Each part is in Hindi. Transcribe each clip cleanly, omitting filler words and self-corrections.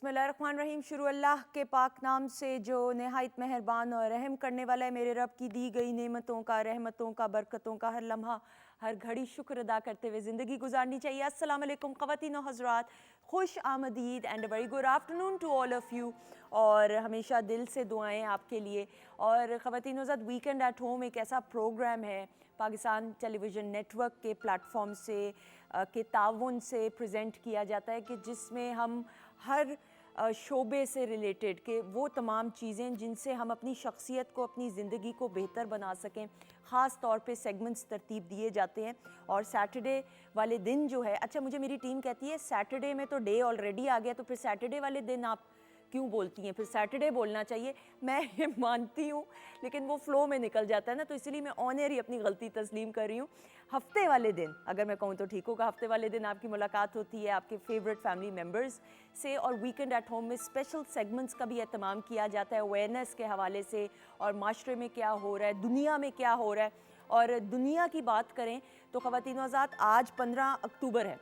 बिस्मिल्लाहिर्रहमानिर्रहीम। शुरू अल्लाह के पाक नाम से जो नहायत मेहरबान और रहम करने वाला है। मेरे रब की दी गई नेमतों का, रहमतों का, बरकतों का हर लम्हा हर घड़ी शुक्र अदा करते हुए ज़िंदगी गुजारनी चाहिए। अस्सलाम वालेकुम ख़वातीन और हज़रात, खुश आमदीद and very good afternoon to all of you. और हमेशा दिल से दुआएं आपके लिए। और ख़वातीन और हज़रात, वीकेंड एट होम एक ऐसा प्रोग्राम है पाकिस्तान टेलीविज़न नेटवर्क के प्लेटफॉर्म से के ताउन से प्रेजेंट किया जाता है कि जिसमें हम हर शोबे से रिलेटेड के वो तमाम चीज़ें जिनसे हम अपनी शख्सियत को, अपनी ज़िंदगी को बेहतर बना सकें, ख़ास तौर पे सेगमेंट्स तरतीब दिए जाते हैं। और सैटरडे वाले दिन जो है, अच्छा मुझे मेरी टीम कहती है सैटरडे में तो डे ऑलरेडी आ गया, तो फिर सैटरडे वाले दिन आप क्यों बोलती हैं, फिर सैटरडे बोलना चाहिए। मैं ये मानती हूँ, लेकिन वो फ़्लो में निकल जाता है ना, तो इसलिए मैं ऑन एयर ही अपनी गलती तस्लीम कर रही हूँ। हफ्ते वाले दिन, अगर मैं कहूँ तो ठीक होगा, हफ्ते वाले दिन आपकी मुलाकात होती है आपके फेवरेट फैमिली मेम्बर्स से। और वीकेंड एट होम में स्पेशल सेगमेंट्स का भी एहतमाम किया जाता है अवेयरनेस के हवाले से, और माशरे में क्या हो रहा है, दुनिया में क्या हो रहा है। और दुनिया की बात करें तो ख़वातीन और हज़रात, आज 15 अक्टूबर है।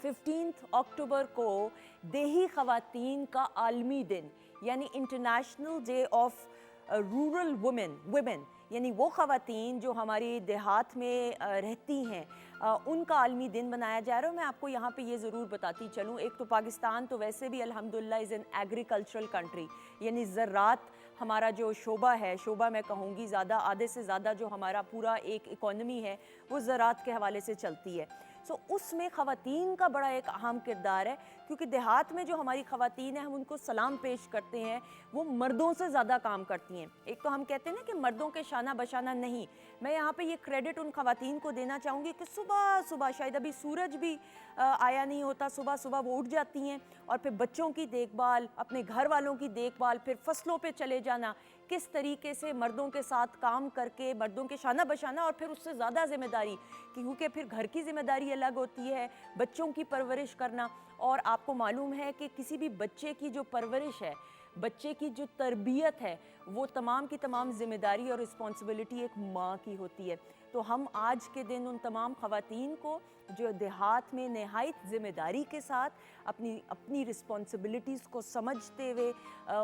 15 अक्टूबर को देही ख़वातीन का आलमी दिन, यानी international day of rural women, यानी वो ख़वातीन जो हमारी देहात में रहती हैं, उनका आलमी दिन मनाया जा रहा है। मैं आपको यहाँ पे ये ज़रूर बताती चलूँ, एक तो पाकिस्तान तो वैसे भी अल्हम्दुलिल्लाह इज़ एन एग्रीकल्चरल कंट्री, यानी ज़रात हमारा जो शोबा है, शोबा मैं कहूँगी ज़्यादा, आधे से ज़्यादा जो हमारा पूरा एक इकॉनमी है वो ज़रात के हवाले से चलती है। सो उसमें ख़वातीन का बड़ा एक अहम किरदार है, क्योंकि देहात में जो हमारी ख़वातीन हैं हम उनको सलाम पेश करते हैं, वो मर्दों से ज़्यादा काम करती हैं। एक तो हम कहते हैं ना कि मर्दों के शाना बशाना नहीं, मैं यहाँ पे ये क्रेडिट उन ख़वातीन को देना चाहूँगी कि सुबह सुबह, शायद अभी सूरज भी आया नहीं होता, सुबह सुबह वो उठ जाती हैं और फिर बच्चों की देखभाल, अपने घर वालों की देखभाल, फिर फसलों पे चले जाना, किस तरीके से मर्दों के साथ काम करके मर्दों के शाना बशाना, और फिर उससे ज़्यादा ज़िम्मेदारी, क्योंकि फिर घर की ज़िम्मेदारी अलग होती है, बच्चों की परवरिश करना। और आपको मालूम है कि किसी भी बच्चे की जो परवरिश है, बच्चे की जो तरबियत है, वो तमाम की तमाम ज़िम्मेदारी और रिस्पॉन्सिबिलिटी एक माँ की होती है। तो हम आज के दिन उन तमाम ख़वातीन को जो देहात में नहायत ज़िम्मेदारी के साथ अपनी रिस्पॉन्सिबिलिटीज़ को समझते हुए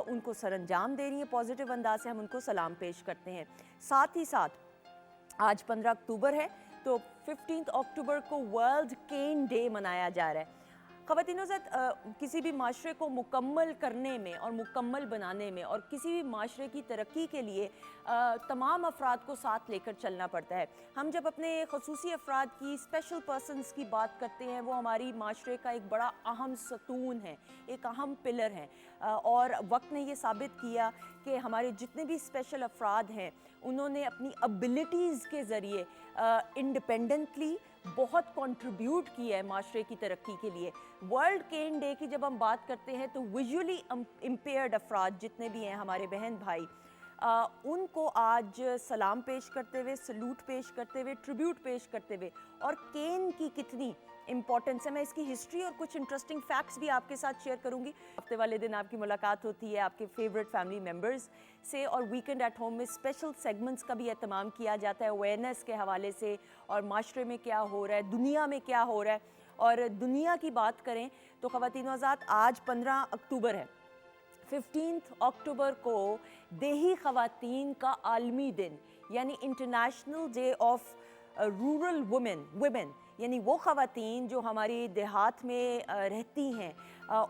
उनको सरअंजाम दे रही हैं, पॉजिटिव अंदाज से हम उनको सलाम पेश करते हैं। साथ ही साथ आज 15 अक्टूबर है, तो 15 अक्टूबर को वर्ल्ड केन डे मनाया जा रहा है। ख़वातीन किसी भी माशरे को मुकम्मल करने में और मुकम्मल बनाने में और किसी भी माशरे की तरक्की के लिए तमाम अफराद को साथ लेकर चलना पड़ता है। हम जब अपने खसूसी अफराद की, स्पेशल पर्सनस की बात करते हैं, वो हमारी माशरे का एक बड़ा अहम सतून है, एक अहम पिलर है। और वक्त ने ये साबित किया कि हमारे जितने भी स्पेशल अफराद हैं, उन्होंने अपनी एबिलिटीज़ के ज़रिए इंडिपेंडेंटली बहुत कंट्रीब्यूट किया है माशरे की तरक्की के लिए। वर्ल्ड केन डे की जब हम बात करते हैं तो विजुअली इम्पेयर्ड अफराद जितने भी हैं हमारे बहन भाई, उनको आज सलाम पेश करते हुए, सलूट पेश करते हुए, ट्रिब्यूट पेश करते हुए, और केन की कितनी इम्पॉर्टेंस है, मैं इसकी हिस्ट्री और कुछ इंटरेस्टिंग फैक्ट्स भी आपके साथ शेयर करूंगी। हफ्ते वाले दिन आपकी मुलाकात होती है आपके फेवरेट फैमिली मेम्बर्स से, और वीकेंड एट होम में स्पेशल सेगमेंट्स का भी एहतमाम किया जाता है अवेयरनेस के हवाले से, और माशरे में क्या हो रहा है, दुनिया में क्या हो रहा है। और दुनिया की बात करें तो ख़वातीन और हज़रात, आज 15 अक्टूबर है। 15 अक्टूबर को देही ख़वातीन का आलमी दिन, यानी international day of rural women, यानी वो ख़वातीन जो हमारी देहात में रहती हैं,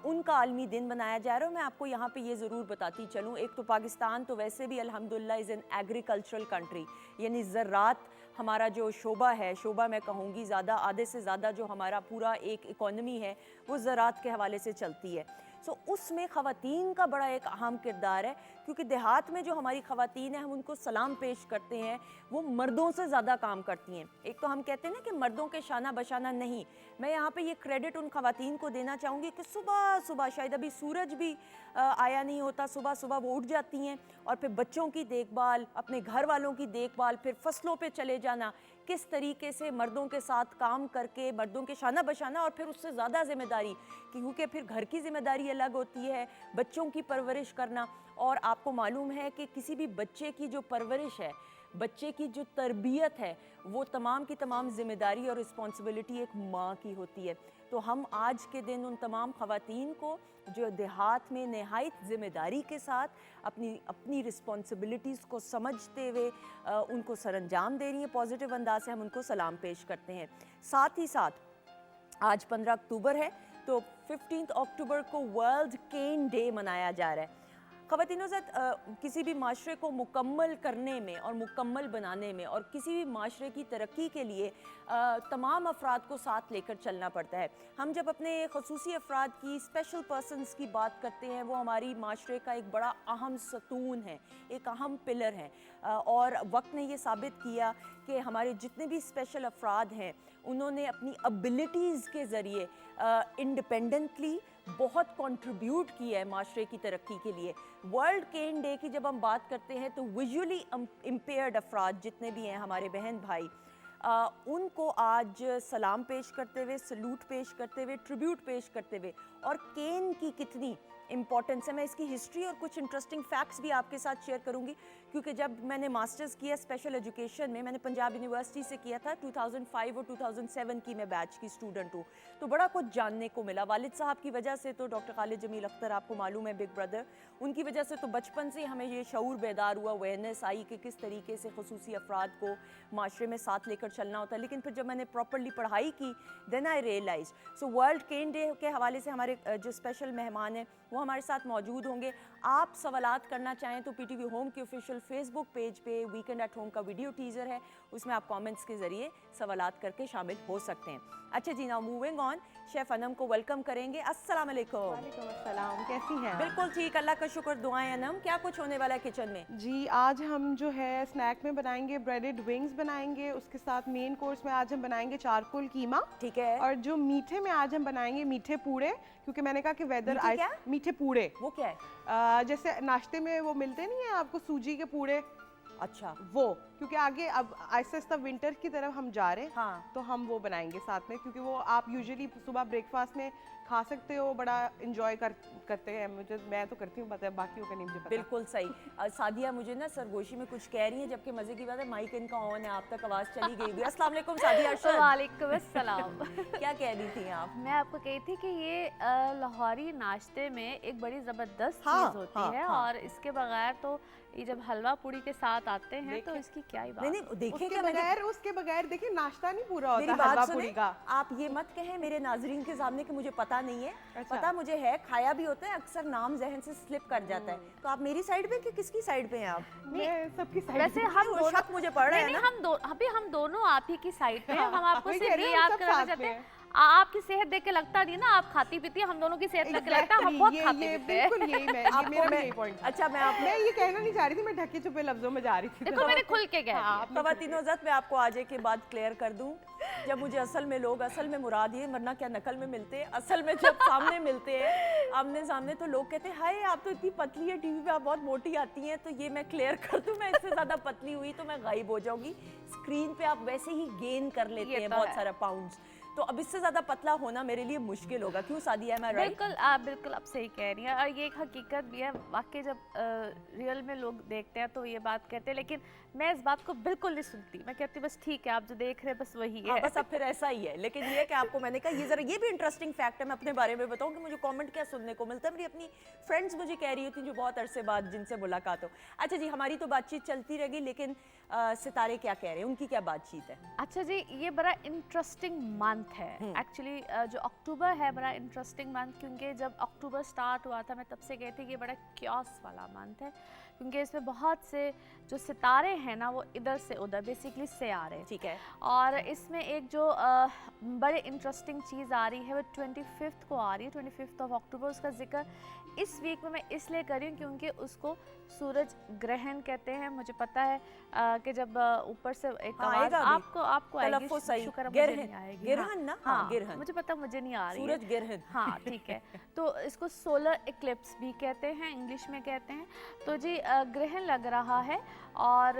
उनका आलमी दिन मनाया जा रहा है। मैं आपको यहाँ पे ये ज़रूर बताती चलूँ, एक तो पाकिस्तान तो वैसे भी अल्हम्दुलिल्लाह इज़ एन एग्रीकल्चरल कंट्री, यानी ज़रात हमारा जो शोबा है, शोबा मैं कहूँगी ज़्यादा, आधे से ज़्यादा जो हमारा पूरा एक इकॉनमी है वो ज़रात के हवाले से चलती है। सो उसमें ख़वातीन का बड़ा एक अहम किरदार है, क्योंकि देहात में जो हमारी ख़वातीन हैं हम उनको सलाम पेश करते हैं, वो मर्दों से ज़्यादा काम करती हैं। एक तो हम कहते हैं ना कि मर्दों के शाना बशाना नहीं, मैं यहाँ पे ये क्रेडिट उन ख़वातीन को देना चाहूँगी कि सुबह सुबह, शायद अभी सूरज भी आया नहीं होता, सुबह सुबह वो उठ जाती हैं और फिर बच्चों की देखभाल, अपने घर वालों की देखभाल, फिर फसलों पे चले जाना, किस तरीके से मर्दों के साथ काम करके मर्दों के शाना बशाना, और फिर उससे ज़्यादा ज़िम्मेदारी, क्योंकि फिर घर की ज़िम्मेदारी अलग होती है, बच्चों की परवरिश करना। और आपको मालूम है कि किसी भी बच्चे की जो परवरिश है, बच्चे की जो तरबियत है, वो तमाम की तमाम ज़िम्मेदारी और रिस्पॉन्सिबिलिटी एक माँ की होती है। तो हम आज के दिन उन तमाम ख़वातीन को जो देहात में नहायत ज़िम्मेदारी के साथ अपनी रिस्पॉन्सिबिलिटीज़ को समझते हुए उनको सरअंजाम दे रही हैं, पॉजिटिव अंदाज से हम उनको सलाम पेश करते हैं। साथ ही साथ आज 15 अक्टूबर है, तो 15 अक्टूबर को वर्ल्ड केन डे मनाया जा रहा है। ख़वातीन हज़रात, किसी भी माशरे को मुकम्मल करने में और मुकम्मल बनाने में और किसी भी माशरे की तरक्की के लिए तमाम अफराद को साथ लेकर चलना पड़ता है। हम जब अपने खसूसी अफराद की, स्पेशल पर्सनस की बात करते हैं, वो हमारी माशरे का एक बड़ा अहम सतून है, एक अहम पिलर है। और वक्त ने ये साबित किया कि हमारे जितने भी स्पेशल अफराद हैं उन्होंने अपनी एबिलिटीज़ के ज़रिए इंडिपेंडेंटली बहुत कंट्रीब्यूट किया है माशरे की तरक्की के लिए। वर्ल्ड केन डे की जब हम बात करते हैं तो विजुअली इम्पेयर्ड अफराद जितने भी हैं हमारे बहन भाई, उनको आज सलाम पेश करते हुए, सलूट पेश करते हुए, ट्रिब्यूट पेश करते हुए, और केन की कितनी इम्पॉर्टेंस है, मैं इसकी हिस्ट्री और कुछ इंटरेस्टिंग फैक्ट्स भी आपके साथ शेयर करूंगी। क्योंकि जब मैंने मास्टर्स किया स्पेशल एजुकेशन में, मैंने पंजाब यूनिवर्सिटी से किया था, 2005 और 2007 की मैं बैच की स्टूडेंट हूँ, तो बड़ा कुछ जानने को मिला। वालिद साहब की वजह से, तो डॉक्टर खालिद जमील अख्तर आपको मालूम है, बिग ब्रदर, उनकी वजह से तो बचपन से हमें ये शऊर बेदार हुआ, अवेयरनेस आई कि किस तरीके से खसूसी अफराद को माशरे में साथ लेकर चलना होता है। लेकिन फिर जब मैंने प्रॉपरली पढ़ाई की, then I realize. So world केन डे के हवाले से हमारे जो स्पेशल मेहमान हैं वो हमारे साथ मौजूद होंगे। आप सवालात करना चाहें तो पीटीवी होम के ऑफिशियल फेसबुक पेज पे वीकेंड एट होम का वीडियो टीज़र है, उसमें आप कमेंट्स के ज़रिए सवालात करके शामिल हो सकते हैं। अच्छा जी, now moving on, chef Anam को वेलकम करेंगे। अस्सलाम वालेकुम। वालेकुम अस्सलाम, कैसी हैं? बिल्कुल ठीक, अल्लाह का शुक्र, दुआएं। अनम, क्या कुछ होने वाला है किचन में? जी, आज हम जो है स्नैक में बनाएंगे ब्रेडेड विंग्स बनाएंगे, उसके साथ मेन कोर्स में आज हम बनाएंगे चारकोल कीमा। ठीक है। और जो मीठे में आज हम बनाएंगे मीठे पूड़े, क्योंकि मैंने कहा कि वेदर मीठे पूड़े, वो क्या है? जैसे नाश्ते में वो मिलते नहीं है आपको सूजी के पूड़े, अच्छा, वो, क्योंकि आगे अब आहिस्ता आहिस्ता विंटर की तरफ हम जा रहे हैं। हाँ। तो हम वो बनाएंगे साथ में, क्योंकि वो आप यूजुअली सुबह ब्रेकफास्ट में खा सकते हो, बड़ा इंजॉय करते हैं। मैं तो करती हूँ, पता है, बाकियों का नहीं मुझे पता। बिल्कुल सही। सादिया मुझे ना सरगोशी में कुछ कह रही हैं, जबकि मजे की बात है माइक इनका ऑन है, आप तक आवाज़ चली गई हुई। अस्सलाम वालेकुम सादिया अरशद। वालेकुम अस्सलाम। क्या कह रही थी आप? मैं आपको कही थी कि ये लाहौरी नाश्ते में एक बड़ी ज़बरदस्त हाँ, चीज़ होती हाँ, है, हाँ। और इसके बगैर तो ये जब हलवा पूड़ी के साथ आते हैं तो इसकी क्या ही बात। नहीं, देखिए उसके बगैर देखिए नाश्ता नहीं पूरा होता मेरी हलवा बात पूड़ी सुने, का। आप ये मत कहें मेरे नाजरीन के सामने कि मुझे पता नहीं है। अच्छा। पता मुझे है, खाया भी होता है, अक्सर नाम जहन से स्लिप कर जाता है। तो आप मेरी साइड पे कि किसकी साइड पे हैं आप? मैं सबकी साइड वैसे पे। हम वो दोनों, शक मुझे पड़ रहा है ना। हम दोनों आप ही की साइड पे हैं। हम आपको वही सिर्फ कह रही ये हूँ, याद सब कराना साथ चाहते में हैं, आपकी सेहत देख के लगता नहीं ना आप खाती पीती है, हम दोनों की सेहत देख के लगता है हम बहुत खाते पीते हैं। बिल्कुल यही मैं, ये मेरा भी यही पॉइंट। अच्छा, मैं ये कहना नहीं चाह रही थी, मैं ढके छुपे लफ्जों में जा रही थी। देखो मैंने खुल के कह दिया। ख़वातीनो ज़त, मैं आपको आजे के बाद क्लियर कर दूं, जब मुझे असल में लोग, असल में मुराद ये, वरना क्या नकल में मिलते हैं, असल में जब सामने मिलते हैं आमने सामने, तो लोग कहते हैं हाय आप तो इतनी पतली है, टीवी पे आप बहुत मोटी आती हैं। तो ये मैं क्लियर कर दूं, मैं इससे ज़्यादा पतली हुई तो मैं गायब हो जाऊंगी। स्क्रीन पे आप वैसे ही गेन कर लेते हैं बहुत सारा पाउंड्स, तो अब इससे ज़्यादा पतला होना मेरे लिए मुश्किल होगा। क्यों सादिया, मैं राइट? बिल्कुल आप सही कह रही हैं, और ये एक हकीकत भी है। वाकई जब रियल में लोग देखते हैं तो ये बात कहते हैं, लेकिन मैं इस बात को बिल्कुल नहीं सुनती। मैं कहती बस ठीक है, आप जो देख रहे हैं बस वही है। बस अब फिर ऐसा ही है। लेकिन ये कि आपको मैंने कहा ये जरा, ये भी इंटरेस्टिंग फैक्ट है, मैं अपने बारे में बताऊं कि मुझे कमेंट क्या सुनने को मिलता है। मेरी अपनी फ्रेंड्स मुझे कह रही थी जो बहुत अरसे बाद जिनसे मुलाकात हो। अच्छा जी, हमारी तो बातचीत चलती रहेगी, लेकिन सितारे क्या कह रहे हैं, उनकी क्या बातचीत है? अच्छा जी, ये बड़ा इंटरेस्टिंग मंथ है एक्चुअली। जो अक्टूबर है बड़ा इंटरेस्टिंग मंथ, क्योंकि जब अक्टूबर स्टार्ट हुआ था मैं तब से कहती कि ये बड़ा क्योस वाला मंथ है, क्योंकि इसमें बहुत से जो सितारे हैं ना वो इधर से उधर बेसिकली से आ रहे हैं। ठीक है। और इसमें एक जो बड़े इंटरेस्टिंग चीज़ आ रही है वो 25 को आ रही है, 25 ऑफ अक्टूबर। उसका जिक्र इस वीक में मैं इसलिए कर रही हूँ क्योंकि उसको सूरज ग्रहण कहते हैं। मुझे पता है कि जब ऊपर से एक आवाज आपको आएगी, शुक्र मुझे नहीं आएगी। गिरहन ना? हाँ, गिरहन। मुझे पता, मुझे नहीं आ रही सूरज गिरहन। हाँ ठीक है। तो इसको सोलर इक्लिप्स भी कहते हैं, इंग्लिश में कहते हैं। तो जी ग्रहण लग रहा है और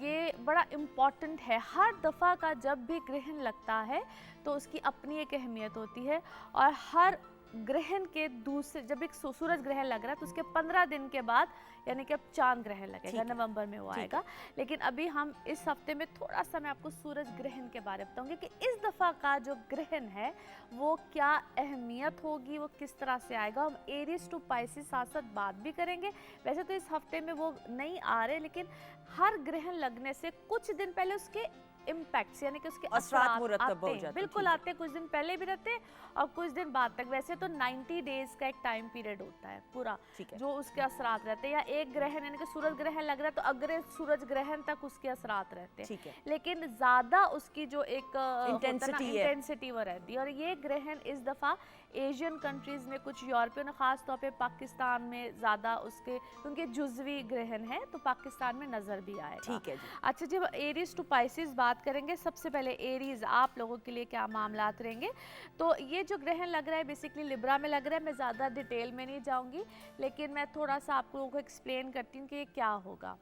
ये बड़ा इम्पॉर्टेंट है। हर दफ़ा का जब भी ग्रहण लगता है तो उसकी अपनी एक अहमियत होती है, और हर ग्रहण के दूसरे, जब एक सूरज ग्रहण लग रहा है तो उसके 15 दिन के बाद यानी कि अब चांद ग्रहण लगेगा, नवंबर में वो आएगा। लेकिन अभी हम इस हफ्ते में थोड़ा सा मैं आपको सूरज ग्रहण के बारे में बताऊंगी कि इस दफ़ा का जो ग्रहण है वो क्या अहमियत होगी, वो किस तरह से आएगा। हम एरीज टू पाइसेस साथ साथ बात भी करेंगे। वैसे तो इस हफ्ते में वो नहीं आ रहे, लेकिन हर ग्रहण लगने से कुछ दिन पहले उसके इम्पैक्ट्स यानी कि उसके असरात मुरतब हो आते हैं, जाते, बिल्कुल आते हैं। कुछ दिन पहले भी रहते हैं और कुछ दिन बाद तक। वैसे तो 90 डेज का एक टाइम पीरियड होता है पूरा जो उसके असरात रहते हैं, या एक ग्रहण यानी कि सूरज ग्रहण लग रहा है तो अगले सूरज ग्रहण तक उसके असरात रहते हैं, लेकिन ज्यादा उसकी जो एक इंटेंसिटी वो रहती है। और ये ग्रहण इस दफा एशियन कंट्रीज में, कुछ यूरोपियन, खास तौर पे पाकिस्तान में ज़्यादा उसके, क्योंकि जुज़वी ग्रहण है तो पाकिस्तान में नज़र भी आएगा। ठीक है जी। अच्छा, जब एरीज टू पाइसेस बात करेंगे, सबसे पहले एरीज आप लोगों के लिए क्या मामलात रहेंगे। तो ये जो ग्रहण लग रहा है बेसिकली लिब्रा में लग रहा है। मैं ज़्यादा डिटेल में नहीं जाऊँगी, लेकिन मैं थोड़ा सा आप लोगों को एक्सप्लेन करती हूँ कि ये क्या होगा।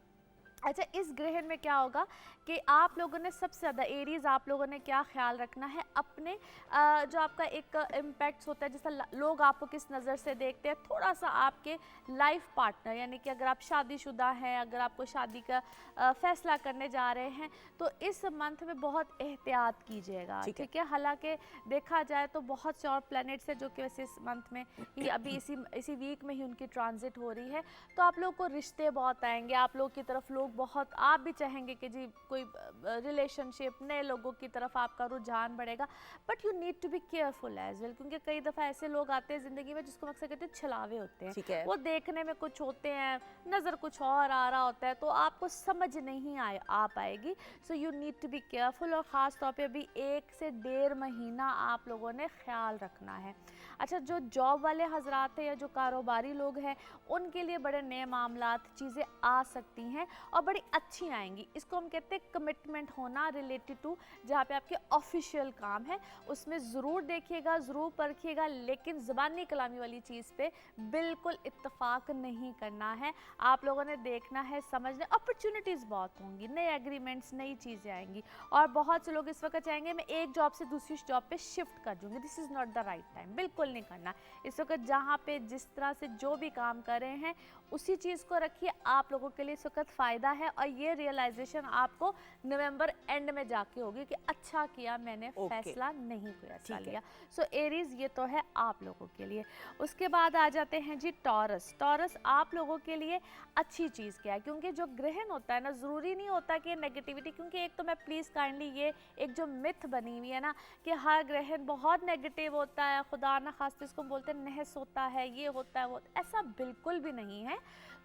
अच्छा, इस ग्रहण में क्या होगा कि आप लोगों ने सबसे ज़्यादा एरीज आप लोगों ने क्या ख्याल रखना है अपने जो आपका एक इम्पैक्ट्स होता है, जैसा लोग आपको किस नज़र से देखते हैं, थोड़ा सा आपके लाइफ पार्टनर यानी कि अगर आप शादीशुदा हैं, अगर आपको शादी का फैसला करने जा रहे हैं तो इस मंथ में बहुत एहतियात कीजिएगा। ठीक है, हालांकि देखा जाए तो बहुत से और प्लैनेट्स है जो कि वैसे इस मंथ में ही अभी इसी वीक में ही उनकी ट्रांजिट हो रही है, तो आप लोग को रिश्ते बहुत आएंगे, आप लोग की तरफ लोग बहुत, आप भी चाहेंगे कि जी कोई रिलेशनशिप, नए लोगों की तरफ आपका रुझान बढ़ेगा। But you need to be careful as well, क्योंकि कई दफ़ा ऐसे लोग आते हैं ज़िंदगी में जिसको अक्सर कहते हैं छलावे होते हैं, वो देखने में कुछ होते हैं, नज़र कुछ और आ रहा होता है, तो आपको समझ नहीं आ पाएगी। So you need to be careful. और ख़ास तौर पे अभी 1 से 1.5 महीना आप लोगों ने ख्याल रखना है। अच्छा, जो जॉब वाले हजरात हैं या जो कारोबारी लोग हैं, उनके लिए बड़े नए मामलात, चीज़ें आ सकती हैं और बड़ी अच्छी आएंगी। इसको हम कहते हैं कमिटमेंट होना रिलेटेड टू जहाँ पे आपके ऑफिशियल काम है, उसमें ज़रूर देखिएगा, ज़रूर परखिएगा, लेकिन ज़बानी कलामी वाली चीज़ पे बिल्कुल इत्तफाक नहीं करना है। आप लोगों ने देखना है, समझना, अपॉर्चुनिटीज़ बहुत होंगी, नए एग्रीमेंट्स, नई चीज़ें आएंगी। और बहुत से लोग इस वक्त चाहेंगे मैं एक जॉब से दूसरी जॉब पे शिफ्ट कर दूँगी। This is not the right time, बिल्कुल नहीं करना। इस वक्त जहाँ पे जिस तरह से जो भी काम कर रहे हैं उसी चीज़ को रखिए, आप लोगों के लिए इस वक्त फ़ायदा है। और ये रियलाइजेशन आपको नवंबर एंड में जाके होगी कि अच्छा किया मैंने फैसला नहीं फैसला लिया। सो एरीज ये तो है आप लोगों के लिए। उसके बाद आ जाते हैं जी टॉरस। टॉरस आप लोगों के लिए अच्छी चीज़ क्या है, क्योंकि जो ग्रहण होता है ना, ज़रूरी नहीं होता कि नेगेटिविटी, क्योंकि एक तो मैं प्लीज़ काइंडली, ये एक जो मिथ बनी हुई है ना कि हर ग्रहण बहुत नेगेटिव होता है, खुदा ना खास्ते इसको बोलते हैं नहस होता है, ये होता है वो, ऐसा बिल्कुल भी नहीं है।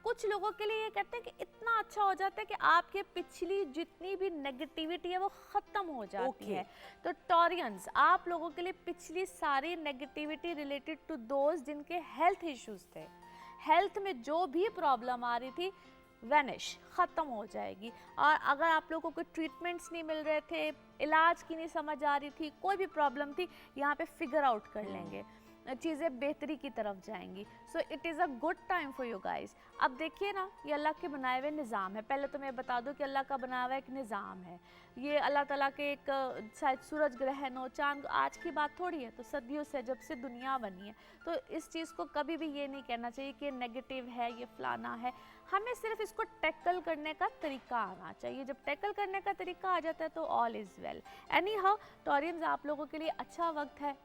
कुछ लोगों के लिए ये कहते हैं कि इतना अच्छा हो जाता है कि आपके पिछली जितनी भी नेगेटिविटी है वो ख़त्म हो जाती है। तो टॉरियंस आप लोगों के लिए पिछली सारी नेगेटिविटी रिलेटेड टू दोस्त जिनके हेल्थ इश्यूज थे, हेल्थ में जो भी प्रॉब्लम आ रही थी, वैनिश, ख़त्म हो जाएगी। और अगर आप लोगों को ट्रीटमेंट्स नहीं मिल रहे थे, इलाज की नहीं समझ आ रही थी, कोई भी प्रॉब्लम थी, यहाँ पे फिगर आउट कर लेंगे, चीज़ें बेहतरी की तरफ जाएंगी। So it is a good time for you guys. अब देखिए ना, ये अल्लाह के बनाए हुए निज़ाम है। पहले तो मैं बता दूं कि अल्लाह का बनाया हुआ एक निज़ाम है। ये अल्लाह ताला के एक शायद सूरज ग्रहण हो, चांद, आज की बात थोड़ी है, तो सदियों से जब से दुनिया बनी है, तो इस चीज़ को कभी भी ये नहीं कहना चाहिए कि नेगेटिव है, ये फलाना है। हमें सिर्फ इसको टैकल करने का तरीका आना चाहिए। जब टैकल करने का तरीका आ जाता है तो all is well. Any how Taureans आप लोगों के लिए अच्छा वक्त है।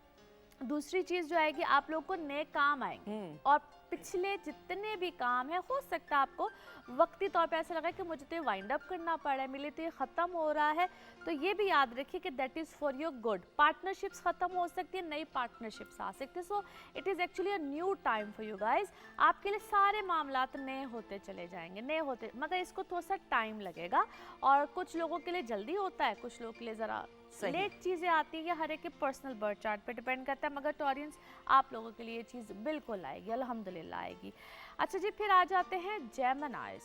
दूसरी चीज़ जो आएगी, आप लोग को नए काम आएंगे और पिछले जितने भी काम है, हो सकता है आपको वक्ती तौर पे ऐसा लगा कि मुझे तो ये वाइंड अप करना पड़ा है, मेरे तो ये ख़त्म हो रहा है, तो ये भी याद रखिए कि that is for your good. Partnerships ख़त्म हो सकती है, नई पार्टनरशिप्स आ सकती है। So it is actually a new time for you guys. आपके लिए सारे मामलात नए होते चले जाएंगे, नए होते, मगर इसको थोड़ा सा टाइम लगेगा। और कुछ लोगों के लिए जल्दी होता है, कुछ लोगों के लिए ज़रा लेट चीज़ें आती है, हर एक के पर्सनल बर्थ चार्ट पे डिपेंड करता है। मगर टॉरियंस आप लोगों के लिए ये चीज़ बिल्कुल आएगी, अल्हम्दुलिल्लाह आएगी। अच्छा जी, फिर आ जाते हैं जेमिनाइज।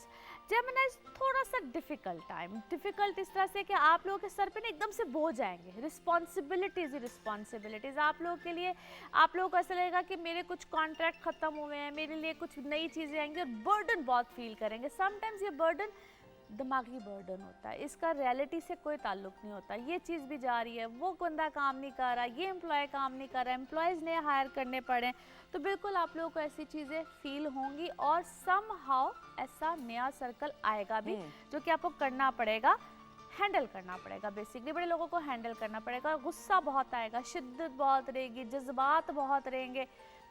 जेमिनाइज थोड़ा सा डिफ़िकल्ट टाइम, डिफ़िकल्ट इस तरह से कि आप लोगों के सर पे ना एकदम से बोझ आएंगे, रिस्पॉन्सिबिलिटीज़ ही रिस्पॉन्सिबिलिटीज़ आप लोगों के लिए। आप लोगों को ऐसा लगेगा कि मेरे कुछ कॉन्ट्रैक्ट ख़त्म हुए हैं, मेरे लिए कुछ नई चीज़ें आएंगी और बर्डन बहुत फील करेंगे। समटाइम्स ये बर्डन दिमागी बर्डन होता है, इसका रियलिटी से कोई ताल्लुक नहीं होता। ये चीज़ भी जा रही है, वो बंदा काम नहीं कर रहा, ये एम्प्लॉय काम नहीं कर रहा, एम्प्लॉयज़ ने हायर करने पड़े, तो बिल्कुल आप लोगों को ऐसी चीज़ें फील होंगी और समहाउ ऐसा नया सर्कल आएगा भी जो कि आपको करना पड़ेगा, हैंडल करना पड़ेगा। बेसिकली बड़े लोगों को हैंडल करना पड़ेगा, गुस्सा बहुत आएगा, शिद्दत बहुत रहेगी, जज्बात बहुत रहेंगे।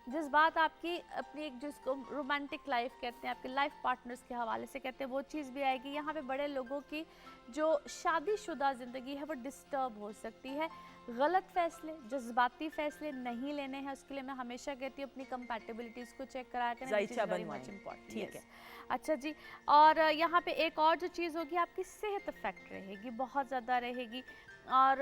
जज्बात आपकी अपनी एक जिसको रोमांटिक लाइफ कहते हैं, आपके लाइफ पार्टनर्स के हवाले से कहते हैं, वो चीज़ भी आएगी। यहाँ पे बड़े लोगों की जो शादीशुदा ज़िंदगी है वो डिस्टर्ब हो सकती है। गलत फैसले, जज्बाती फैसले नहीं लेने हैं, उसके लिए मैं हमेशा कहती हूँ अपनी कंपैटिबिलिटीज़ को चेक करा कर, जायचा वेरी बनवाएं। Much important. ठीक है। अच्छा जी, और यहाँ पे एक और जो चीज़ होगी, आपकी सेहत इफेक्ट रहेगी, बहुत ज़्यादा रहेगी। और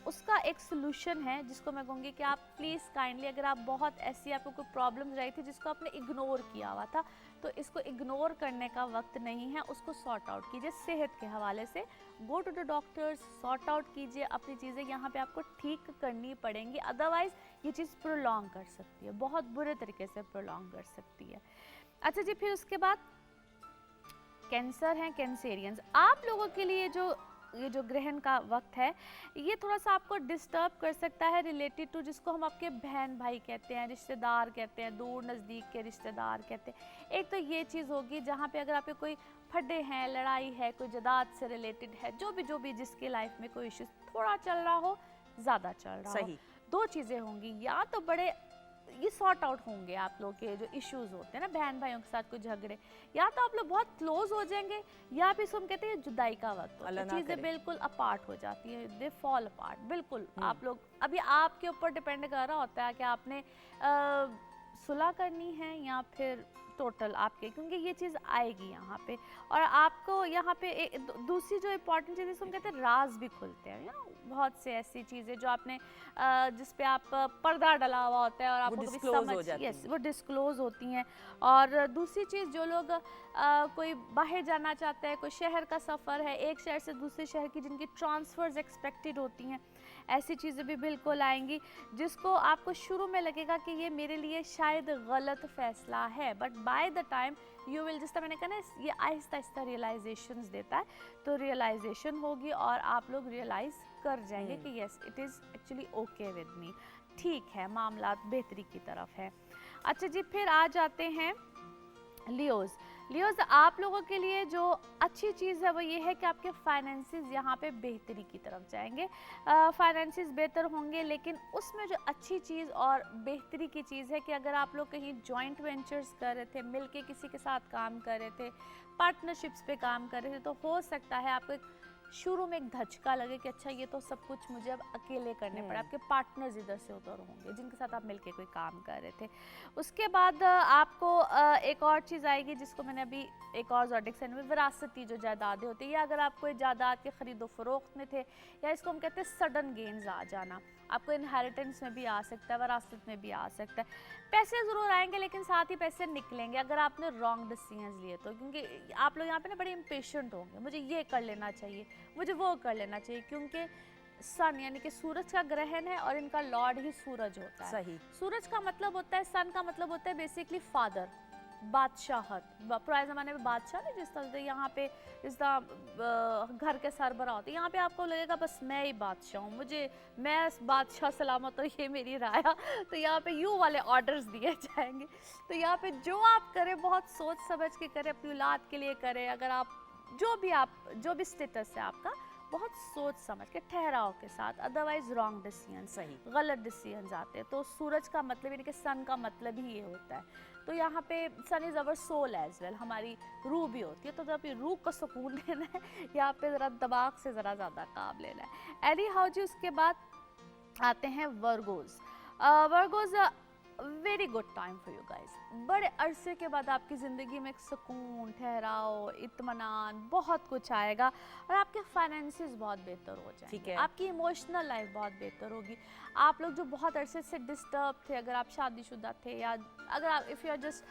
उसका एक सोल्यूशन है जिसको मैं कहूँगी कि आप प्लीज़ काइंडली, अगर आप बहुत ऐसी आपको कोई प्रॉब्लम रही थी जिसको आपने इग्नोर किया हुआ था, तो इसको इग्नोर करने का वक्त नहीं है, उसको सॉर्ट आउट कीजिए सेहत के हवाले से। Go to the doctors, sort out कीजिए अपनी चीज़ें, यहाँ पे आपको ठीक करनी पड़ेंगी, अदरवाइज़ ये चीज़ प्रोलॉन्ग कर सकती है, बहुत बुरे तरीके से प्रोलॉन्ग कर सकती है। अच्छा जी, फिर उसके बाद कैंसर हैं, कैंसेरियंस, आप लोगों के लिए ये जो ग्रहण का वक्त है, ये थोड़ा सा आपको डिस्टर्ब कर सकता है रिलेटेड टू जिसको हम आपके बहन भाई कहते हैं, रिश्तेदार कहते हैं, दूर नज़दीक के रिश्तेदार कहते हैं। एक तो ये चीज़ होगी जहाँ पे अगर आपके कोई फड्डे हैं, लड़ाई है, कोई जदाद से रिलेटेड है, जो भी जिसके लाइफ में कोई इश्यूज थोड़ा चल रहा हो, ज़्यादा चल रहा हो, सही। दो चीज़ें होंगी, या तो बड़े ये सॉर्ट आउट होंगे आप लोग के जो इश्यूज होते हैं ना बहन भाइयों के साथ कोई झगड़े, या तो आप लोग बहुत क्लोज हो जाएंगे, या फिर इसको हम कहते हैं जुदाई का वक्त होता अल्लाह है, ना चीज़ें करे। बिल्कुल अपार्ट हो जाती है, दे फॉल अपार्ट। बिल्कुल आप लोग, अभी आपके ऊपर डिपेंड कर रहा होता है कि आपने सुलह करनी है या फिर टोटल आपके, क्योंकि ये चीज़ आएगी यहाँ पे। और आपको यहाँ पे दूसरी जो इम्पोर्टेंट चीज़ है, हम कहते हैं राज भी खुलते हैं, बहुत से ऐसी चीज़ें जो आपने जिस पे आप पर्दा डला हुआ होता है और आपको कभी disclose हो समझ, जाती यस, हैं। वो डिस्क्लोज होती हैं। और दूसरी चीज़, जो लोग कोई बाहर जाना चाहते हैं, कोई शहर का सफ़र है, एक शहर से दूसरे शहर की जिनकी ट्रांसफ़र्स एक्सपेक्टेड होती हैं, ऐसी चीज़ें भी बिल्कुल आएंगी जिसको आपको शुरू में लगेगा कि ये मेरे लिए शायद गलत फ़ैसला है, but by the time you will, जिस तरह मैंने कहा ना, ये आहिस्ता आहिस्ता रियलाइजेशंस देता है, तो रियलाइजेशन होगी और आप लोग रियलाइज़ कर जाएंगे कि yes, it is actually okay with me, ठीक है, मामला बेहतरी की तरफ है। अच्छा जी, फिर आ जाते हैं लियोज़। लियोज़, आप लोगों के लिए जो अच्छी चीज़ है वो ये है कि आपके फाइनेंसेस यहाँ पे बेहतरी की तरफ जाएंगे, फाइनेंसेस बेहतर होंगे, लेकिन उसमें जो अच्छी चीज़ और बेहतरी की चीज़ है कि अगर आप लोग कहीं जॉइंट वेंचर्स कर रहे थे, मिलके किसी के साथ काम कर रहे थे, पार्टनरशिप्स पे काम कर रहे थे, तो हो सकता है आपको शुरू में एक धचका लगे कि अच्छा ये तो सब कुछ मुझे अब अकेले करने पड़े, आपके पार्टनर्स इधर से उधर होंगे जिनके साथ आप मिलके कोई काम कर रहे थे। उसके बाद आपको एक और चीज़ आएगी जिसको मैंने अभी एक और ज़ोडिक साइन में, विरासती जो जायदादें होती है, या अगर आप कोई जायदाद के ख़रीदो फरोख्त में थे, या इसको हम कहते हैं सडन गेन्स आ जाना, आपको इनहेरिटेंस में भी आ सकता है, विरासत में भी आ सकता है। पैसे ज़रूर आएंगे लेकिन साथ ही पैसे निकलेंगे अगर आपने रॉन्ग डिसीजंस लिए तो, क्योंकि आप लोग यहाँ पे ना बड़े इम्पेशेंट होंगे, मुझे ये कर लेना चाहिए, मुझे वो कर लेना चाहिए, क्योंकि सन यानी कि सूरज का ग्रहण है और इनका लॉर्ड ही सूरज होता है। सही। सूरज का मतलब होता है, सन का मतलब होता है बेसिकली फादर, बादशाहत। पुराने ज़माने में बादशाह नहीं, जिस तरह से यहाँ पे जिस तरह घर के सरबराह होते, यहाँ पे आपको लगेगा बस मैं ही बादशाह हूँ, मैं बादशाह सलामत, तो ये मेरी राया, तो यहाँ पे यूँ वाले ऑर्डर्स दिए जाएंगे। तो यहाँ पे जो आप करें बहुत सोच समझ के करें, अपनी औलाद के लिए करें, अगर आप जो भी स्टेटस है आपका, बहुत सोच समझ के ठहराव के साथ, अदरवाइज रॉन्ग डिसीजन, सही, गलत डिसीजन आते हैं। तो सूरज का मतलब यानी कि सन का मतलब ही ये होता है। तो यहाँ पे sun is our soul as well, हमारी रूह भी होती है, तो जब रूह को सुकून देना है, यहाँ पे ज़रा दिमाग से ज़रा ज़्यादा काम लेना है। एनी हाउ जी, उसके बाद आते हैं Virgos. Virgos very good time for you guys. बड़े अरसे के बाद आपकी ज़िंदगी में एक सुकून, ठहराव, इत्मीनान, बहुत कुछ आएगा और आपके फाइनेंसेस बहुत बेहतर हो जाएंगे। ठीक है। आपकी इमोशनल लाइफ बहुत बेहतर होगी। आप लोग जो बहुत अरसे से डिस्टर्ब थे, अगर आप शादीशुदा थे, या अगर आप if you are just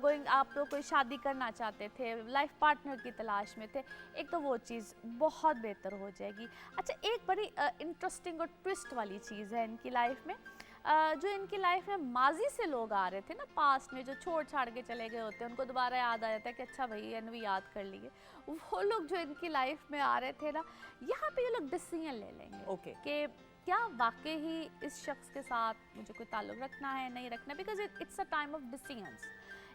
going, आप लोग कोई शादी करना चाहते थे, लाइफ पार्टनर की तलाश में थे, एक तो वो चीज़ बहुत बेहतर हो जाएगी। अच्छा, एक बड़ी इंटरेस्टिंग और ट्विस्ट वाली चीज़ है इनकी लाइफ में, जो इनकी लाइफ में माजी से लोग आ रहे थे ना, पास्ट में जो छोड़ छाड़ के चले गए होते हैं, उनको दोबारा याद आ जाता है कि अच्छा भाई इन्हें भी याद कर लिए, वो लोग जो इनकी लाइफ में आ रहे थे ना, यहाँ पे ये लोग डिसीजन ले लेंगे ओके कि क्या वाकई ही इस शख्स के साथ मुझे कोई ताल्लुक रखना है नहीं रखना, because it's a time of decisions.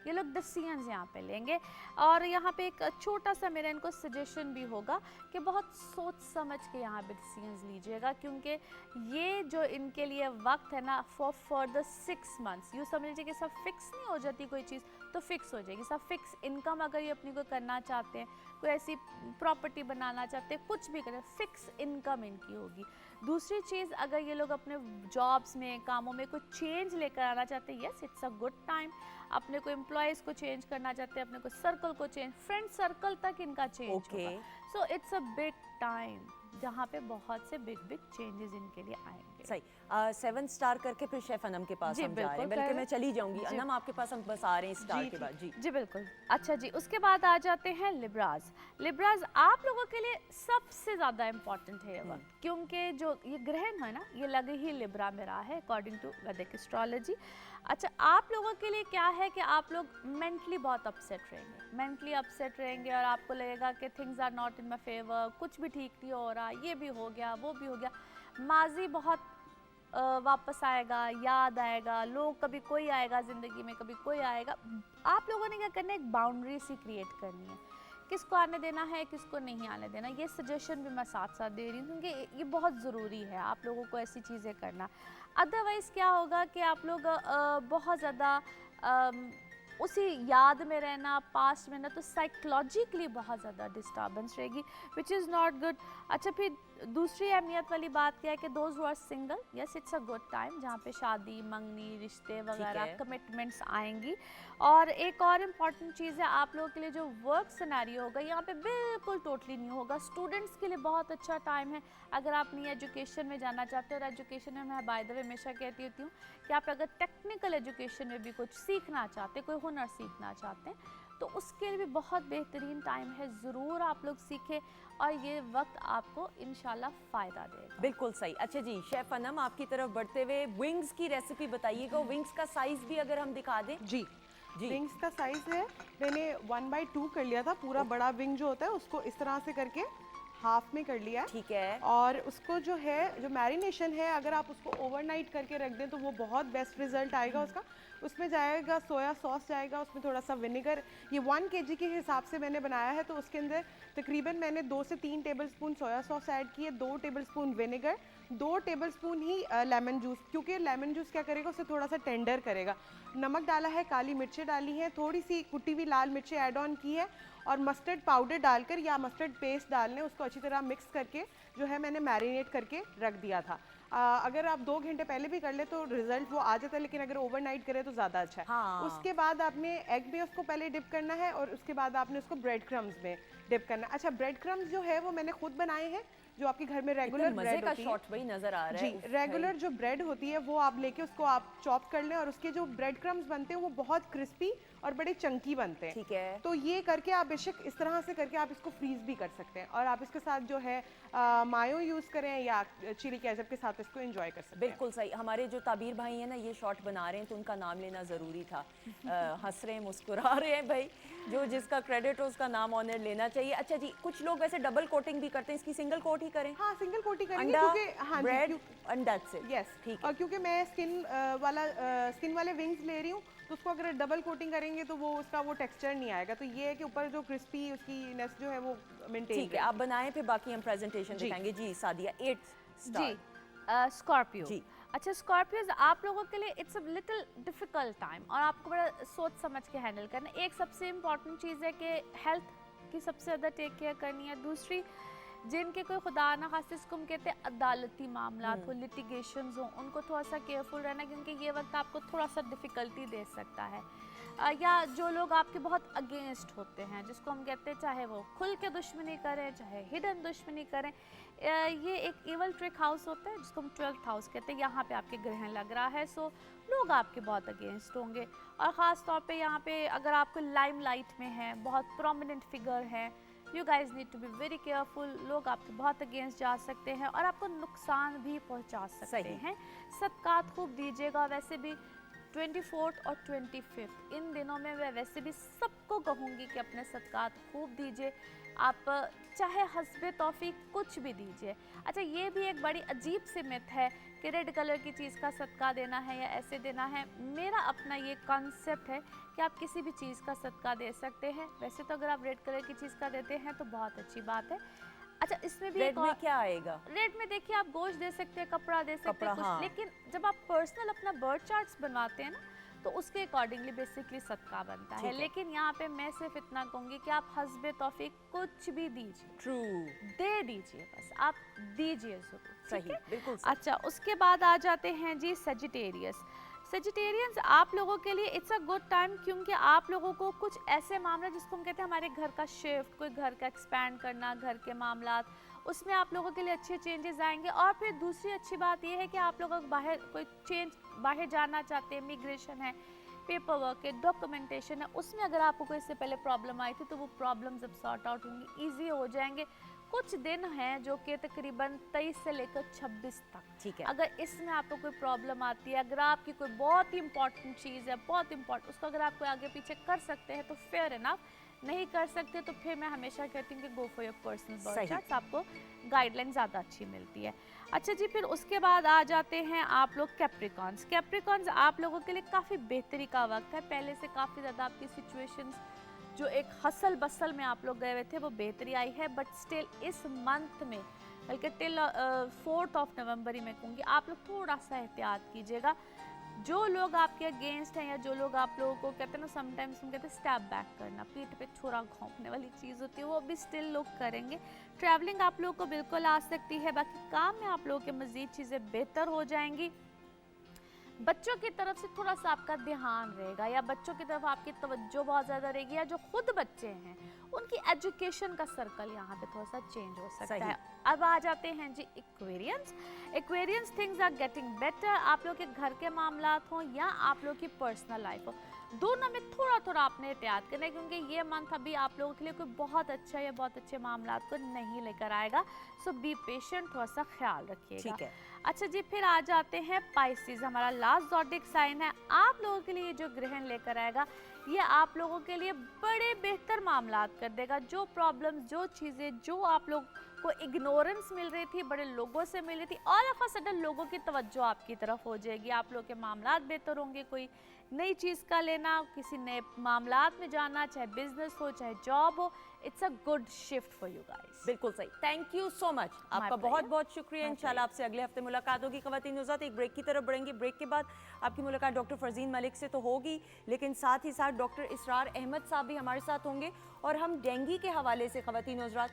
ये लोग डिसीजंस यहाँ पे लेंगे। और यहाँ पे एक छोटा सा मेरा इनको सजेशन भी होगा कि बहुत सोच समझ के यहाँ पे डिसीजंस लीजिएगा, क्योंकि ये जो इनके लिए वक्त है ना फॉर द 6 मंथ्स, यूँ समझ लीजिए कि सब फिक्स नहीं हो जाती कोई चीज़ तो फिक्स हो जाएगी। सब फिक्स इनकम अगर ये अपनी को करना चाहते हैं, कोई ऐसी प्रॉपर्टी बनाना चाहते हैं, कुछ भी करें, फिक्स इनकम इनकी होगी। दूसरी चीज़, अगर ये लोग अपने जॉब्स में कामों में कोई चेंज लेकर आना चाहते हैं, yes it's a good time. अपने को एम्प्लॉयज़ को चेंज करना चाहते हैं, अपने को सर्कल को चेंज, फ्रेंड सर्कल तक इनका चेंज ओके होगा। So it's a big time जहाँ पे बहुत से बिग बिग चेंजेस इनके लिए आएंगे। सही 7 स्टार करके फिर शेफ अनम के पास जी, हम जा रहे हैं, बिल्कुल, बल्कि कर- मैं चली जाऊंगी। जी। अनम आपके पास हम बस आ रहे हैं स्टार जी, के बाद। जी जी बिल्कुल। अच्छा जी, उसके बाद आ जाते हैं लिब्राज। लिब्राज आप लोगों के लिए सबसे ज़्यादा इम्पॉर्टेंट है ये वक्त, क्योंकि जो ये ग्रहण है ना, ये लगे ही लिब्रा में रहा है अकॉर्डिंग टू वैदिक एस्ट्रोलॉजी। अच्छा, आप लोगों के लिए क्या है कि आप लोग मेंटली बहुत अपसेट रहेंगे और आपको लगेगा कि things are not in my favour, कुछ भी ठीक नहीं हो रहा, ये भी हो गया वो भी हो गया। माजी बहुत वापस आएगा, याद आएगा, लोग कभी कोई आएगा ज़िंदगी में, कभी कोई आएगा। आप लोगों ने क्या करना है, एक बाउंड्री सी क्रिएट करनी है, किसको आने देना है किसको नहीं आने देना। ये सजेशन भी मैं साथ साथ दे रही हूँ, क्योंकि ये बहुत ज़रूरी है आप लोगों को ऐसी चीज़ें करना। अदरवाइज़ क्या होगा कि आप लोग बहुत ज़्यादा उसी याद में रहना, पास्ट में ना, तो साइकोलॉजिकली बहुत ज़्यादा डिस्टर्बेंस रहेगी, विच इज़ नॉट गुड। अच्छा, फिर दूसरी अहमियत वाली बात क्या है कि those who are single, yes it's a good time जहाँ पे शादी, मंगनी, रिश्ते वगैरह, कमिटमेंट्स आएंगी। और एक और इम्पॉर्टेंट चीज़ है, आप लोगों के लिए जो वर्क सिनेरियो होगा यहाँ पे बिल्कुल टोटली न्यू होगा। स्टूडेंट्स के लिए बहुत अच्छा टाइम है। अगर आप नई एजुकेशन में जाना चाहते हो, और एजुकेशन में मैं बाय द वे हमेशा कहती होती हूँ कि आप अगर टेक्निकल एजुकेशन में भी कुछ सीखना चाहते, कोई हुनर सीखना चाहते हैं, तो उसके लिए भी बहुत बेहतरीन टाइम है। ज़रूर आप लोग सीखें और ये वक्त आपको इंशाल्लाह फ़ायदा देगा। बिल्कुल सही। अच्छा जी, शेफ अनम आपकी तरफ बढ़ते हुए विंग्स की रेसिपी बताइएगा। विंग्स का साइज भी अगर हम दिखा दें। जी जी विंग्स का साइज है, मैंने 1/2 कर लिया था। पूरा बड़ा विंग जो होता है उसको इस तरह से करके हाफ में कर लिया है। ठीक है। और उसको जो है, जो मैरिनेशन है, अगर आप उसको ओवरनाइट करके रख दें तो वो बहुत बेस्ट रिजल्ट आएगा उसका। उसमें जाएगा सोया सॉस जाएगा, उसमें थोड़ा सा विनेगर। ये 1 kg के हिसाब से मैंने बनाया है, तो उसके अंदर तकरीबन मैंने 2 से 3 टेबलस्पून सोया सॉस ऐड किए, 2 टेबलस्पून विनेगर, 2 टेबलस्पून ही लेमन जूस, क्योंकि लेमन जूस क्या करेगा, उसे थोड़ा सा टेंडर करेगा। नमक डाला है, काली मिर्चें डाली हैं, थोड़ी सी कुटी हुई लाल मिर्चें ऐड ऑन की है, और मस्टर्ड पाउडर डालकर या मस्टर्ड पेस्ट डालने, उसको अच्छी तरह मिक्स करके जो है मैंने मैरिनेट करके रख दिया था। अगर आप 2 घंटे पहले भी कर ले तो रिजल्ट वो आ जाता है, लेकिन अगर ओवरनाइट करें तो ज़्यादा अच्छा है। हाँ। उसके बाद आपने एग में उसको पहले डिप करना है, और उसके बाद आपने उसको ब्रेड क्रम्स में डिप करना है। अच्छा, ब्रेड क्रम्स जो है वो मैंने खुद बनाए हैं, जो आपके घर में रेगुलर मजे ब्रेड का होती है। शॉट भाई नजर आ रहा जी, है। रेगुलर जो ब्रेड होती है वो आप लेके उसको आप चॉप कर लें, और उसके जो ब्रेड क्रम्स बनते हैं वो बहुत क्रिस्पी और बड़े चंकी बनते हैं। ठीक है। तो ये करके आप बेशक इस तरह से करके आप इसको फ्रीज भी कर सकते हैं, और आप इसके साथ जो है मायो यूज़ करें या चिली केचप के साथ इसको एंजॉय कर सकते हैं। बिल्कुल सही। हमारे जो ताबीर भाई हैं ना, ये शॉट बना रहे हैं तो उनका नाम लेना ज़रूरी था। हंस रहे हैं, मुस्कुरा रहे हैं भाई, जो जिसका क्रेडिट हो उसका नाम ऑनर लेना चाहिए। अच्छा जी, कुछ लोग वैसे डबल कोटिंग भी करते हैं, इसकी सिंगल कोट ही करें? हाँ, सिंगल कोटी करेंगे, अंडा, क्योंकि हाँ ब्रेड जी, एंड दैट्स इट। यस ठीक है। और क्योंकि मैं स्किन वाले विंग्स ले रही हूँ, तो उसको अगर डबल कोटिंग करेंगे तो वो उसका वो टेक्सचर नहीं आएगा। तो ये है कि ऊपर जो क्रिस्पी उसकी नेस जो है वो मेंटेन। ठीक है, आप बनाएं, फिर बाकी हम प्रेजेंटेशन जी। दिखाएंगे। जी सादिया, 8 स्टार। जी, स्कॉर्पियो। जी। अच्छा, स्कॉर्पियोज आप लोगों के लिए it's a little difficult time, और आपको बड़ा सोच समझ के हैंडल करना है। एक सबसे इम्पॉर्टेंट चीज़ है कि हेल्थ की सबसे ज़्यादा टेक केयर करनी है। दूसरी, जिनके कोई खुदा ना खास्ते इसको हम कहते हैं अदालती मामलात हो, लिटिगेशंस हो, उनको थोड़ा सा केयरफुल रहना, क्योंकि ये वक्त आपको थोड़ा सा डिफ़िकल्टी दे सकता है। या जो लोग आपके बहुत अगेंस्ट होते हैं, जिसको हम कहते हैं चाहे वो खुल के दुश्मनी करें चाहे हिडन दुश्मनी करें, ये एक इवल ट्रिक हाउस होता है जिसको हम 12th हाउस कहते हैं। यहाँ पे आपके ग्रहण लग रहा है, सो लोग आपके बहुत अगेंस्ट होंगे। और ख़ास तौर पे यहाँ पे अगर आपको लाइमलाइट में है, बहुत प्रोमिनेंट फिगर है, you guys need to be very careful. लोग आपके बहुत अगेंस्ट जा सकते हैं और आपको नुकसान भी पहुँचा सकते हैं। सदकात खूब दीजिएगा। वैसे भी 24th और 25th इन दिनों में मैं वैसे भी सबको कहूँगी कि अपने सदकात खूब दीजिए। आप चाहे हस्बे तौफीक कुछ भी दीजिए। अच्छा, ये भी एक बड़ी अजीब सी मिथ है कि रेड कलर की चीज़ का सदका देना है या ऐसे देना है। मेरा अपना ये कॉन्सेप्ट है कि आप किसी भी चीज़ का सदका दे सकते हैं। वैसे तो अगर आप रेड कलर की चीज़ का देते हैं तो बहुत अच्छी बात है। अच्छा, इसमें भी रेड में क्या आएगा? रेड में देखिए आप गोश्त दे सकते हैं, कपड़ा दे सकते हैं कुछ, हाँ। लेकिन जब आप पर्सनल अपना बर्थ चार्ट्स बनवाते हैं ना तो उसके अकॉर्डिंगली बेसिकली सदका बनता है। लेकिन यहाँ पे मैं सिर्फ इतना कहूँगी कि आप हस्बे तौफीक कुछ भी दीजिए, ट्रू, दे दीजिए, बस आप दीजिए जरूर। सही, बिल्कुल सही। अच्छा, उसके बाद आ जाते हैं जी सजिटेरियस। सजिटेरियंस आप लोगों के लिए इट्स अ गुड टाइम, क्योंकि आप लोगों को कुछ ऐसे मामले जिसको हम कहते हैं हमारे घर का शिफ्ट, कोई घर का एक्सपैंड करना, घर के मामलात, उसमें आप लोगों के लिए अच्छे चेंजेस आएंगे। और फिर दूसरी अच्छी बात यह है कि आप लोग बाहर कोई चेंज, बाहर जाना चाहते हैं, इमिग्रेशन है, पेपर वर्क है, डॉक्यूमेंटेशन है, उसमें अगर आपको कोई इससे पहले प्रॉब्लम आई थी तो वो प्रॉब्लम्स अब सॉर्ट आउट होंगी, ईजी हो जाएंगे। कुछ दिन हैं जो कि तकरीबन 23 से लेकर 26 तक, ठीक है। अगर इसमें आपको कोई प्रॉब्लम आती है, अगर आपकी कोई बहुत ही इंपॉर्टेंट चीज़ है, बहुत इंपॉर्टेंट, उसको अगर आप कोई आगे पीछे कर सकते हैं तो फेयर इनफ, नहीं कर सकते तो फिर मैं हमेशा कहती हूँ कि go for your personal birth charts, आपको गाइडलाइन ज़्यादा अच्छी मिलती है। अच्छा जी, फिर उसके बाद आ जाते हैं आप लोग कैप्रिकॉन्स। कैप्रिकॉन्स आप लोगों के लिए काफ़ी बेहतरी का वक्त है। पहले से काफ़ी ज़्यादा आपकी सिचुएशंस जो एक हसल बसल में आप लोग गए हुए थे वो बेहतरी आई है, बट स्टिल इस मंथ में बल्कि टिल 4 नवंबर ही मैं कहूँगी आप लोग थोड़ा सा एहतियात कीजिएगा। जो लोग आपके अगेंस्ट हैं या जो लोग आप लोगों को कहते हैं ना, समटाइम्स हम कहते हैं स्टैप बैक करना, पीठ पे छुरा घोंपने वाली चीज़ होती है, वो भी स्टिल लोग करेंगे। ट्रैवलिंग आप लोगों को बिल्कुल आ सकती है। बाकी काम में आप लोगों के मज़ीद चीज़ें बेहतर हो जाएंगी। बच्चों की तरफ से थोड़ा सा आपका ध्यान रहेगा, या बच्चों की तरफ आपकी तवज्जो बहुत ज़्यादा रहेगी, या जो खुद बच्चे हैं उनकी एजुकेशन का सर्कल यहाँ पे थोड़ा सा चेंज हो सकता है। अब आ जाते हैं जी Aquarians. Aquarians things are getting better. आप लोग के घर के मामलात हों या आप लोग की पर्सनल लाइफ हो, दोनों में थोड़ा थोड़ा आपने एहतियात करना है, क्योंकि ये मंथ अभी आप लोगों के लिए कोई बहुत अच्छा या बहुत अच्छे मामलात को नहीं लेकर आएगा। सो बी पेशेंट, थोड़ा सा ख्याल रखिएगा। ठीक है। अच्छा जी, फिर आ जाते हैं पाइसेस, हमारा लास्ट ज़ोडिक साइन है। आप लोगों के लिए जो ग्रहण लेकर आएगा ये आप लोगों के लिए बड़े बेहतर मामलात कर देगा। जो प्रॉब्लम, जो चीज़ें जो आप लोग को इग्नोरेंस मिल रही थी, बड़े लोगों से मिल रही थी, ऑल ऑफ अ सडन लोगों की तवज्जो आपकी तरफ हो जाएगी। आप लोग के मामलात बेहतर होंगे। कोई नई चीज़ का लेना, किसी नए मामलात में जाना, चाहे बिजनेस हो चाहे जॉब हो, it's a good shift for you guys. बिल्कुल सही। थैंक यू सो मच, आपका बहुत बहुत शुक्रिया। इंशाल्लाह आपसे अगले हफ्ते मुलाकात होगी। ख़वातीन नुज़ात, एक ब्रेक की तरफ बढ़ेंगे। ब्रेक के बाद आपकी मुलाकात डॉक्टर फरजीन मलिक से तो होगी, लेकिन साथ ही साथ डॉक्टर इसरार अहमद साहब भी हमारे साथ होंगे और हम डेंगू के हवाले से ख़वातीन नुज़ात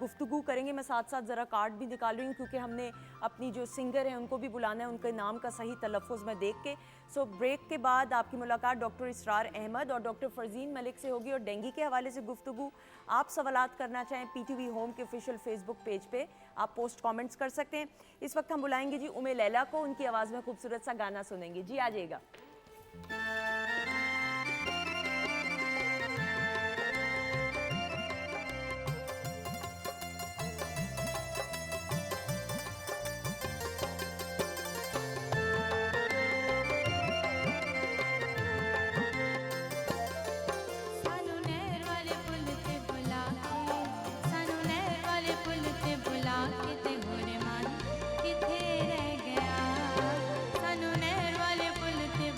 गुफ्तगू करेंगे। मैं साथ साथ ज़रा कार्ड भी निकाल रही हूँ क्योंकि हमने अपनी जो सिंगर हैं उनको भी बुलाना है, उनके नाम का सही तलफ़ुज़ मैं देख के। सो ब्रेक के बाद आपकी मुलाकात डॉक्टर इसरार अहमद और डॉक्टर फरजीन मलिक से होगी और डेंगू के हवाले से गुफ्तगू। आप सवालात करना चाहें PTV होम के ऑफिशियल फेसबुक पेज पे आप पोस्ट कमेंट्स कर सकते हैं। इस वक्त हम बुलाएंगे जी उमे लैला को, उनकी आवाज़ में खूबसूरत सा गाना सुनेंगे। जी आ जाइएगा। सानू नहर वाले पुल ते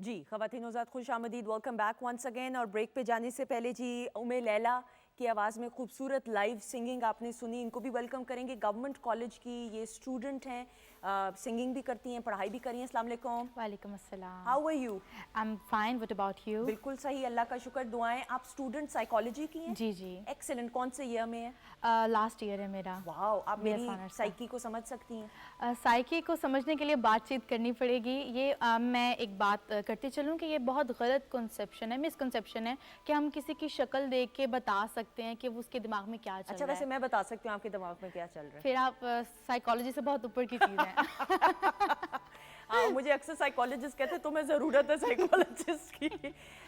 जी ख़वातीन हज़रात खुश आमदीद, वेलकम बैक वंस अगेन। और ब्रेक पे जाने से पहले जी उमे लैला की आवाज़ में खूबसूरत लाइव सिंगिंग आपने सुनी, इनको भी वेलकम करेंगे। गवर्नमेंट कॉलेज की ये स्टूडेंट हैं, सिंगिंग भी करती हैं, पढ़ाई भी करी हैं। अस्सलाम वालेकुम। वालेकुम अस्सलाम। How are you? I am fine, what about you? बिल्कुल सही, अल्लाह का शुक्र, दुआएं। आप स्टूडेंट साइकोलॉजी की हैं? जी जी। एक्सीलेंट। कौन से ईयर में है? लास्ट ईयर है मेरा। वाओ, आप BS मेरी ऑनर्स का। साइकी को समझ सकती हैं? साइकी को समझने के लिए बातचीत करनी पड़ेगी। ये मैं एक बात करती चलूँ कि ये बहुत गलत कॉन्सेप्शन है, मिसकॉन्सेप्शन है कि हम किसी की शक्ल देख के बता सकते हैं कि वो उसके दिमाग में क्या चल अच्छा, रहा वैसे है। मैं बता सकती हूँ आपके दिमाग में क्या चल रहा है। फिर आप साइकोलॉजी से बहुत ऊपर की चीज़ है। हाँ, मुझे अक्सर साइकोलॉजिस्ट कहते हैं, तुम्हें ज़रूरत है साइकोलॉजिस्ट की।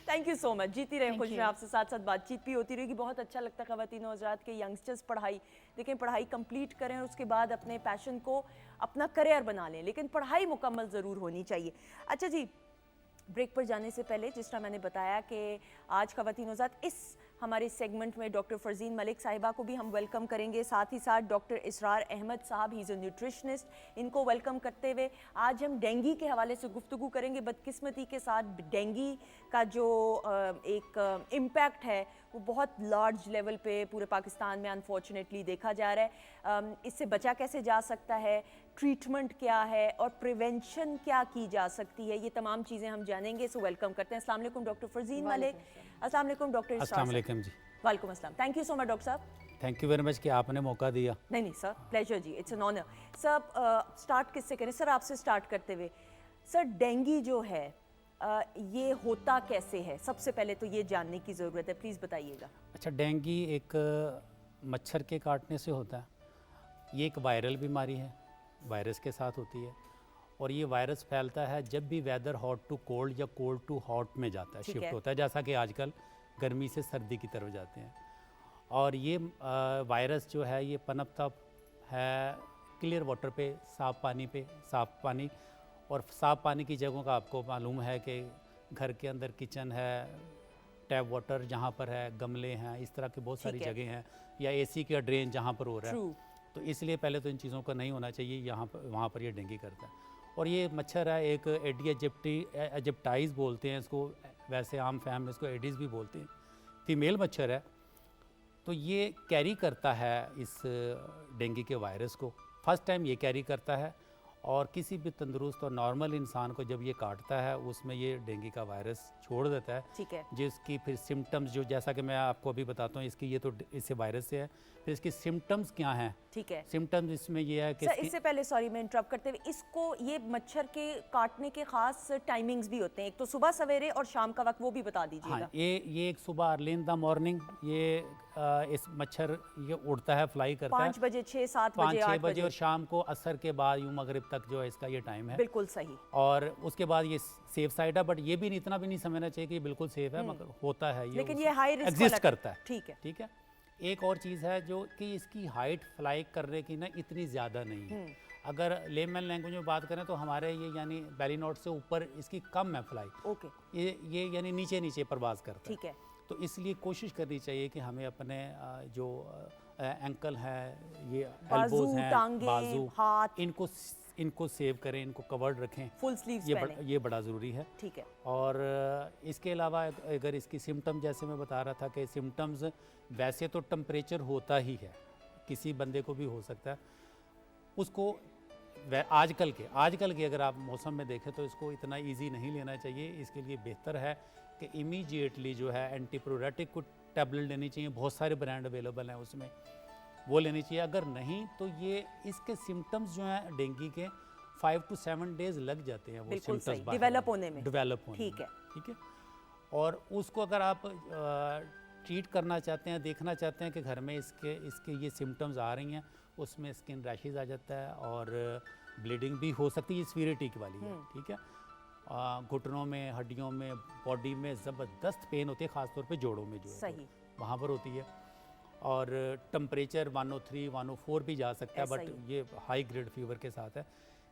थैंक यू सो मच, जीती रहे, Thank खुश रहे, you. आपसे साथ साथ बातचीत भी होती रहेगी। बहुत अच्छा लगता है ख़वातीन और हज़रात के यंगस्टर्स पढ़ाई देखें, पढ़ाई कंप्लीट करें और उसके बाद अपने पैशन को अपना करियर बना लें, लेकिन पढ़ाई मुकम्मल ज़रूर होनी चाहिए। अच्छा जी, ब्रेक पर जाने से पहले जिस तरह मैंने बताया कि आज ख़वातीन और हज़रात इस हमारे सेगमेंट में डॉक्टर फरजीन मलिक साहिबा को भी हम वेलकम करेंगे, साथ ही साथ डॉक्टर इसरार अहमद साहब, ही इज़ अ न्यूट्रिशनिस्ट, इनको वेलकम करते हुए आज हम डेंगी के हवाले से गुफ्तगू करेंगे। बदकिस्मती के साथ डेंगी का जो एक इम्पैक्ट है वो बहुत लार्ज लेवल पे पूरे पाकिस्तान में अनफॉर्चुनेटली देखा जा रहा है। इससे बचा कैसे जा सकता है, ट्रीटमेंट क्या है और प्रिवेंशन क्या की जा सकती है, ये तमाम चीज़ें हम जानेंगे। सो वेलकम करते हैं। अस्सलाम वालेकुम डॉक्टर फरजीन मलिक। अस्सलाम वालेकुम डॉक्टर इसरार अस्सलाम साहब। वालेकुम जी। वालेकुम अस्सलाम। Thank you so much doctor साहब। थैंक यू वेरी मच कि आपने मौका दिया। नहीं नहीं सर, प्लेजर जी, it's an honour. Sir start किससे करें? सर आपसे स्टार्ट करते हुए, सर डेंगी जो है ये होता कैसे है? सबसे पहले तो ये जानने की ज़रूरत है, प्लीज़ बताइएगा। अच्छा, डेंगी एक मच्छर के काटने से होता है। ये एक वायरल बीमारी है, वायरस के साथ होती है, और ये वायरस फैलता है जब भी वेदर हॉट टू कोल्ड या कोल्ड टू हॉट में जाता है, ठीक शिफ्ट है। होता है, जैसा कि आजकल गर्मी से सर्दी की तरफ जाते हैं। और ये वायरस जो है ये पनपता है क्लियर वाटर पे, साफ़ पानी पे, साफ़ पानी। और साफ़ पानी की जगहों का आपको मालूम है कि घर के अंदर किचन है, टैप वाटर जहाँ पर है, गमले हैं, इस तरह की बहुत सारी ठीक है। जगह हैं, या एसी का ड्रेन जहाँ पर हो रहा है। ट्रू। तो इसलिए पहले तो इन चीज़ों का नहीं होना चाहिए, यहाँ पर वहाँ पर ये डेंगू करता है। और ये मच्छर है एक एडी एजिप्टाइज बोलते हैं इसको, वैसे आम फैम में इसको एडिस भी बोलते हैं, फीमेल मच्छर है। तो ये कैरी करता है इस डेंगू के वायरस को, फर्स्ट टाइम ये कैरी करता है। और किसी भी तंदुरुस्त और नॉर्मल इंसान को जब ये काटता है उसमें ये डेंगू का वायरस छोड़ देता है, ठीक है। जिसकी फिर सिम्टम्स जो, जैसा कि मैं आपको अभी बताता हूँ, इसकी ये तो इससे वायरस से है, फिर इसकी सिम्टम्स क्या हैं। ठीक है सिम्टम्स इसमें ये है कि सर, इससे पहले सॉरी मैं इंटरप्ट करते हुए, इसको ये मच्छर के काटने के खास टाइमिंग्स भी होते हैं, एक तो सुबह सवेरे और शाम का वक्त, वो भी बता दीजिएगा। हाँ, ये एक सुबह अर्ली इन द मॉर्निंग ये इस मच्छर ये उड़ता है, फ्लाई करता है 5 बजे, 6, 7 बजे, 5-6 8 बजे, और शाम को असर के बाद यूँ मगरिब तक जो है इसका ये टाइम है। बिल्कुल सही। और उसके बाद ये सेफ साइड है, बट ये भी इतना भी नहीं समझना चाहिए कि ये बिल्कुल सेफ है, मगर होता है ये, लेकिन ये हाई रिस्क एग्जिस्ट करता है। ठीक है। ठीक है। एक और चीज़ है जो कि इसकी हाइट फ्लाई करने की ना इतनी ज़्यादा नहीं है। अगर लेमन लैंग्वेज में बात करें तो हमारे ये यानी बेली नोट से ऊपर इसकी कम है फ्लाई, ओके, ये यानी नीचे नीचे परवाज करता है। ठीक है। तो इसलिए कोशिश करनी चाहिए कि हमें अपने जो एंकल है, ये बाजू, एल्बोज हैं, टांगे, बाजू, हाथ, इनको सेव करें, इनको कवर्ड रखें, फुल स्लीव्स ये पहने। ये बड़ा ज़रूरी है। ठीक है। और इसके अलावा अगर इसकी सिम्टम, जैसे मैं बता रहा था कि सिम्टम्स वैसे तो टेम्परेचर होता ही है, किसी बंदे को भी हो सकता है, उसको आजकल के अगर आप मौसम में देखें तो इसको इतना इजी नहीं लेना चाहिए। इसके लिए बेहतर है कि इमीडिएटली जो है एंटीप्रोरेटिक को टैबलेट लेनी चाहिए, बहुत सारे ब्रांड अवेलेबल हैं उसमें, वो लेनी चाहिए। अगर नहीं तो ये इसके सिम्टम्स जो हैं डेंगू के 5 to 7 डेज लग जाते हैं वो बिल्कुल सही, सिम्टम्स develop होने में। ठीक है। ठीक है। और उसको अगर आप ट्रीट करना चाहते हैं, देखना चाहते हैं कि घर में इसके ये सिम्टम्स आ रही हैं, उसमें स्किन रैशेज आ जाता है और ब्लीडिंग भी हो सकती है, सीवियरिटी वाली है। ठीक है। घुटनों में, हड्डियों में, बॉडी में ज़बरदस्त पेन होती है, ख़ासतौर पे जोड़ों में जो है सही। वहाँ पर होती है। और टेम्परेचर 103, 104 भी जा सकता है, ऐसा बट ये हाई ग्रेड फीवर के साथ है।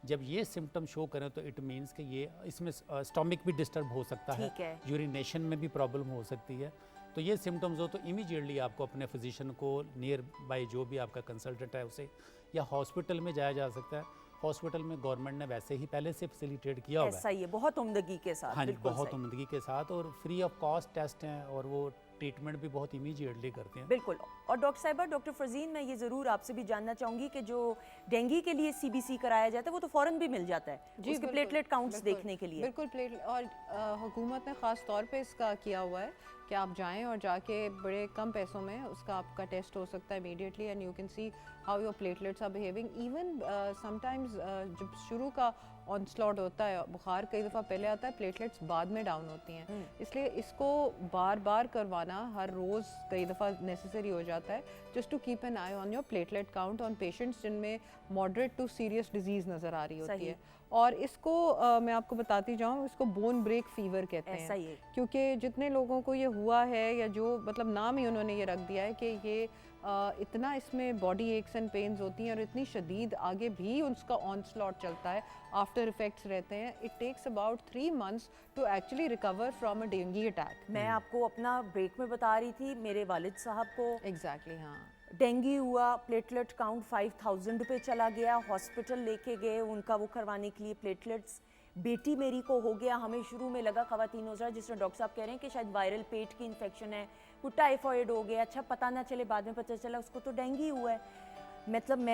जब ये सिम्टम शो करें तो इट मीन्स कि ये इसमें स्टमक भी डिस्टर्ब हो सकता है, ठीक है। यूरिनेशन में भी प्रॉब्लम हो सकती है। तो ये सिम्टम्स हो तो इमीडिएटली आपको अपने फिजिशियन को, नियर बाय जो भी आपका कंसल्टेंट है उसे, या हॉस्पिटल में जाया जा सकता है। हॉस्पिटल में गवर्नमेंट ने वैसे ही पहले से फैसिलिटेट किया हुआ है। ऐसा ही है, बहुत उम्दगी के साथ। हाँ जी, बिल्कुल बहुत सही। उम्दगी के साथ, और फ्री ऑफ कॉस्ट टेस्ट हैं, और वो ट्रीटमेंट भी बहुत इमीडिएटली करते हैं। बिल्कुल। और डॉक्टर साहिबा, डॉक्टर फरजीन, मैं ये ज़रूर आपसे भी जानना चाहूँगी कि जो डेंगू के लिए सीबीसी कराया जाता है वो तो फ़ौरन भी मिल जाता है उसके बिल्कुल, प्लेटलेट काउंट्स बिल्कुल, देखने के लिए। बिल्कुल प्लेटलेट, और हुकूमत ने ख़ास तौर पे इसका किया हुआ है कि आप जाएं और जाके बड़े कम पैसों में उसका आपका टेस्ट हो सकता है immediately, and you can see how your platelets are behaving. Even sometimes जब शुरू का ऑनस्लॉट होता है, बुखार कई दफ़ा पहले आता है, प्लेटलेट्स बाद में डाउन होती हैं, इसलिए इसको बार बार करवाना हर रोज़ कई दफ़ा नेसेसरी हो जाता है, just to keep an eye on your platelet count on patients जिनमें मॉडरेट टू सीरियस डिजीज़ नज़र आ रही होती सही। है। और इसको मैं आपको बताती जाऊँ, इसको बोन ब्रेक फीवर कहते ऐसा ही हैं, है। क्योंकि जितने लोगों को ये हुआ है, या जो मतलब नाम ही उन्होंने ये रख दिया है कि ये इतना इसमें बॉडी एक्स एंड पेन्स होती हैं और इतनी शदीद आगे भी उसका ऑनस्लॉट चलता है, आफ्टर इफेक्ट्स रहते हैं, it takes about 3 months to actually recover from a dengue attack. मैं आपको अपना ब्रेक में बता रही थी, मेरे वालिद साहब को एग्जैक्टली, हाँ, डेंगू हुआ, प्लेटलेट काउंट 5000 पे चला गया, हॉस्पिटल लेके गए उनका वो करवाने के लिए प्लेटलेट्स। बेटी मेरी को हो गया, हमें शुरू में लगा ख़वातीन हो जाए, जिसमें डॉक्टर साहब कह रहे हैं कि शायद वायरल पेट की इन्फेक्शन है, कोई टाइफॉइड हो गया। अच्छा, पता ना चले, बाद में पता चला उसको तो डेंगू हुआ है। मतलब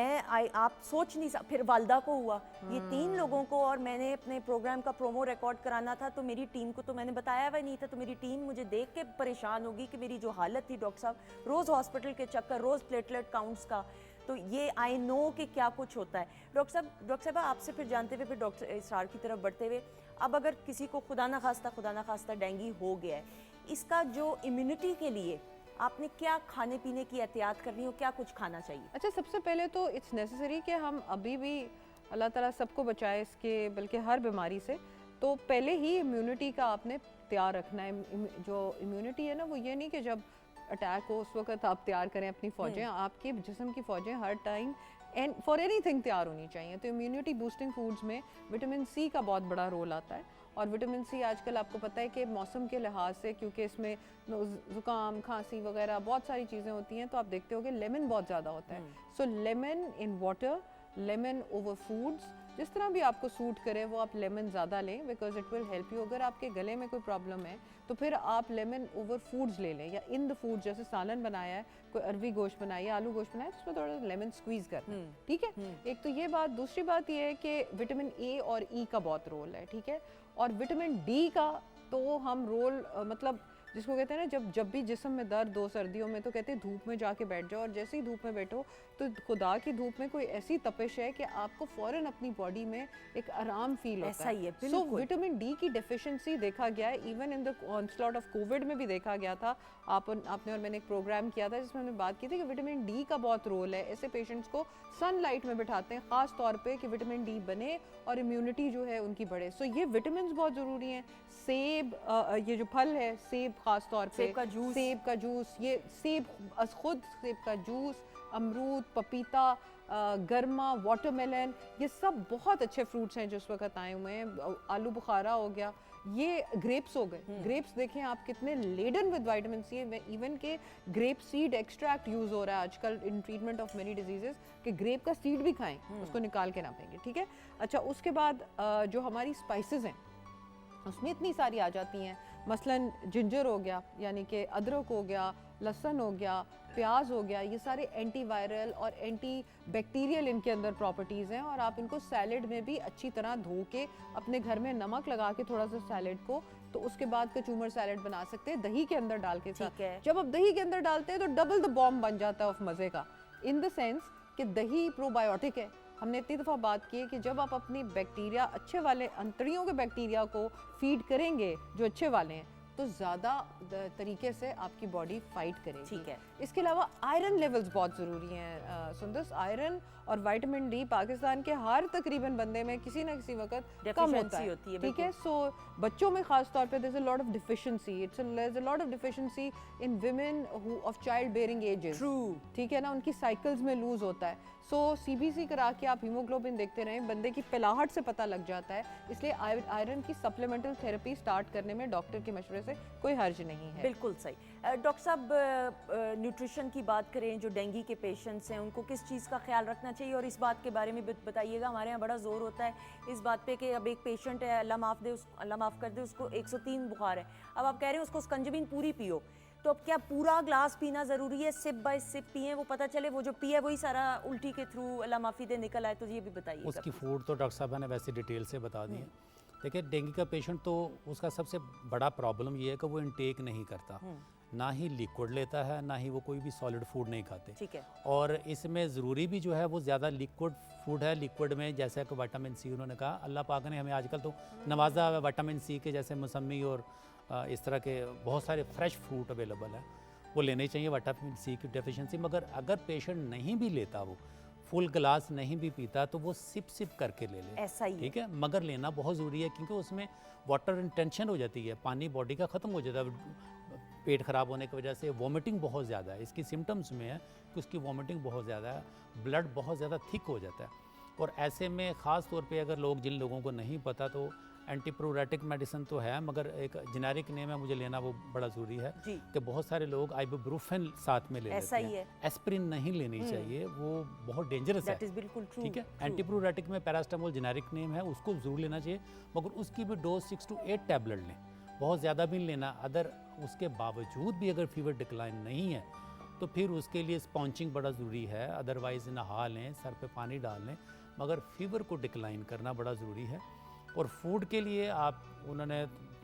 आप सोच नहीं सकते। फिर वालदा को हुआ, ये 3 लोगों को, और मैंने अपने प्रोग्राम का प्रोमो रिकॉर्ड कराना था, तो मेरी टीम को तो मैंने बताया हुआ नहीं था, तो मेरी टीम मुझे देख के परेशान होगी कि मेरी जो हालत थी, डॉक्टर साहब रोज़ हॉस्पिटल के चक्कर, रोज़ प्लेटलेट काउंट्स का। तो ये आई नो कि क्या कुछ होता है। डॉक्टर साहब आपसे फिर जानते हुए फिर डॉक्टर इसरार की तरफ बढ़ते हुए, अब अगर किसी को खुदा ना खास्ता डेंगू हो गया है, इसका जो इम्यूनिटी के लिए आपने क्या खाने पीने की एहतियात करनी हो, क्या कुछ खाना चाहिए? अच्छा, सबसे पहले तो इट्स नेसेसरी कि हम अभी भी, अल्लाह ताला सबको बचाए इसके, बल्कि हर बीमारी से, तो पहले ही इम्यूनिटी का आपने तैयार रखना है। जो इम्यूनिटी है ना, वो ये नहीं कि जब अटैक हो उस वक्त आप तैयार करें अपनी फ़ौजें, आपके जिस्म की फ़ौजें हर टाइम एंड फॉर एनीथिंग तैयार होनी चाहिए। तो इम्यूनिटी बूस्टिंग फूड्स में विटामिन सी का बहुत बड़ा रोल आता है, और विटामिन सी आजकल आपको पता है कि मौसम के लिहाज से, क्योंकि इसमें ज़ुकाम, खांसी वगैरह बहुत सारी चीज़ें होती हैं, तो आप देखते हो कि लेमन बहुत ज़्यादा होता है। So lemon in water, lemon over foods, जिस तरह भी आपको सूट करे वो आप लेमन ज़्यादा लें, because it will help you. अगर आपके गले में कोई प्रॉब्लम है तो फिर आप लेमन ओवर फूड्स ले लें, या इन द फूड, जैसे सालन बनाया है, कोई अरवी गोश्त बनाया, आलू गोश्त बनाया, तो उसमें थोड़ा लेमन स्क्वीज़ करना, ठीक है। एक तो ये बात। दूसरी बात ये है कि विटामिन ए और ई का बहुत रोल है, ठीक है। और विटामिन डी का तो हम रोल मतलब जिसको कहते हैं ना, जब भी जिस्म में दर्द हो सर्दियों में, तो कहते हैं धूप में जाके बैठ जाओ, और जैसे ही धूप में बैठो तो खुदा की धूप में कोई ऐसी तपिश है कि आपको फ़ौरन अपनी बॉडी में एक आराम फील होता ऐसा ही है, है। सो बिल्कुल। विटामिन डी की डेफिशिएंसी देखा गया है, even in the onslaught of Covid में भी देखा गया था। आपने और मैंने एक प्रोग्राम किया था जिसमें हमने बात की थी कि विटामिन डी का बहुत रोल है। ऐसे पेशेंट्स को सनलाइट में बिठाते हैं ख़ास तौर पे कि विटामिन डी बने और इम्यूनिटी जो है उनकी बढ़े। सो ये विटामिन बहुत ज़रूरी हैं। सेब, ये जो फल है सेब, ख़ास तौर पे सेब का जूस, ये सेब खुद, सेब का जूस, अमरूद, पपीता, गर्मा, वाटरमेलन, ये सब बहुत अच्छे फ्रूट्स हैं जो इस वक्त आए हुए हैं। आलू बुखारा हो गया, ये ग्रेप्स हो गए। ग्रेप्स देखें आप कितने लेडन विद विटामिन सी है। इवन के ग्रेप सीड एक्सट्रैक्ट यूज़ हो रहा है आजकल in treatment of many diseases, कि ग्रेप का सीड भी खाएं, उसको निकाल के ना फेंकें, ठीक है। अच्छा, उसके बाद जो हमारी स्पाइसेस हैं उसमें इतनी सारी आ जाती हैं, मसलन जिंजर हो गया, यानी कि अदरक हो गया, लहसुन हो गया, प्याज हो गया, ये सारे एंटी वायरल और एंटी बैक्टीरियल इनके अंदर प्रॉपर्टीज़ हैं। और आप इनको सैलेड में भी अच्छी तरह धो के अपने घर में नमक लगा के थोड़ा सा सैलेड को, तो उसके बाद कचूमर सैलेड बना सकते हैं दही के अंदर डाल के साथ। जब आप दही के अंदर डालते हैं तो डबल द बॉम्ब बन जाता है ऑफ मज़े का, इन द सेंस कि दही प्रोबायोटिक है। हमने इतनी दफ़ा बात की है कि जब आप अपनी बैक्टीरिया, अच्छे वाले अंतड़ियों के बैक्टीरिया को फीड करेंगे जो अच्छे वाले हैं, तो ज़्यादा तरीके से आपकी बॉडी फाइट करेगी, ठीक है। इसके अलावा आयरन लेवल्स बहुत ज़रूरी हैं सुंदस। आयरन और विटामिन डी पाकिस्तान के हर तकरीबन बंदे में किसी ना किसी वक्त कम होता है, ठीक है। सो बच्चों में खास तौर पे there is a lot of deficiency, there is a lot of deficiency in women who of child bearing ages, ठीक है ना, उनकी साइकिल्स में लूज होता है। सो सीबीसी करा के आप हीमोग्लोबिन देखते रहें, बंदे की पिलाहट से पता लग जाता है। इसलिए आयरन की सप्लीमेंटल थेरेपी स्टार्ट करने में डॉक्टर के मशवरे से कोई हर्ज नहीं है। बिल्कुल सही। डॉक्टर साहब, न्यूट्रिशन की बात करें, जो डेंगू के पेशेंट्स हैं उनको किस चीज़ का ख्याल रखना चाहिए, और इस बात के बारे में बताइएगा। हमारे यहाँ बड़ा ज़ोर होता है इस बात पे कि अब एक पेशेंट है, अल्लाह माफ़ कर दे, उसको 103 बुखार है, अब आप कह रहे हैं उसको स्कंजबिन पूरी पियो, तो अब क्या पूरा ग्लास पीना ज़रूरी है? सिप बाय सिप पिए, वो पता चले वो जो पिए वही सारा उल्टी के थ्रू अल्लाह माफ़ी दे निकल आए, तो ये भी बताइए। उसकी फूड तो डॉक्टर साहब ने वैसे डिटेल से बता दी है। देखिए, डेंगू का पेशेंट तो उसका सबसे बड़ा प्रॉब्लम ये है कि वो इनटेक नहीं करता, ना ही लिक्विड लेता है, ना ही वो कोई भी सॉलिड फूड नहीं खाते। ठीक है। और इसमें ज़रूरी भी जो है वो ज़्यादा लिक्विड फूड है। लिक्विड में जैसे कि विटामिन सी, उन्होंने कहा अल्लाह पाक ने हमें आजकल तो नवाजा है विटामिन सी के, जैसे मौसमी और इस तरह के बहुत सारे फ्रेश फ्रूट अवेलेबल है, वो लेने चाहिए विटामिन सी की डेफिशिएंसी। मगर अगर पेशेंट नहीं भी लेता, वो फुल ग्लास नहीं भी पीता, तो वो सिप सिप करके ले ले, ऐसा ही है। ठीक है। मगर लेना बहुत ज़रूरी है, क्योंकि उसमें वाटर इंटेंशन हो जाती है, पानी बॉडी का ख़त्म हो जाता है। पेट ख़राब होने की वजह से वॉमिटिंग बहुत ज़्यादा है, इसकी सिम्टम्स में है कि उसकी वॉमिटिंग बहुत ज़्यादा है, ब्लड बहुत ज़्यादा थिक हो जाता है। और ऐसे में ख़ास तौर पे अगर जिन लोगों को नहीं पता, तो एंटीप्रोरेटिक मेडिसिन तो है, मगर एक जेनेरिक नेम है, मुझे लेना वो बड़ा ज़रूरी है जी। कि बहुत सारे लोग आइबुप्रोफेन साथ में ले ऐसा लेते ही हैं। है। एस्पिरिन नहीं लेनी चाहिए, वो बहुत डेंजरस है। दैट इज बिल्कुल ट्रू। ठीक है। एंटीप्रोरेटिक में पैरास्टामोल जेनेरिक नेम है, उसको ज़रूर लेना चाहिए, मगर उसकी भी डोज 6 to 8 टैबलेट लें, बहुत ज़्यादा भी नहीं लेना। अगर उसके बावजूद भी अगर फीवर डिक्लाइन नहीं है, तो फिर उसके लिए स्पॉन्चिंग बड़ा ज़रूरी है। अदरवाइज़ नहा लें, सर पे पानी डाल लें, मगर फीवर को डिक्लाइन करना बड़ा ज़रूरी है। और फूड के लिए उन्होंने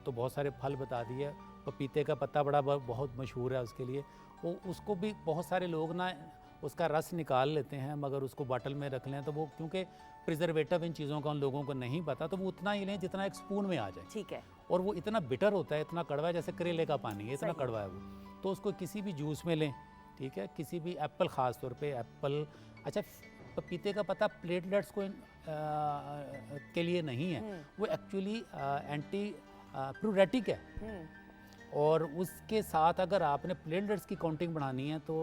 तो बहुत सारे फल बता दिए। पपीते का पत्ता बहुत मशहूर है उसके लिए, वो उसको भी बहुत सारे लोग ना उसका रस निकाल लेते हैं, मगर उसको बॉटल में रख लें, तो वो क्योंकि प्रिजर्वेटिव इन चीज़ों का उन लोगों को नहीं पता, तो वो उतना ही लें जितना एक स्पून में आ जाए। ठीक है। और वो इतना बिटर होता है, इतना कड़वा है, जैसे करेले का पानी है, इतना सही। कड़वा है वो, तो उसको किसी भी जूस में लें, ठीक है। किसी भी एप्पल, ख़ास तौर पे एप्पल। अच्छा, पपीते का पत्ता प्लेटलेट्स को के लिए नहीं है, वो एक्चुअली एंटी प्यूरेटिक है। और उसके साथ अगर आपने प्लेटलेट्स की काउंटिंग बढ़ानी है, तो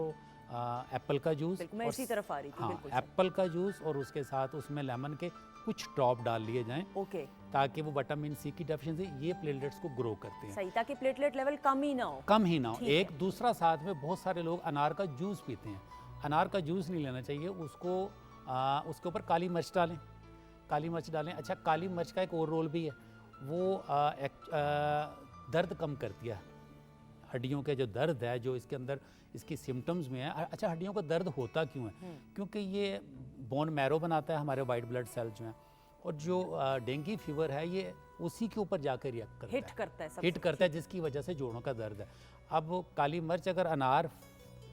एप्पल का जूस, मैं इसी तरफ आ रही थी। हाँ, बिल्कुल सही। एप्पल का जूस, और उसके साथ उसमें लेमन के कुछ ड्रॉप डाल लिए जाएं, ओके, ताकि वो विटामिन सी की डेफिशिएंसी, ये प्लेटलेट्स को ग्रो करते हैं, सही, ताकि प्लेटलेट लेवल कम ही ना हो। कम ही ना हो। ठीक एक दूसरा, साथ में बहुत सारे लोग अनार का जूस पीते हैं। अनार का जूस नहीं लेना चाहिए, उसको उसके ऊपर काली मिर्च डालें, काली मिर्च डालें। अच्छा, काली मिर्च का एक और रोल भी है, वो दर्द कम करती है, हड्डियों के जो दर्द है, जो इसके अंदर इसकी सिम्टम्स में है। अच्छा, हड्डियों का दर्द होता क्यों है? क्योंकि ये बोन मैरो बनाता है, हमारे वाइट ब्लड सेल जो हैं, और जो डेंगू फीवर है, ये उसी के ऊपर जाकर रिएक्ट करता है, हिट करता है, हिट करता है, जिसकी वजह से जोड़ों का दर्द है। अब काली मिर्च, अगर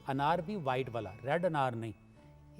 अनार भी वाइट वाला, रेड अनार नहीं,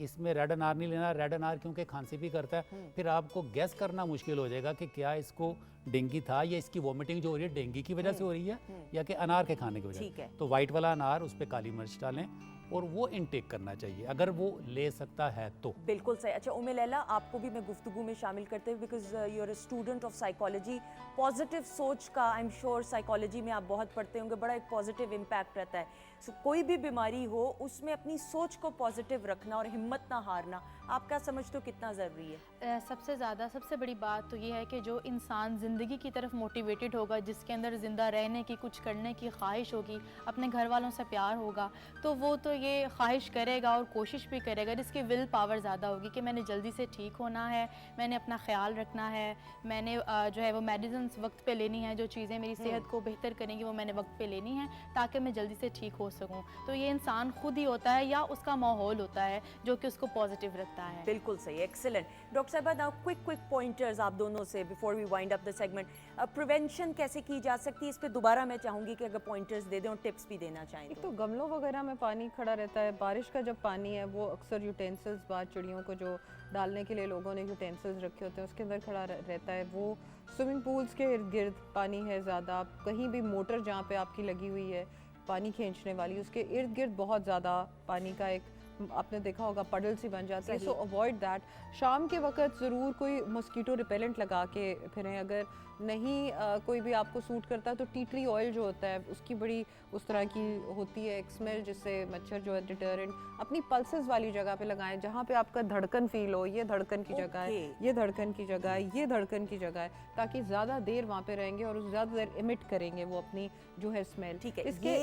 इसमें रेड अनार नहीं लेना। रेड अनार क्योंकि खांसी भी करता है, फिर आपको गैस करना मुश्किल हो जाएगा कि क्या इसको डेंगू था, या इसकी वॉमिटिंग जो हो रही है डेंगू की वजह से हो रही है, या कि अनार के खाने की वजह ठीक से। है। तो वाइट वाला अनार, उस पर काली मिर्च डालें, और वो इनटेक करना चाहिए अगर वो ले सकता है तो। बिल्कुल सही। अच्छा उम्मे लैला, आपको भी मैं गुफ्तगू में शामिल करते हुए, because you are a student of psychology, positive सोच का आई एम श्योर साइकोलॉजी में आप बहुत पढ़ते होंगे, बड़ा एक पॉजिटिव इम्पैक्ट रहता है। सो कोई भी बीमारी हो, उसमें अपनी सोच को पॉजिटिव रखना और हिम्मत ना हारना, आप क्या समझते हो कितना ज़रूरी है? सबसे ज़्यादा, सबसे बड़ी बात तो ये है कि जो इंसान ज़िंदगी की तरफ मोटिवेटेड होगा, जिसके अंदर ज़िंदा रहने की, कुछ करने की ख्वाहिश होगी, अपने घर वालों से प्यार होगा, तो वो तो ये ख्वाहिश करेगा और कोशिश भी करेगा, जिसकी विल पावर ज़्यादा होगी कि मैंने जल्दी से ठीक होना है, मैंने अपना ख्याल रखना है, मैंने जो है वो मेडिसिन वक्त पे लेनी है, जो चीज़ें मेरी सेहत को बेहतर करेंगी वो मैंने वक्त पे लेनी है, ताकि मैं जल्दी से ठीक हो सकूं। तो ये इंसान खुद ही होता है या उसका माहौल होता है जो कि उसको पॉजिटिव रखता है। बिल्कुल सही, एक्सीलेंट। डॉक्टर साहबा, नाउ क्विक पॉइंटर्स आप दोनों से before we wind up the segment. Prevention कैसे की जा सकती है, इस पे दोबारा मैं चाहूँगी कि अगर पॉइंटर्स दे दें और टिप्स भी देना चाहें एक तो गमलों वगैरह में पानी खड़ा रहता है, बारिश का जब पानी है वो अक्सर यूटेंसिल्स, बाद चिड़ियों को जो डालने के लिए लोगों ने यूटेंसिल्स रखे होते हैं उसके अंदर खड़ा रहता है। वो स्विमिंग पूल्स के इर्द गिर्द पानी है ज़्यादा, कहीं भी मोटर जहाँ पे आपकी लगी हुई है पानी खींचने वाली, उसके इर्द गिर्द बहुत ज़्यादा पानी का एक आपने देखा होगा पडल सी बन जाती है, सो अवॉइड दैट। शाम के वक्त ज़रूर कोई मस्कीटो रिपेलेंट लगा के फिरें। अगर नहीं कोई भी आपको सूट करता तो टी ट्री ऑयल जो होता है उसकी बड़ी उस तरह की होती है एक स्मेल, जिससे मच्छर जो है डिटरेंट अपनी पल्सेस वाली जगह पे लगाएं जहाँ पे आपका धड़कन फील हो। ये धड़कन की जगह है, ये धड़कन की जगह है, ये धड़कन की जगह है, ताकि ज़्यादा देर वहाँ पे रहेंगे और ज़्यादा देर इमिट करेंगे वो अपनी जो है स्मेल। ठीक है, इसके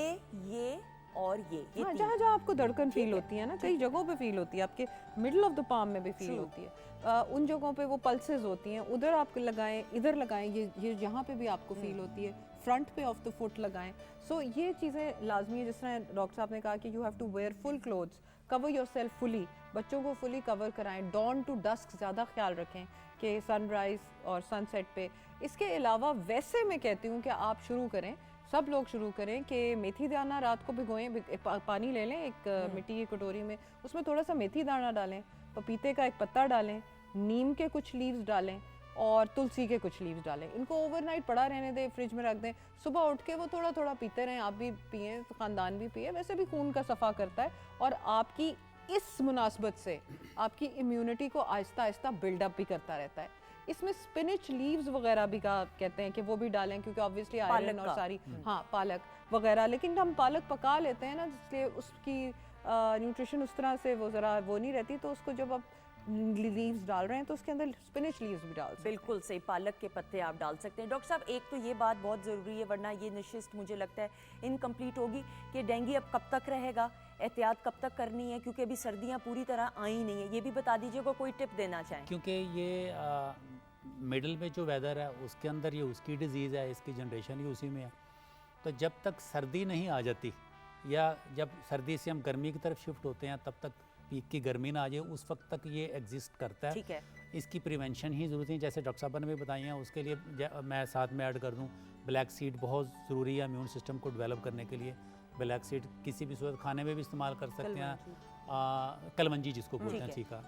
ये और ये हाँ, तीन। जहाँ जहाँ आपको धड़कन फील होती है ना, कई जगहों पे फील होती है, आपके मिडल ऑफ द पाम में भी फील होती है, उन जगहों पे वो पल्सेस होती हैं, उधर आप लगाएं, इधर लगाएं, ये जहाँ पे भी आपको फील होती है, फ्रंट पे ऑफ द फुट लगाएं। सो ये चीज़ें लाजमी है। जिस तरह डॉक्टर साहब ने कहा कि you have to wear full clothes, cover yourself fully, बच्चों को फुली कवर कराएं, डॉन टू डस्क ज़्यादा ख्याल रखें कि सनराइज़ और सनसेट पे। इसके अलावा वैसे मैं कहती हूँ कि आप शुरू करें, सब लोग शुरू करें कि मेथी दाना रात को भिगोएं, पानी ले लें एक मिट्टी की कटोरी में, उसमें थोड़ा सा मेथी दाना डालें, पपीते का एक पत्ता डालें, नीम के कुछ लीव्स डालें और तुलसी के कुछ लीव्स डालें। इनको ओवरनाइट पड़ा रहने दें, फ्रिज में रख दें, सुबह उठ के वो थोड़ा थोड़ा पीते रहें। आप भी पिएं, ख़ानदान भी पिए, वैसे भी खून का सफ़ा करता है और आपकी इस मुनासबत से आपकी इम्यूनिटी को आहिस्ता आहिस्ता बिल्डअप भी करता रहता है। इसमें स्पिनिच लीव्स वगैरह भी का कहते हैं कि वो भी डालें, क्योंकि ऑब्वियसली आयरन और सारी पालक वगैरह, लेकिन हम पालक पका लेते हैं ना, इसलिए उसकी न्यूट्रिशन उस तरह से वो ज़रा वो नहीं रहती, तो उसको जब आप लीव्स डाल रहे हैं तो उसके अंदर स्पिनिच लीव्स भी डाल सकते हैं। बिल्कुल सही, पालक के पत्ते आप डाल सकते हैं। डॉक्टर साहब, एक तो ये बात बहुत ज़रूरी है, वरना ये नशिस्त मुझे लगता है इनकम्प्लीट होगी कि डेंगू अब कब तक रहेगा, एहतियात कब तक करनी है, क्योंकि अभी सर्दियाँ पूरी तरह आई नहीं है। ये भी बता दीजिएगा, कोई टिप देना चाहें। क्योंकि ये मिडल में जो वेदर है उसके अंदर ये उसकी डिज़ीज़ है, इसकी जनरेशन ही उसी में है। तो जब तक सर्दी नहीं आ जाती या जब सर्दी से हम गर्मी की तरफ शिफ्ट होते हैं तब तक पीक की गर्मी ना आ जाए, उस वक्त तक ये एग्जिस्ट करता है। ठीक है, इसकी प्रिवेंशन ही ज़रूरत है, जैसे डॉक्टर साहब ने भी बताई हैं। उसके लिए मैं साथ में ऐड कर दूं, ब्लैक सीड बहुत ज़रूरी है इम्यून सिस्टम को डेवलप करने के लिए। ब्लैक सीड किसी भी सूरत खाने में भी इस्तेमाल कर सकते हैं, कलमंजी जिसको बोलते हैं, चीका,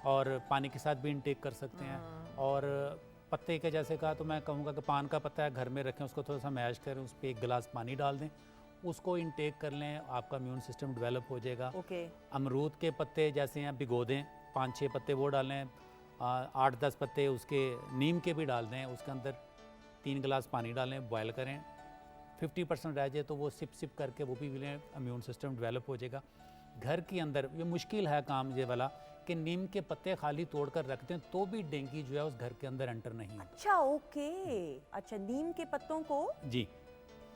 और पानी के साथ भी इनटेक कर सकते हैं। और पत्ते के जैसे कहा तो मैं कहूँगा कि पान का पत्ता है, घर में रखें, उसको थोड़ा सा मैश करें, उस पर 1 गिलास पानी डाल दें, उसको इनटेक कर लें, आपका इम्यून सिस्टम डेवलप हो जाएगा। ओके। अमरूद के पत्ते जैसे हैं भिगो दें, 5-6 पत्ते वो डालें, 8-10 पत्ते उसके नीम के भी डाल दें, उसके अंदर 3 गिलास पानी डालें, बॉयल करें, 50% रह जाए तो वो सिप सिप करके वो भी लें, इम्यून सिस्टम डेवलप हो जाएगा। घर के अंदर ये मुश्किल है काम ये वाला कि नीम के पत्ते खाली तोड़कर रख दें तो भी डेंगू जो है उस घर के अंदर एंटर नहीं होता। अच्छा, ओके, अच्छा, नीम के पत्तों को जी,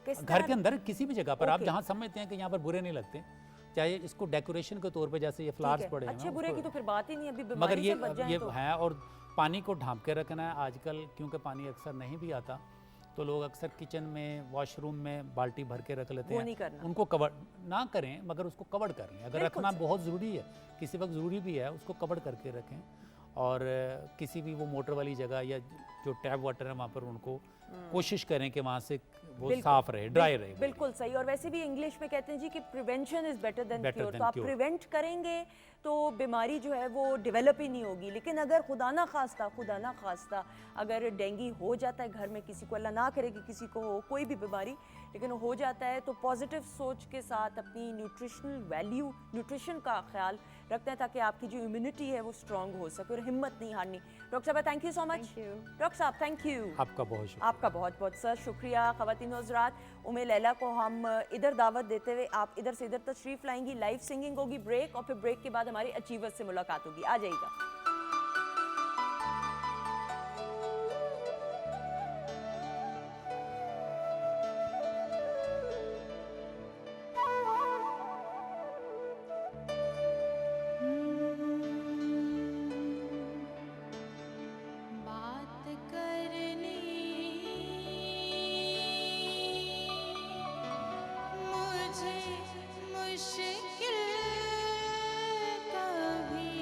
किस घर तरह- के अंदर किसी भी जगह पर आप ओके। जहाँ समझते हैं कि यहाँ पर बुरे नहीं लगते, चाहे इसको डेकोरेशन के तौर पे जैसे ये ठीक फ्लावर्स है। पड़े हैं अच्छे ना, बुरे उसको- की तो फिर बात ही नहीं, अभी मगर बीमारी ये से बच जाएं ये तो। है। और पानी को ढांप के रखना है आजकल, क्योंकि पानी अक्सर नहीं भी आता, तो लोग अक्सर किचन में, वॉशरूम में बाल्टी भर के रख लेते वो हैं। नहीं करना। उनको कवर ना करें, मगर उसको कवर कर लें। अगर बिल्कुल रखना सही। बहुत ज़रूरी है, किसी वक्त ज़रूरी भी है, उसको कवर करके रखें। और किसी भी वो मोटर वाली जगह या जो टैप वाटर है वहाँ पर उनको कोशिश करें कि वहाँ से वो बिल्कुल, साफ रहे, ड्राई रहे। बिल्कुल सही। और वैसे भी इंग्लिश में कहते हैं जी कि prevention is better than Better cure. than तो आप cure। प्रिवेंट करेंगे तो बीमारी जो है वो डेवलप ही नहीं होगी। लेकिन अगर खुदा ना खास्ता अगर डेंगू हो जाता है घर में, किसी को, अल्लाह ना करे कि किसी को हो कोई भी बीमारी, लेकिन हो जाता है, तो पॉजिटिव सोच के साथ अपनी न्यूट्रिशन का ख्याल रखते हैं ताकि आपकी जो इम्यूनिटी है वो स्ट्रांग हो सके और हिम्मत नहीं हारनी। डॉक्टर साहब, thank you so much. Doctor साहब, थैंक यू। आपका बहुत शुक्रिया। आपका बहुत बहुत सर शुक्रिया। ख़वातीन हज़रात, उम्मे लैला को हम इधर दावत देते हुए आप इधर से इधर तशरीफ़ लाएंगी। लाइव सिंगिंग होगी, ब्रेक, और फिर ब्रेक के बाद हमारी अचीवर्स से मुलाकात होगी। आ जाइएगा। बात करनी मुझे मुश्किल कभी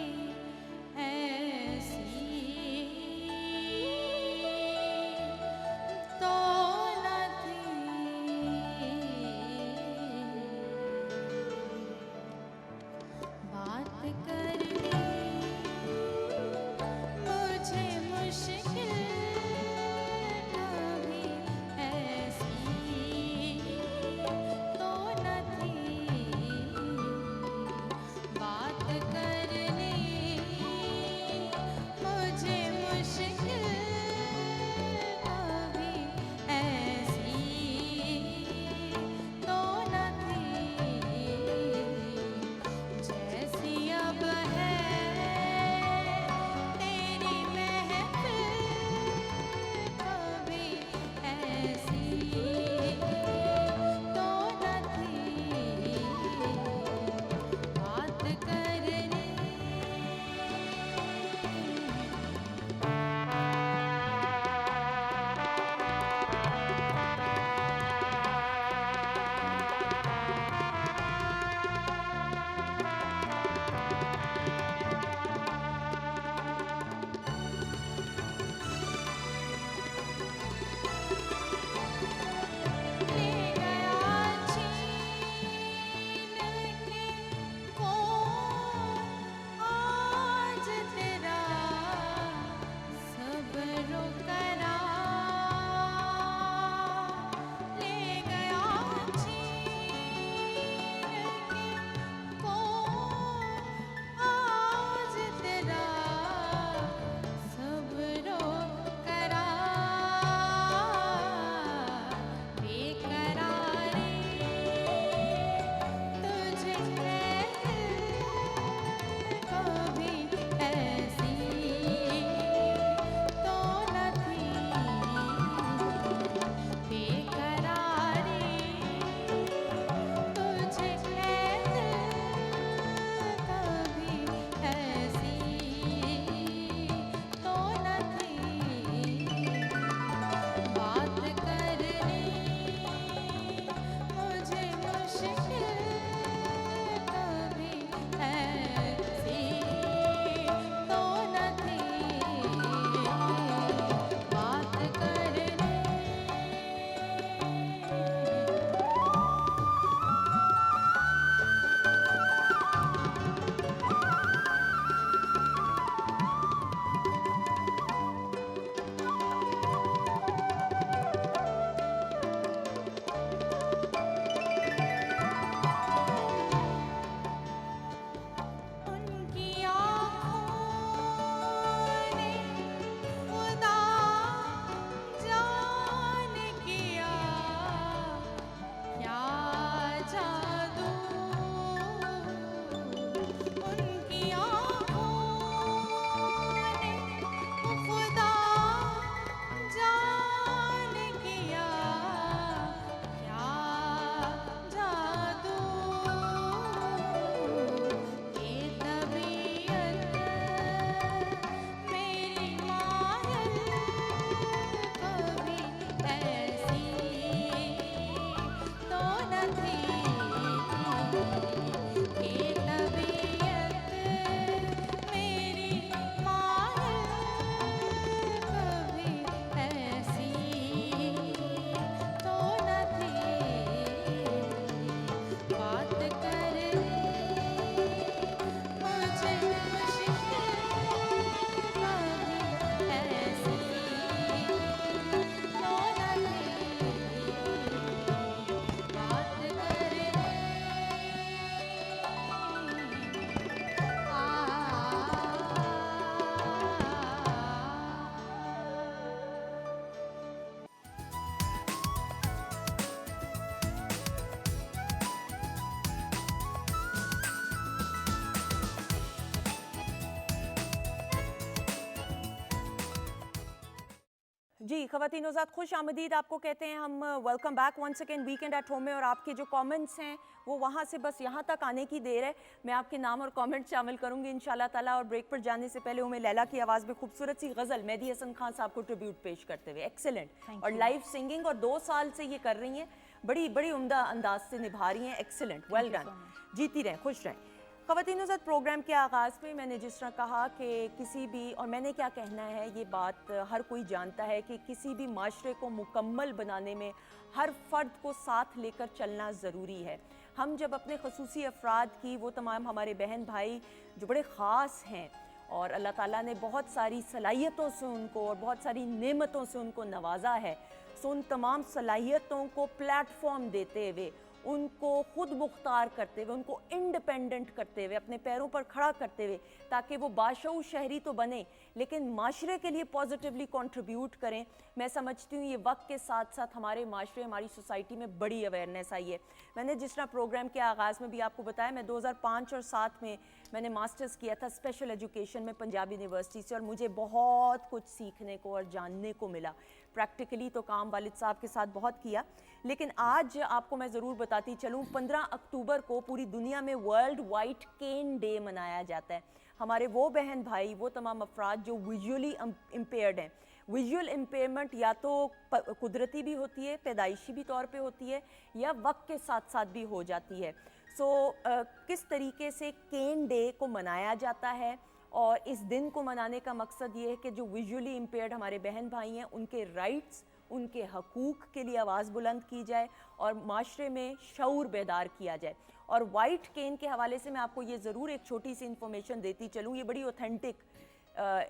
जी, ख़वातीन हज़रात खुश आमदीद आपको कहते हैं हम। Welcome back once again weekend at home में। और आपके जो कमेंट्स हैं वो वहाँ से बस यहाँ तक आने की देर है। मैं आपके नाम और कमेंट शामिल करूँगी इंशाल्लाह ताला। और ब्रेक पर जाने से पहले उम्मे लैला की आवाज़ में खूबसूरत सी गज़ल मेहदी हसन खान साहब को ट्रिब्यूट पेश करते हुए। एक्सेलेंट। और लाइव सिंगिंग, और 2 साल से ये कर रही हैं, बड़ी बड़ी उम्दा अंदाज से निभा रही हैं। Excellent, well done. जीती रहें, खुश रहें। ख़वातीन हज़रात, प्रोग्राम के आगाज़ में मैंने जिस तरह कहा कि किसी भी, और मैंने क्या कहना है ये बात हर कोई जानता है कि किसी भी माशरे को मुकम्मल बनाने में हर फ़र्द को साथ लेकर चलना ज़रूरी है। हम जब अपने खसूसी अफराद की, वो तमाम हमारे बहन भाई जो बड़े ख़ास हैं और अल्लाह ताला ने बहुत सारी सलाहियतों से उनको और बहुत सारी नेमतों से उनको नवाजा है, सो उन तमाम सलाहियतों को प्लेटफॉर्म देते हुए, उनको खुद मुख्तार करते हुए, उनको इंडिपेंडेंट करते हुए, अपने पैरों पर खड़ा करते हुए, ताकि वो बाशऊर शहरी तो बने लेकिन माशरे के लिए पॉजिटिवली कंट्रीब्यूट करें। मैं समझती हूँ ये वक्त के साथ साथ हमारे माशरे, हमारी सोसाइटी में बड़ी अवेयरनेस आई है। मैंने जिस तरह प्रोग्राम के आगाज़ में भी आपको बताया, मैं 2005 और 7 में मैंने मास्टर्स किया था स्पेशल एजुकेशन में पंजाब यूनिवर्सिटी से, और मुझे बहुत कुछ सीखने को और जानने को मिला। प्रैक्टिकली तो काम वालिद साहब के साथ बहुत किया, लेकिन आज आपको मैं ज़रूर बताती चलूँ, 15 अक्टूबर को पूरी दुनिया में वर्ल्ड वाइट केन डे मनाया जाता है। हमारे वो बहन भाई, वो तमाम अफराद जो विजुअली इम्पेयर्ड हैं। विजुअल इम्पेयरमेंट या तो कुदरती भी होती है, पैदाइशी भी तौर पे होती है, या वक्त के साथ साथ भी हो जाती है। किस तरीके से केन डे को मनाया जाता है, और इस दिन को मनाने का मकसद ये है कि जो विजुअली इम्पेयर्ड हमारे बहन भाई हैं, उनके राइट्स, उनके हकूक़ के लिए आवाज़ बुलंद की जाए और माशरे में शऊर बेदार किया जाए। और वाइट केन के हवाले से मैं आपको ये ज़रूर एक छोटी सी इन्फॉर्मेशन देती चलूँ, ये बड़ी ऑथेंटिक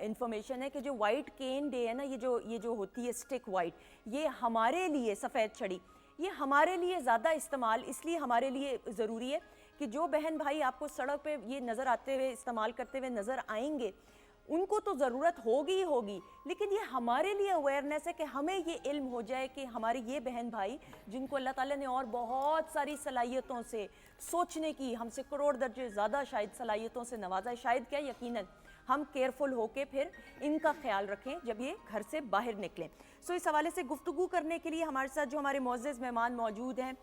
इन्फॉर्मेशन है कि जो वाइट केन डे है ना, ये जो होती है स्टिक वाइट, ये हमारे लिए सफ़ेद छड़ी, ये हमारे लिए ज़्यादा इस्तेमाल इसलिए हमारे लिए ज़रूरी है कि जो बहन भाई आपको सड़क पे ये नज़र आते हुए, इस्तेमाल करते हुए नज़र आएंगे, उनको तो ज़रूरत होगी ही होगी, लेकिन ये हमारे लिए अवेयरनेस है कि हमें ये इल्म हो जाए कि हमारे ये बहन भाई जिनको अल्लाह ताला ने और बहुत सारी सलाहियतों से, सोचने की हमसे करोड़ दर्जे ज़्यादा शायद सलाहियतों से नवाजा है, शायद क्या यकीनन हम केयरफुल होके फिर इनका ख्याल रखें जब ये घर से बाहर निकलें। इस हवाले से गुफ्तगू करने के लिए हमारे साथ जो हमारे मोअज़्ज़ज़ मेहमान मौजूद हैं,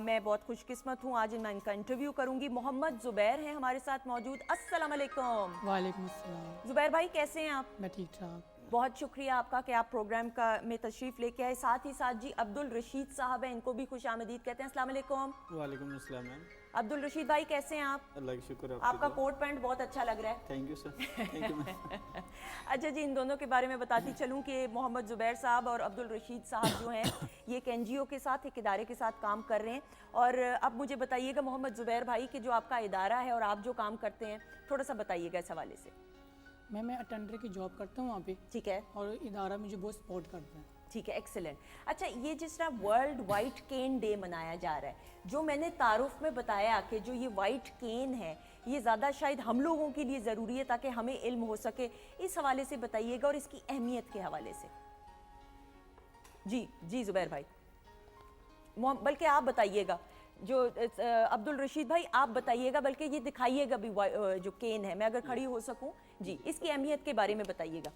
मैं बहुत खुशकिस्मत हूँ, आज मैं इनका इंटरव्यू करूँगी। मोहम्मद ज़ुबैर हैं हमारे साथ मौजूद। अस्सलाम वालेकुम। वालेकुम अस्सलाम। ज़ुबैर भाई कैसे हैं आप? मैं ठीक ठाक। बहुत शुक्रिया आपका कि आप प्रोग्राम का में तशरीफ़ लेके आए। साथ ही साथ जी अब्दुल रशीद साहब हैं, इनको भी खुश आमदीद कहते हैं। अस्सलाम वालेकुम। वालेकुम अस्सलाम मैम। अब्दुल रशीद भाई कैसे हैं आप? अल्लाह का शुक्र। आपका कोट पैंट बहुत अच्छा लग रहा है। Thank you sir. Thank you ma'am. अच्छा जी, इन दोनों के बारे में बताती चलूँ कि मोहम्मद ज़ुबैर साहब और अब्दुल रशीद साहब जो हैं, ये एक NGO के साथ, एक इदारे के साथ काम कर रहे हैं। और अब मुझे बताइएगा मोहम्मद ज़ुबैर भाई कि जो आपका इदारा है और आप जो काम करते हैं, थोड़ा सा बताइएगा इस हवाले से। मैं अटेंडर की जॉब करता हूँ वहाँ पे, ठीक है, और इदारा मुझे बहुत सपोर्ट करता है। ठीक है, एक्सेलेंट। अच्छा, ये जिस तरह वर्ल्ड वाइट केन डे मनाया जा रहा है, जो मैंने तारुफ में बताया कि जो ये वाइट केन है, ये ज़्यादा शायद हम लोगों के लिए ज़रूरी है ताकि हमें इल्म हो सके, इस हवाले से बताइएगा और इसकी अहमियत के हवाले से। जी ज़ुबैर भाई, बल्कि आप बताइएगा, जो अब्दुल रशीद भाई आप बताइएगा, बल्कि ये दिखाइएगा भी जो केन है, मैं अगर खड़ी हो सकूं जी, इसकी अहमियत के बारे में बताइएगा।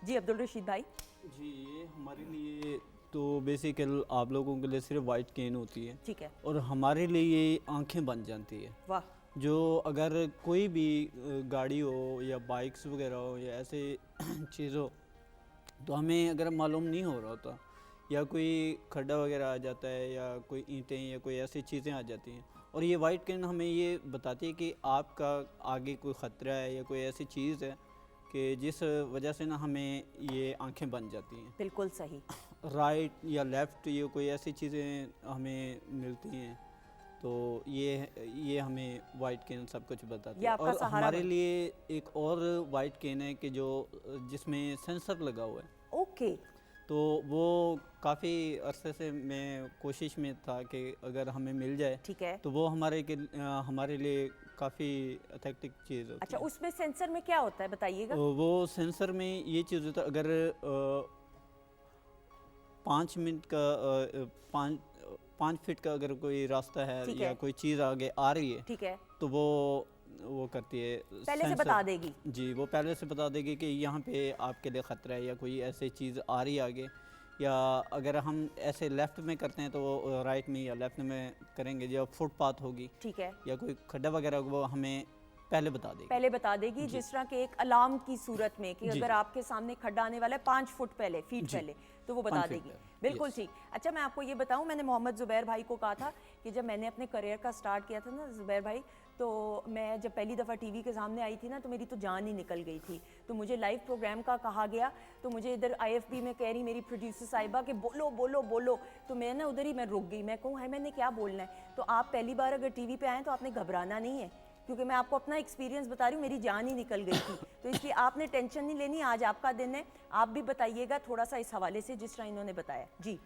जी अब्दुल रशीद भाई। जी, ये हमारे लिए तो बेसिकल आप लोगों के लिए सिर्फ वाइट केन होती है, ठीक है, और हमारे लिए ये आंखें बन जाती है। वाह। जो अगर कोई भी गाड़ी हो या बाइक्स वगैरह हो या ऐसे चीज़ हो, तो हमें अगर मालूम नहीं हो रहा होता, या कोई खड्डा वगैरह आ जाता है, या कोई ईंटें या कोई ऐसी चीज़ें आ जाती हैं, और ये वाइट केन हमें ये बताती है कि आपका आगे कोई ख़तरा है या कोई ऐसी चीज़ है कि जिस वजह से ना हमें ये आंखें बन जाती हैं। बिल्कुल सही। राइट या लेफ़्ट, ये कोई ऐसी चीज़ें हमें मिलती हैं, तो ये हमें वाइट केन सब कुछ बताती है। और हमारे लिए एक और वाइट केन है कि जो जिसमें सेंसर लगा हुआ है। ओके। तो वो काफ़ी अरसे से मैं कोशिश में था कि अगर हमें मिल जाए, ठीक है, तो वो हमारे लिए काफ़ी अथेंटिक चीज़ होती है। अच्छा, उसमें सेंसर में क्या होता है बताइएगा। वो सेंसर में ये चीज़ होता है, अगर 5 मिनट का 5 फीट का अगर कोई रास्ता है या कोई चीज़ आगे आ रही है, ठीक है, तो वो वो करती है, पहले से सेंसर। बता देगी। जी, वो पहले से बता देगी कि यहाँ पे आपके लिए ख़तरा है या कोई ऐसी चीज़ आ रही है आगे, या अगर हम ऐसे लेफ़्ट में करते हैं तो वो राइट में या लेफ़्ट में करेंगे, या फुटपाथ होगी ठीक है, या कोई खड्डा वगैरह होगा, वो हमें पहले बता देगी। पहले बता देगी, जी। जिस तरह के एक अलार्म की सूरत में कि जी, अगर जी। आपके सामने खड्डा आने वाला है 5 फुट पहले, फीट जी। पहले, तो वो बता 5 फीट देगी। पहले, बिल्कुल yes। ठीक। अच्छा, मैं आपको ये बताऊं, मैंने मोहम्मद ज़ुबैर भाई को कहा था कि जब मैंने अपने करियर का स्टार्ट किया था ना ज़ुबैर भाई, तो मैं जब पहली दफ़ा टीवी के सामने आई थी ना, तो मेरी तो जान ही निकल गई थी। तो मुझे लाइव प्रोग्राम का कहा गया, तो मुझे इधर IFB में कह रही मेरी प्रोड्यूसर साहिबा कि बोलो बोलो बोलो, तो मैं ना उधर ही मैं रुक गई। मैं कहूँ है मैंने क्या बोलना है? तो आप पहली बार अगर टीवी पे आएँ तो आपने घबराना नहीं है, क्योंकि मैं आपको अपना एक्सपीरियंस बता रही हूँ, मेरी जान ही निकल गई थी। तो इसलिए आपने टेंशन नहीं लेनी, आज आपका दिन है। आप भी बताइएगा थोड़ा सा इस हवाले से जिस तरह इन्होंने बताया। जी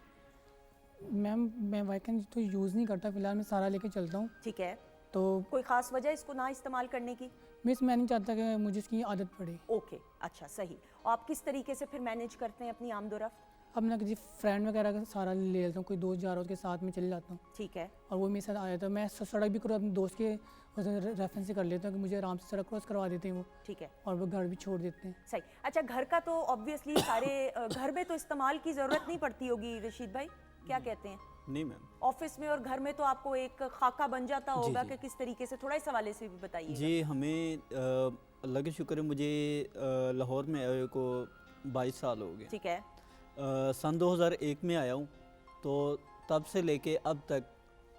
मैम मैं वाइकन तो यूज़ नहीं करता, फिलहाल मैं सारा लेके चलता हूँ। ठीक है, तो कोई ख़ास वजह इसको ना इस्तेमाल करने की? मैं नहीं चाहता कि मुझे इसकी आदत पड़े। ओके, अच्छा सही। और आप किस तरीके से फिर मैनेज करते हैं अपनी आमदोरफ्त? अब मैं किसी फ्रेंड वगैरह का सहारा ले लेता हूँ, कोई दोस्त जा रहा है उसके साथ में चले जाता हूँ, ठीक है, और वो मेरे साथ आया था। मैं सड़क भी अपने दोस्त के रेफरेंस से कर लेता हूँ कि मुझे आराम से सड़क क्रॉस करवा देते हैं वो, ठीक है, और वो घर भी छोड़ देते हैं। सही। अच्छा, घर का तो ऑब्वियसली सारे घर में तो इस्तेमाल की ज़रूरत नहीं पड़ती होगी रशीद भाई, क्या कहते हैं? नहीं मैम। ऑफिस में और घर में तो आपको एक खाका बन जाता होगा जी। कि किस तरीके से, थोड़ा इस हवाले से भी बताइए। जी, हमें अल्लाह का शुक्र है, मुझे लाहौर में आए को 22 साल हो गए। ठीक है, सन 2001 में आया हूँ, तो तब से लेके अब तक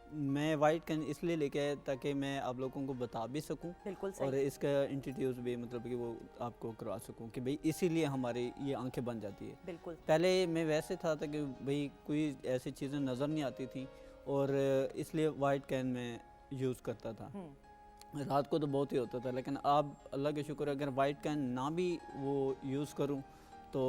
मैं वाइट कैन इसलिए लेके आया ताकि मैं आप लोगों को बता भी सकूं, बिल्कुल और सही, इसका इंट्रोड्यूस भी मतलब कि वो आपको करवा सकूं कि भाई इसीलिए हमारी ये आंखें बन जाती है। बिल्कुल पहले मैं वैसे था कि भाई कोई ऐसी चीज़ें नज़र नहीं आती थी, और इसलिए वाइट कैन में यूज़ करता था। रात को तो बहुत ही होता था, लेकिन अब अल्लाह के शुक्र अगर वाइट कैन ना भी वो यूज़ करूं तो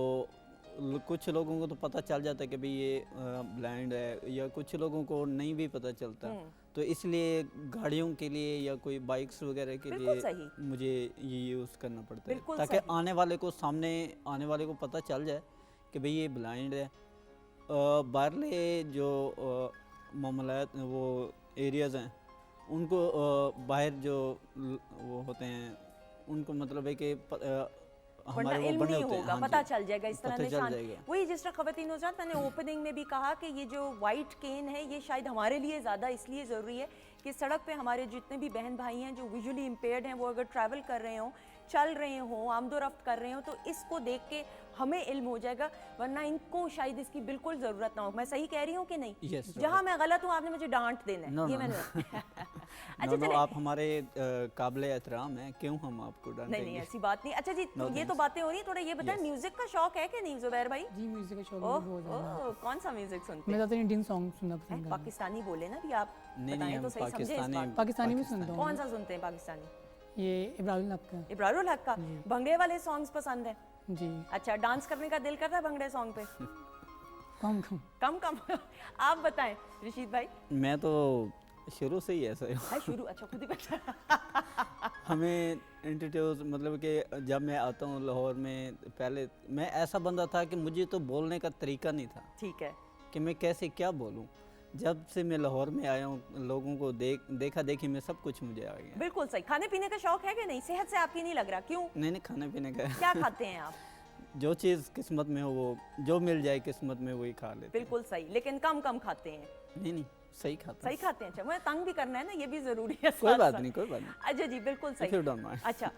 कुछ लोगों को तो पता चल जाता है कि भाई ये ब्लाइंड है, या कुछ लोगों को नहीं भी पता चलता। तो इसलिए गाड़ियों के लिए या कोई बाइक्स वगैरह के बिल्कुल लिए सही। मुझे ये यूज़ करना पड़ता है, बिल्कुल ताकि सही। आने वाले को सामने आने वाले को पता चल जाए कि भाई ये ब्लाइंड है। बाहरले जो मामलात वो एरियाज़ हैं, उनको बाहर जो वो होते हैं उनको मतलब है कि वरना हमारे वो इल्म बने नहीं होते हैं। होगा, हाँ पता जी, चल जाएगा इस तरह पता चल निशान। जाएगा। वही जिस तरह ख़वातीन हज़रात, मैंने ओपनिंग में भी कहा कि ये जो वाइट केन है ये शायद हमारे लिए ज़्यादा इसलिए ज़रूरी है कि सड़क पे हमारे जितने भी बहन भाई हैं जो विजुअली इम्पेयर्ड हैं, वो अगर ट्रैवल कर रहे हों, चल रहे हों, आमदोरफ्त कर रहे हों, तो इसको देख के हमें इल्म हो जाएगा, वरना इनको शायद इसकी बिल्कुल ज़रूरत ना हो। मैं सही कह रही हूँ कि नहीं? Yes, जहाँ मैं गलत हूँ आपने मुझे डांट देना है। No, ये no, मैंने नो नो, आप हमारे काबिल एहतराम हैं, क्यों हम आपको नहीं डांटेंगे? ऐसी बात नहीं। अच्छा जी, No, ये तो thanks. बातें हो रही हैं, थोड़ा ये बताएं, Yes. म्यूजिक का शौक है कि नहीं ज़ुबैर भाई? जी म्यूज़िक का शौक ओह मुझे बहुत ज़्यादा है। कौन सा म्यूजिक सुनते मैं हैं? ज़्यादा इंडियन सॉन्ग सुनना पसंद हैं, करता हूँ। पाकिस्तानी बोले ना भी आप, नहीं बताएं नहीं, तो हम सही समझे इस पाकिस्तानी बात। पाकिस्तानी भी सुनता हूँ। कौन सा सुनते हैं पाकिस्तानी? ये इब्राहिम हक का। इब्रारुल हक का। भंगड़े वाले सॉन्ग्स पसंद है? जी अच्छा, डांस करने का दिल करता है भंगड़े सॉन्ग पे? कम कम। कम कम आप बताएं रशीद भाई। मैं तो शुरू से ही ऐसा ही हूँ। है शुरू, अच्छा खुद ही बता। हमें इंट्रोड्यूस मतलब कि जब मैं आता हूँ लाहौर में, पहले मैं ऐसा बंदा था कि मुझे तो बोलने का तरीका नहीं था ठीक है, कि मैं कैसे क्या बोलूँ। जब से मैं लाहौर में आया हूँ, लोगों को देखा देखी में सब कुछ मुझे आ गया। बिल्कुल सही। खाने पीने का शौक है कि नहीं? सेहत से आपकी नहीं लग रहा, क्यों? नहीं नहीं, खाने पीने का क्या खाते हैं आप? जो चीज़ किस्मत में हो, वो जो मिल जाए किस्मत में वही खा लेते हैं। बिल्कुल सही, लेकिन कम कम खाते हैं। नहीं नहीं, सही खाता सही खाते हैं? अच्छा, मुझे तंग भी करना है ना, ये भी जरूरी है। कोई साथ बात साथ। नहीं, कोई बात नहीं। अच्छा जी, बिल्कुल If you सही। don't mind. अच्छा,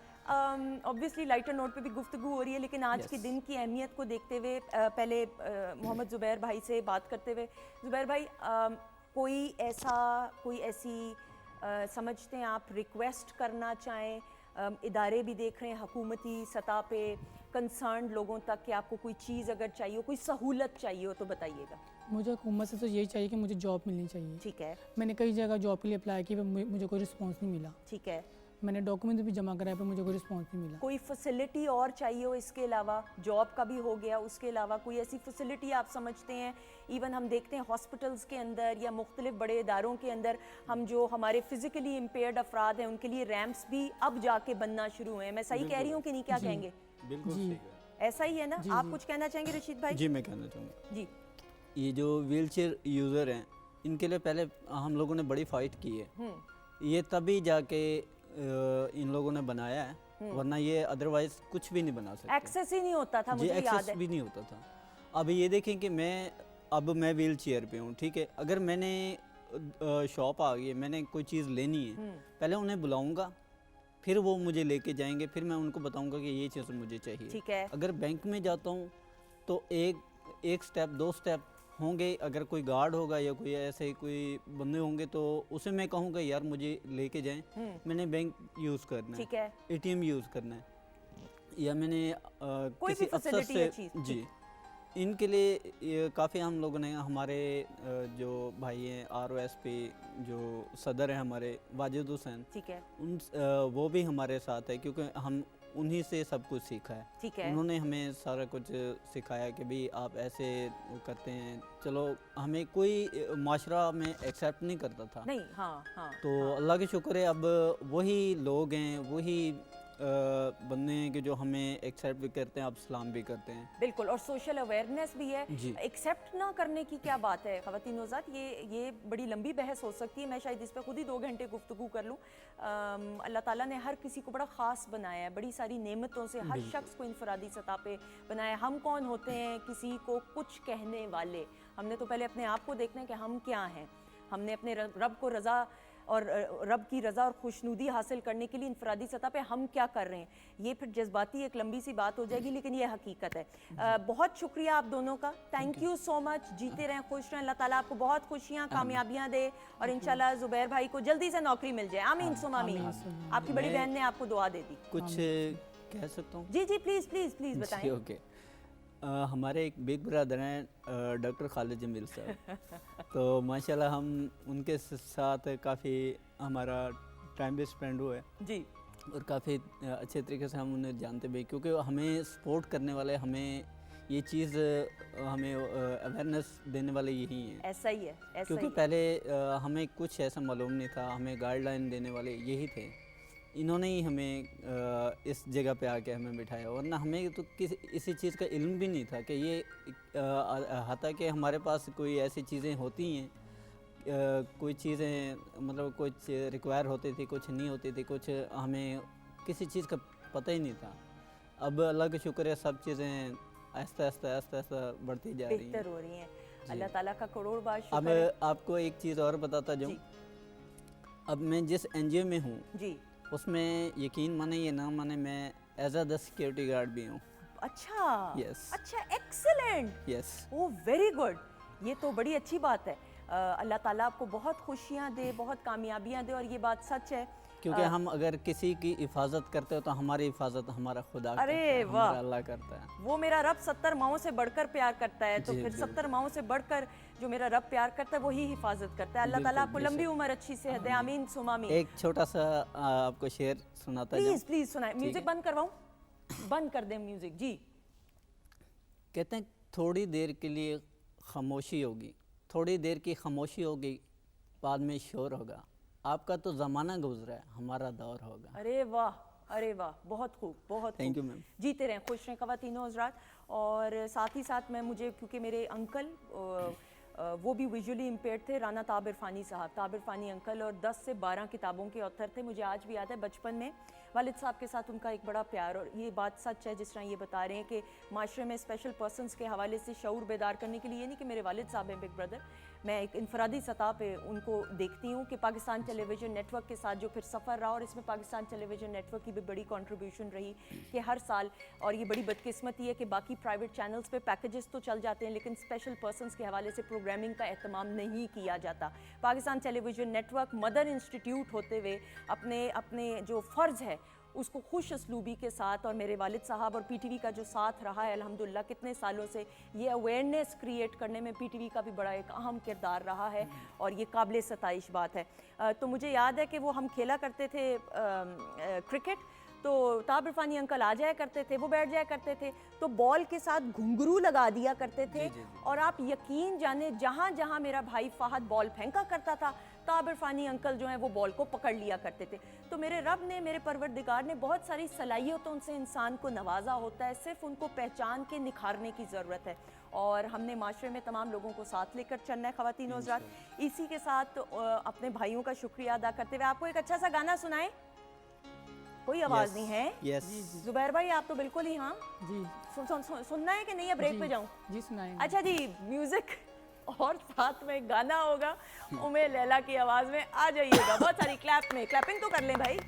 ऑब्वियसली लाइटर नोट पे भी गुफ्तगू हो रही है, लेकिन आज के Yes. दिन की अहमियत को देखते हुए पहले मोहम्मद ज़ुबैर भाई से बात करते हुए, ज़ुबैर भाई कोई ऐसी समझते हैं आप रिक्वेस्ट करना चाहें, इदारे भी देख रहे हैं हुकूमती सतह पे, कंसर्न लोगों तक कि आपको कोई चीज़ अगर चाहिए हो, कोई सहूलत चाहिए हो तो बताइएगा। मुझे हुकूमत से तो यही चाहिए कि मुझे जॉब मिलनी चाहिए। ठीक है, मैंने कई जगह जॉब के लिए अप्लाई किया, पर मुझे कोई रिस्पांस नहीं मिला। ठीक है। मैंने डॉक्यूमेंट भी जमा कराया, पर मुझे कोई रिस्पांस नहीं मिला। कोई फैसिलिटी और चाहिए हो इसके अलावा? जॉब का भी हो गया, उसके अलावा कोई ऐसी फैसिलिटी आप समझते हैं? इवन हम देखते हैं हॉस्पिटल्स के अंदर या मुख्तलिफ बड़े इदारों के अंदर, हम जो हमारे फिजिकली इम्पेयर्ड अफराद हैं उनके लिए रैम्प्स भी अब जाके बनना शुरू हुए हैं। मैं सही कह रही हूँ कि नहीं? क्या कहेंगे? बिल्कुल जी। सही है। ऐसा ही है ना? जी, आप जी। कुछ कहना चाहेंगे रशीद भाई? जी, मैं कहना चाहूँगा, जी, ये जो व्हीलचेयर यूज़र हैं, इनके लिए पहले हम लोगों ने बड़ी फ़ाइट की है। ये तभी जाके इन लोगों ने बनाया है, वरना ये अदरवाइज कुछ भी नहीं बना सकते। एक्सेस ही नहीं होता था, जी, मुझे याद एक्सेस है। भी नहीं होता था। अब ये देखें कि अब मैं व्हील चेयर पे हूँ, ठीक है, अगर मैंने शॉप आ गई है, मैंने कोई चीज़ लेनी है, पहले उन्हें बुलाऊंगा, फिर वो मुझे लेके जाएंगे, फिर मैं उनको बताऊंगा कि ये चीज़ मुझे चाहिए। ठीक है। अगर बैंक में जाता हूँ तो एक स्टेप 2 स्टेप होंगे, अगर कोई गार्ड होगा या कोई ऐसे कोई बंदे होंगे तो उसे मैं कहूँगा यार मुझे लेके जाएं, मैंने बैंक यूज़ करना ठीक है, है। ATM यूज़ करना है, या मैंने कोई किसी भी अफसर facility से या चीज़, जी, इनके लिए काफ़ी हम लोगों ने हमारे जो भाई हैं ROSP जो सदर हैं हमारे वाजिद हुसैन, ठीक है। वो भी हमारे साथ है, क्योंकि हम उन्हीं से सब कुछ सीखा है। ठीक है। उन्होंने हमें सारा कुछ सिखाया कि भाई आप ऐसे करते हैं, चलो हमें कोई माशरा में एक्सेप्ट नहीं करता था। नहीं, हाँ हाँ। तो अल्लाह के शुक्र है अब वही लोग हैं, वही बंदे हैं कि जो हमें एक्सेप्ट भी करते हैं, आप सलाम भी करते हैं। बिल्कुल, और सोशल अवेयरनेस भी है। जी। एक्सेप्ट ना करने की क्या बात है ख़वातीन नौज़ात, ये बड़ी लंबी बहस हो सकती है, मैं शायद इस पे खुद ही 2 घंटे गुफ्तगू कर लूँ। अल्लाह ताला ने हर किसी को बड़ा ख़ास बनाया है, बड़ी सारी नेमतों से हर शख्स को इनफरादी सतह पे बनाया है। हम कौन होते हैं किसी को कुछ कहने वाले? हमने तो पहले अपने आप को देखना है कि हम क्या हैं। हमने अपने रब को रज़ा और रब की रज़ा और खुशनुदी हासिल करने के लिए इनफरादी सतह पे हम क्या कर रहे हैं, ये फिर जज्बाती एक लंबी सी बात हो जाएगी, लेकिन ये हकीकत है। बहुत शुक्रिया आप दोनों का, थैंक यू सो मच। जीते रहें, खुश रहें, अल्लाह ताला आपको बहुत खुशियाँ कामयाबियाँ दे, और इंशाल्लाह ज़ुबैर भाई को जल्दी से नौकरी मिल जाए। आमीन सुम आमीन। आपकी बड़ी बहन ने आपको दुआ दे दी। कुछ कह सकता हूँ? जी जी, प्लीज़ प्लीज़ प्लीज़ बताएं। ओके। हमारे एक बिग ब्रदर हैं डॉक्टर खालिद जमील साहब, तो माशाल्लाह हम उनके साथ काफ़ी हमारा टाइम भी स्पेंड हुआ है जी। और काफ़ी अच्छे तरीके से हम उन्हें जानते भी, क्योंकि हमें सपोर्ट करने वाले, हमें ये चीज़ हमें अवेयरनेस देने वाले यही हैं। ऐसा ही है, ऐसा क्योंकि ही है। पहले हमें कुछ ऐसा मालूम नहीं था, हमें गाइडलाइन देने वाले यही थे। इन्होंने ही हमें इस जगह पे आके हमें बिठाया, वरना हमें तो इसी चीज़ का इल्म भी नहीं था कि ये हाथा कि हमारे पास कोई ऐसी चीज़ें होती हैं, कोई चीज़ें मतलब कुछ रिक्वायर होती थी, कुछ नहीं होती थी, कुछ हमें किसी चीज़ का पता ही नहीं था। अब अल्लाह का शुक्र है, सब चीज़ें आहिस्ता आहिस्ता आहिस्ता आहिस्ता बढ़ती जा रही हैं। बेहतर हो रही हैं, अल्लाह ताला का करोड़ बार अब शुक्र है। आपको एक चीज़ और बताता जाऊँ, जी। अब मैं जिस NGO में हूँ जी। उसमें यकीन माने या ना माने, मैं as a the security guard भी हूँ। अच्छा। Yes. अच्छा, excellent. Yes. Oh very good, ये तो बड़ी अच्छी बात है। अल्लाह ताला आपको बहुत खुशियाँ दे, बहुत कामयाबियाँ दे, और ये बात सच है। क्योंकि हम अगर किसी की हिफाजत करते हो तो हमारी हिफाजत हमारा खुदा अरे करता है, वाह। हमारा अल्लाह करता है। वो मेरा रब 70 माओं से बढ़कर प्यार करता है, तो जी, फिर जी। 70 माओं से बढ़कर जो मेरा रब प्यार करता है वही हिफाजत करता है। अल्लाह ताला आपको बिल्कुल, लंबी उम्र, अच्छी सेहत दे, आमीन सुम आमीन। एक छोटा सा आपको शेर सुनाता जाऊँ। प्लीज प्लीज सुनाए। म्यूजिक बंद करवाऊं? बंद कर दें म्यूजिक जी। कहते हैं थोड़ी देर के लिए खामोशी होगी, थोड़ी देर की खामोशी होगी, बाद में शोर होगा। आपका तो ज़माना गुजरा है, हमारा दौर होगा। अरे वाह, अरे वाह, बहुत खूब, बहुत Thank खूब। you, ma'am. जीते रहें, खुश रहें ख़वातीनो हज़रात। और साथ ही साथ मैं मुझे, क्योंकि मेरे अंकल वो भी विजुअली इम्पेयर्ड थे, राना ताब इरफानी साहब, ताब इरफानी अंकल, और 10 से 12 किताबों के ऑथर थे। मुझे आज भी याद है बचपन में वालिद साहब के साथ उनका एक बड़ा प्यार, और ये बात सच है जिस तरह ये बता रहे हैं कि माशरे में स्पेशल पर्सनस के हवाले से शऊर बेदार करने के लिए, ये नहीं कि मेरे वालिद साहब हैं बिग ब्रदर, मैं एक इनफरादी सतह पे उनको देखती हूँ कि पाकिस्तान टेलीविज़न नेटवर्क के साथ जो फिर सफ़र रहा, और इसमें पाकिस्तान टेलीविज़न नेटवर्क की भी बड़ी कंट्रीब्यूशन रही कि हर साल, और ये बड़ी बदकिस्मती है कि बाकी प्राइवेट चैनल्स पे पैकेजेस तो चल जाते हैं, लेकिन स्पेशल पर्सनस के हवाले से प्रोग्रामिंग का एहतमाम नहीं किया जाता। Pakistan television network mother institute होते हुए अपने अपने जो फ़र्ज़ है उसको खुश असलूबी के साथ, और मेरे वालिद साहब और PTV का जो साथ रहा है अल्हम्दुलिल्लाह कितने सालों से, ये अवेयरनेस क्रिएट करने में PTV का भी बड़ा एक अहम किरदार रहा है, और ये काबिल सताइश बात है। तो मुझे याद है कि वो हम खेला करते थे क्रिकेट, तो ताब इरफानी अंकल आ जाया करते थे, वो बैठ जाया करते थे, तो बॉल के साथ घुंघरू लगा दिया करते थे, और आप यकीन जाने जहाँ जहाँ मेरा भाई फ़हद बॉल फेंका करता था, ताब इरफानी अंकल जो हैं वो बॉल को पकड़ लिया करते थे। तो मेरे रब ने, मेरे परवरदिगार ने बहुत सारी सलाहियतों से इंसान को नवाजा होता है, सिर्फ उनको पहचान के निखारने की ज़रूरत है, और हमने माशरे में तमाम लोगों को साथ लेकर चलना है ख़वातीन हज़रात। इसी के साथ अपने भाइयों का शुक्रिया अदा करते हुए आपको एक अच्छा सा गाना सुनाएं। कोई आवाज़ नहीं है। यस जुबैर भाई आप तो बिल्कुल ही हाँ। जी सुनना है कि नहीं, या ब्रेक पे जाऊँ? जी सुनाएंगे। अच्छा जी, म्यूजिक और साथ में गाना होगा उमे लैला की आवाज़ में, आ जाइएगा। बहुत सारी क्लैपिंग तो कर लें भाई।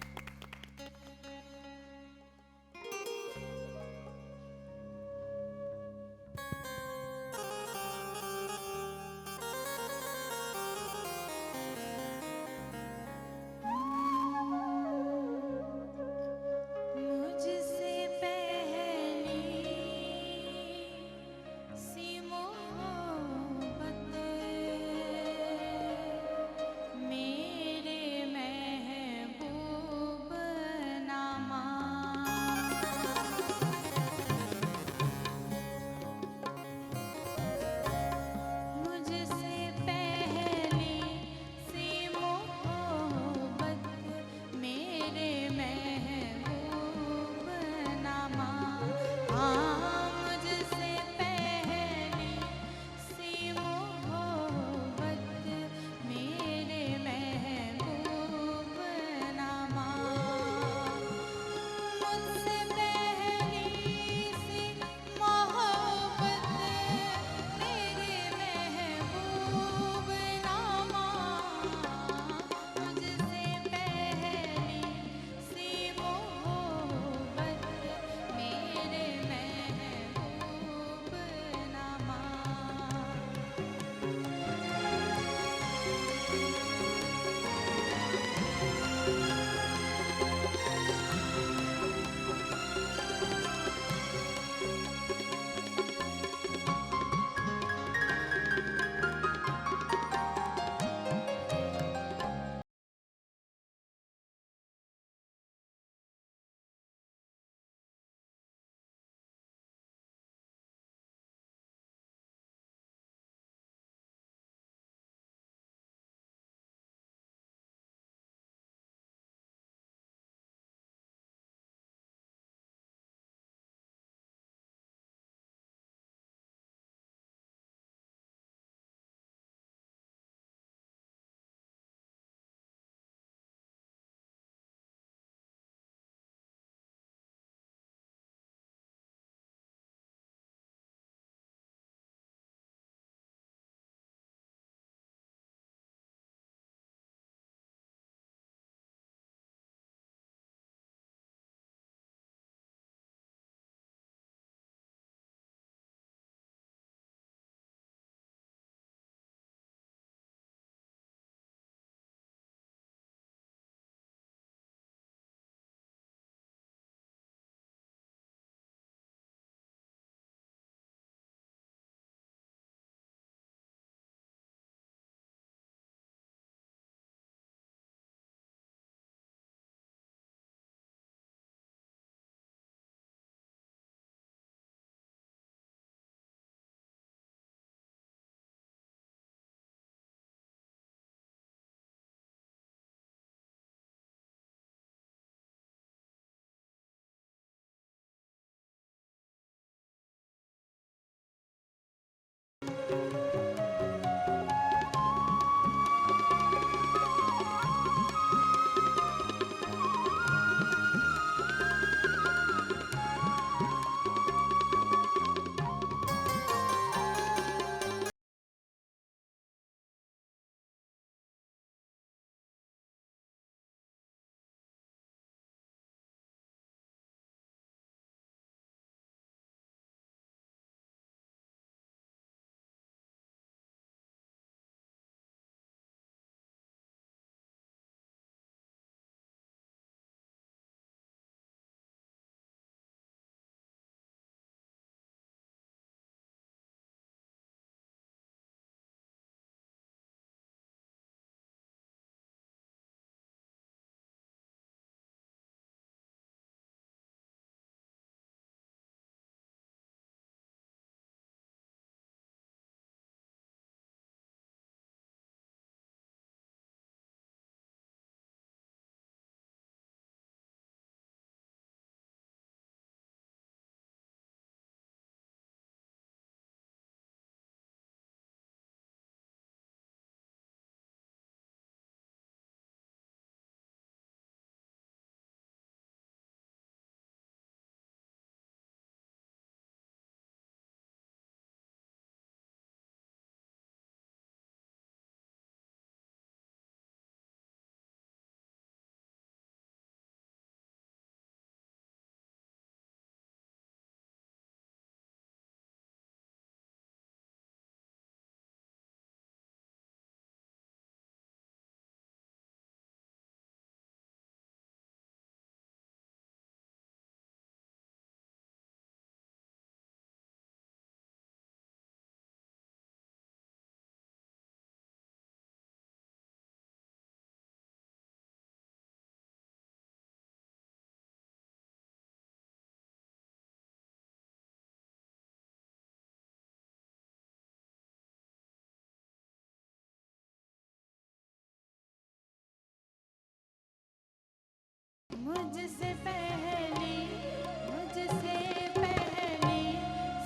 मुझसे पहले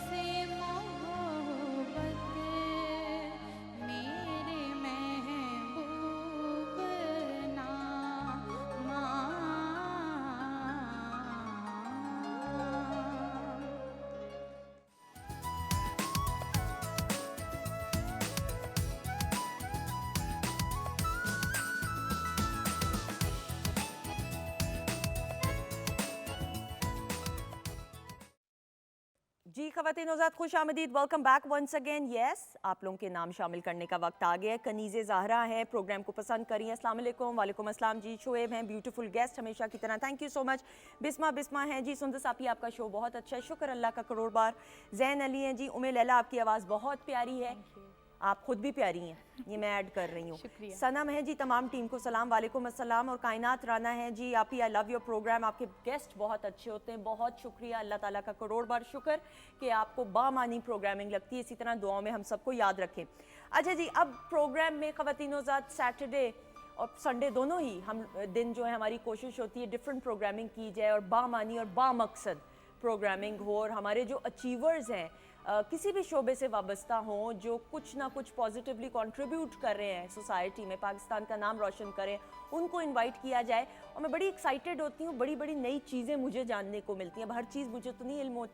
से मोहब्बत मेरे महबूब ना मान। जी ख़वातीन हज़रात, खुश आमदीद, welcome back once again. Yes, आप लोगों के नाम शामिल करने का वक्त आ गया है। कनीज़े ज़हरा हैं, प्रोग्राम को पसंद करिए। अस्सलाम वालेकुम। वालेकुम अस्सलाम जी। शोएब हैं, ब्यूटीफुल गेस्ट हमेशा की तरह, thank you so much. Bisma हैं जी। सुंदर सापी, आपका शो बहुत अच्छा है, शुक्र अल्लाह का करोड़ बार। जैन अली हैं जी। उमे लैला, आपकी आवाज़ बहुत प्यारी है, आप खुद भी प्यारी हैं, ये मैं ऐड कर रही हूँ। सनम है जी। तमाम टीम को सलाम, वालेकुम अस्सलाम। और कायनात राना है जी। आप ही, आई लव योर प्रोग्राम, आपके गेस्ट बहुत अच्छे होते हैं, बहुत शुक्रिया, अल्लाह ताला का करोड़ बार शुक्र कि आपको बामानी प्रोग्रामिंग लगती है। इसी तरह दुआओं में हम सबको याद रखें। अच्छा जी, अब प्रोग्राम में ख़वातीनो ज़ात सैटरडे और संडे दोनों ही हम दिन जो है हमारी कोशिश होती है डिफरेंट प्रोग्रामिंग की जाए और बामानी और बामकसद प्रोग्रामिंग हो, और हमारे जो अचीवर्स हैं किसी भी शोबे से वाबस्ता हों, जो कुछ ना कुछ पॉजिटिवली कंट्रीब्यूट कर रहे हैं सोसाइटी में, पाकिस्तान का नाम रोशन करें, उनको इनवाइट किया जाए। और मैं बड़ी एक्साइटेड होती हूँ, बड़ी बड़ी नई चीज़ें मुझे जानने को मिलती हैं। अब हर चीज़ मुझे तो नहीं इल्म